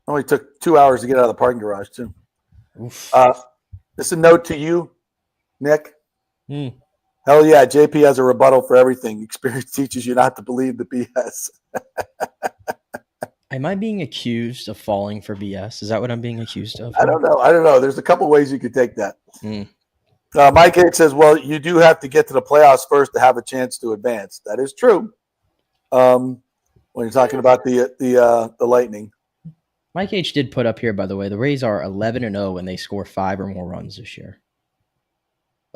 Speaker 4: Only took 2 hours to get out of the parking garage too. This is a note to you, Nick. Hell yeah, JP has a rebuttal for everything. Experience teaches you not to believe the BS.
Speaker 5: Am I being accused of falling for BS? Is that what I'm being accused of?
Speaker 4: I don't know. There's a couple ways you could take that. Mike H says, well, you do have to get to the playoffs first to have a chance to advance. That is true. When you're talking about the Lightning.
Speaker 5: Mike H did put up here, by the way, the Rays are 11-0 when they score 5 or more runs this year.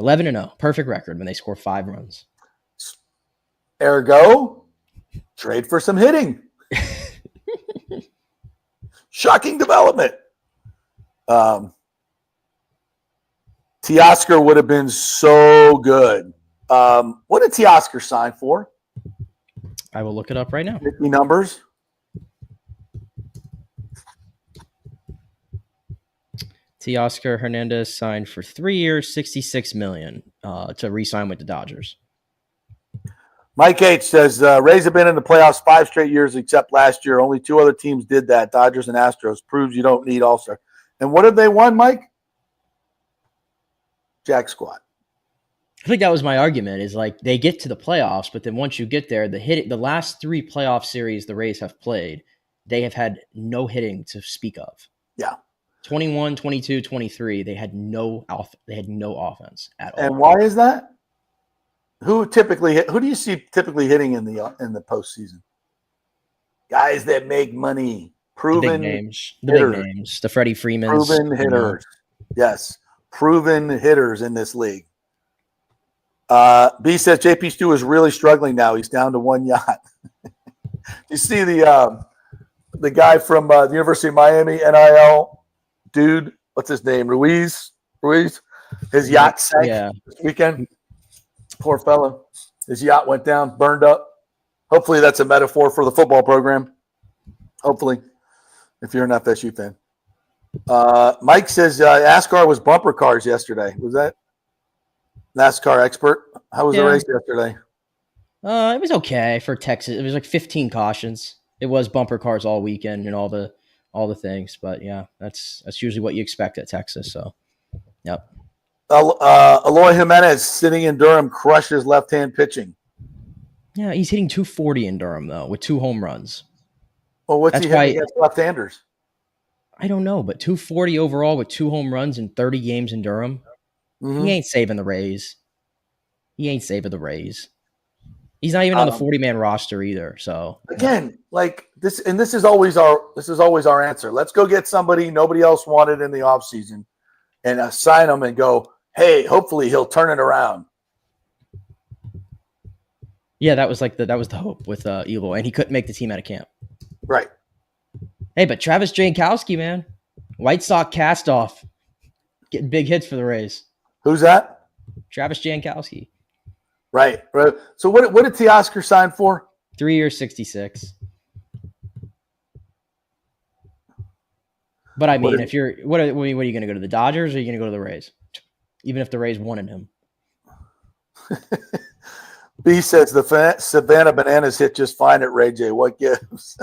Speaker 5: 11-0, perfect record when they score 5 runs.
Speaker 4: Ergo, trade for some hitting. Shocking development. Teoscar would have been so good. What did Teoscar sign for?
Speaker 5: I will look it up right now.
Speaker 4: 50 numbers.
Speaker 5: Teoscar Hernandez signed for 3 years, $66 million to re-sign with the Dodgers.
Speaker 4: Mike H says, Rays have been in the playoffs 5 straight years except last year. Only 2 other teams did that, Dodgers and Astros. Proves you don't need all-star. And what have they won, Mike? Jack squat.
Speaker 5: I think that was my argument, is like they get to the playoffs, but then once you get there, the last 3 playoff series the Rays have played, they have had no hitting to speak of.
Speaker 4: Yeah.
Speaker 5: 21, 22, 23, they had no offense at all.
Speaker 4: And why is that? Who do you see typically hitting in the postseason? Guys that make money, proven
Speaker 5: the big names, the Freddie Freemans,
Speaker 4: proven hitters. Yes, proven hitters in this league. B says JP Stu is really struggling now. He's down to one yacht. You see the guy from the University of Miami NIL dude. What's his name? Ruiz. His yacht sank this weekend. Poor fellow. His yacht went down, burned up. Hopefully that's a metaphor for the football program. Hopefully, if you're an FSU fan. Mike says NASCAR was bumper cars yesterday. Was that NASCAR expert? How was the race yesterday?
Speaker 5: It was okay for Texas. It was like 15 cautions. It was bumper cars all weekend and all the things. But yeah, that's usually what you expect at Texas. So, yep.
Speaker 4: Eloy Jimenez sitting in Durham crushes left-hand pitching.
Speaker 5: Yeah, he's hitting 240 in Durham though with 2 home runs.
Speaker 4: Well, what's he hitting against left-handers?
Speaker 5: I don't know, but 240 overall with 2 home runs in 30 games in Durham. Mm-hmm. He ain't saving the Rays. He's not even on the 40-man roster either. So
Speaker 4: again, like this, and this is always our answer. Let's go get somebody nobody else wanted in the offseason and sign him and go, hey, hopefully he'll turn it around.
Speaker 5: Yeah, that was the hope with Eloy, and he couldn't make the team out of camp.
Speaker 4: Right.
Speaker 5: Hey, but Travis Jankowski, man, White Sox cast off, getting big hits for the Rays.
Speaker 4: Who's that?
Speaker 5: Travis Jankowski.
Speaker 4: Right. So what did Teoscar sign for?
Speaker 5: 3 years, 66. But I mean, what are you going to go to the Dodgers or are you going to go to the Rays? Even if the Rays wanted him.
Speaker 4: B says the Savannah Bananas hit just fine at Ray J. What gives?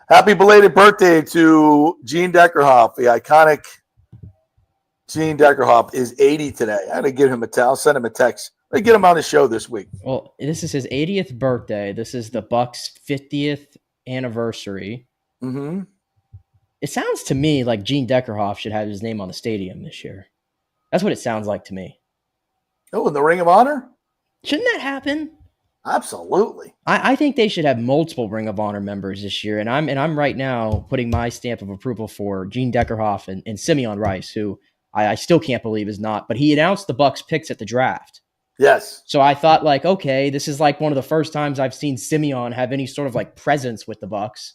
Speaker 4: Happy belated birthday to Gene Deckerhoff. The iconic Gene Deckerhoff is 80 today. I'm going to give him I'll send him a text. Let's get him on the show this week.
Speaker 5: Well, this is his 80th birthday. This is the Bucs' 50th anniversary.
Speaker 4: Mm-hmm.
Speaker 5: It sounds to me like Gene Deckerhoff should have his name on the stadium this year. That's what it sounds like to me.
Speaker 4: Oh, in the Ring of Honor?
Speaker 5: Shouldn't that happen?
Speaker 4: Absolutely.
Speaker 5: I think they should have multiple Ring of Honor members this year, and I'm right now putting my stamp of approval for Gene Deckerhoff and Simeon Rice, who I still can't believe is not, but he announced the Bucs picks at the draft.
Speaker 4: Yes.
Speaker 5: So I thought like, okay, this is like one of the first times I've seen Simeon have any sort of like presence with the Bucs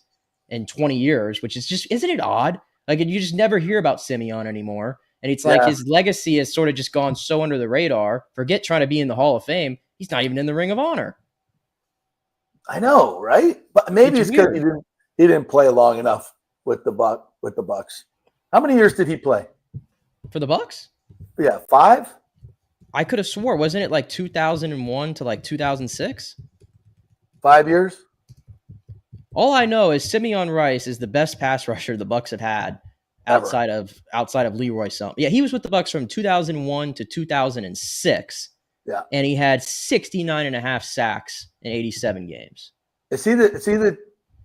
Speaker 5: in 20 years, which is just, isn't it odd? Like you just never hear about Simeon anymore. And it's like his legacy has sort of just gone so under the radar. Forget trying to be in the Hall of Fame. He's not even in the Ring of Honor.
Speaker 4: I know, right? But maybe it's because he didn't play long enough with the Bucs. How many years did he play
Speaker 5: for the Bucs?
Speaker 4: Yeah, 5.
Speaker 5: I could have swore, wasn't it like 2001 to like 2006?
Speaker 4: 5 years.
Speaker 5: All I know is Simeon Rice is the best pass rusher the Bucs have had outside of Leroy Selmon. Yeah, he was with the Bucs from 2001 to 2006.
Speaker 4: Yeah.
Speaker 5: And he had 69 and a half sacks in 87 games.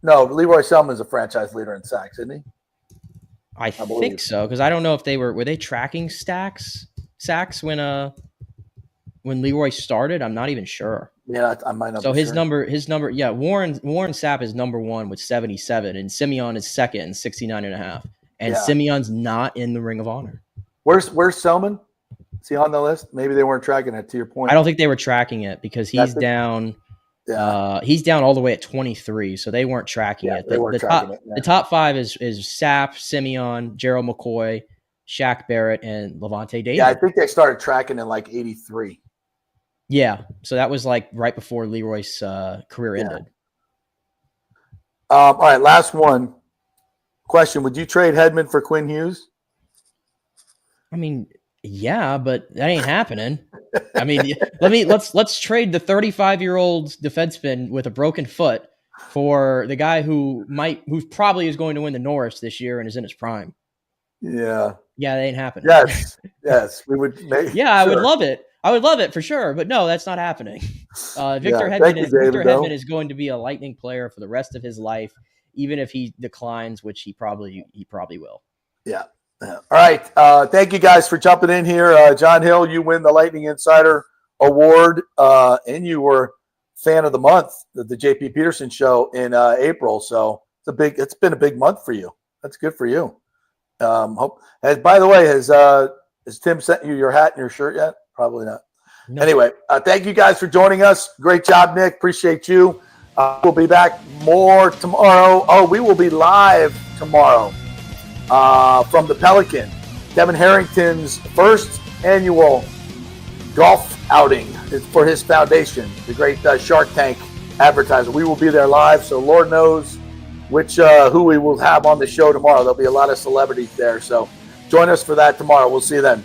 Speaker 4: No, Leroy Selmon is a franchise leader in sacks, isn't he?
Speaker 5: I think so, because I don't know if were they tracking sacks when Leroy started. I'm not even sure.
Speaker 4: Yeah, I might not.
Speaker 5: So his number, yeah, Warren Sapp is number 1 with 77, and Simeon is second and 69 and a half. And Simeon's not in the Ring of Honor.
Speaker 4: Where's Selmon? Is he on the list? Maybe they weren't tracking it, to your point.
Speaker 5: I don't think they were tracking it because he's down. Yeah. He's down all the way at 23, so they weren't tracking it. The top 5 is Sapp, Simeon, Gerald McCoy, Shaq Barrett, and Levante David.
Speaker 4: Yeah, I think they started tracking in like 83.
Speaker 5: Yeah, so that was like right before Leroy's career ended.
Speaker 4: All right, last one. Question: would you trade Hedman for Quinn Hughes?
Speaker 5: I mean, yeah, but that ain't happening. I mean, let's trade the 35-year-old defenseman with a broken foot for the guy who probably is going to win the Norris this year and is in his prime.
Speaker 4: Yeah,
Speaker 5: that ain't happening.
Speaker 4: Yes, we would.
Speaker 5: I would love it. I would love it for sure, but no, that's not happening. Victor Hedman is going to be a Lightning player for the rest of his life, even if he declines, which he probably will.
Speaker 4: Yeah. All right. Thank you guys for jumping in here. John Hill, you win the Lightning Insider Award, and you were fan of the month of the JP Peterson Show in April. So it's been a big month for you. That's good for you. By the way, has Tim sent you your hat and your shirt yet? Probably not. No. Anyway, thank you guys for joining us. Great job, Nick. Appreciate you. We'll be back more tomorrow. Oh, we will be live tomorrow from the Pelican. Kevin Harrington's first annual golf outing for his foundation, the great Shark Tank advertiser. We will be there live, so Lord knows who we will have on the show tomorrow. There'll be a lot of celebrities there, so join us for that tomorrow. We'll see you then.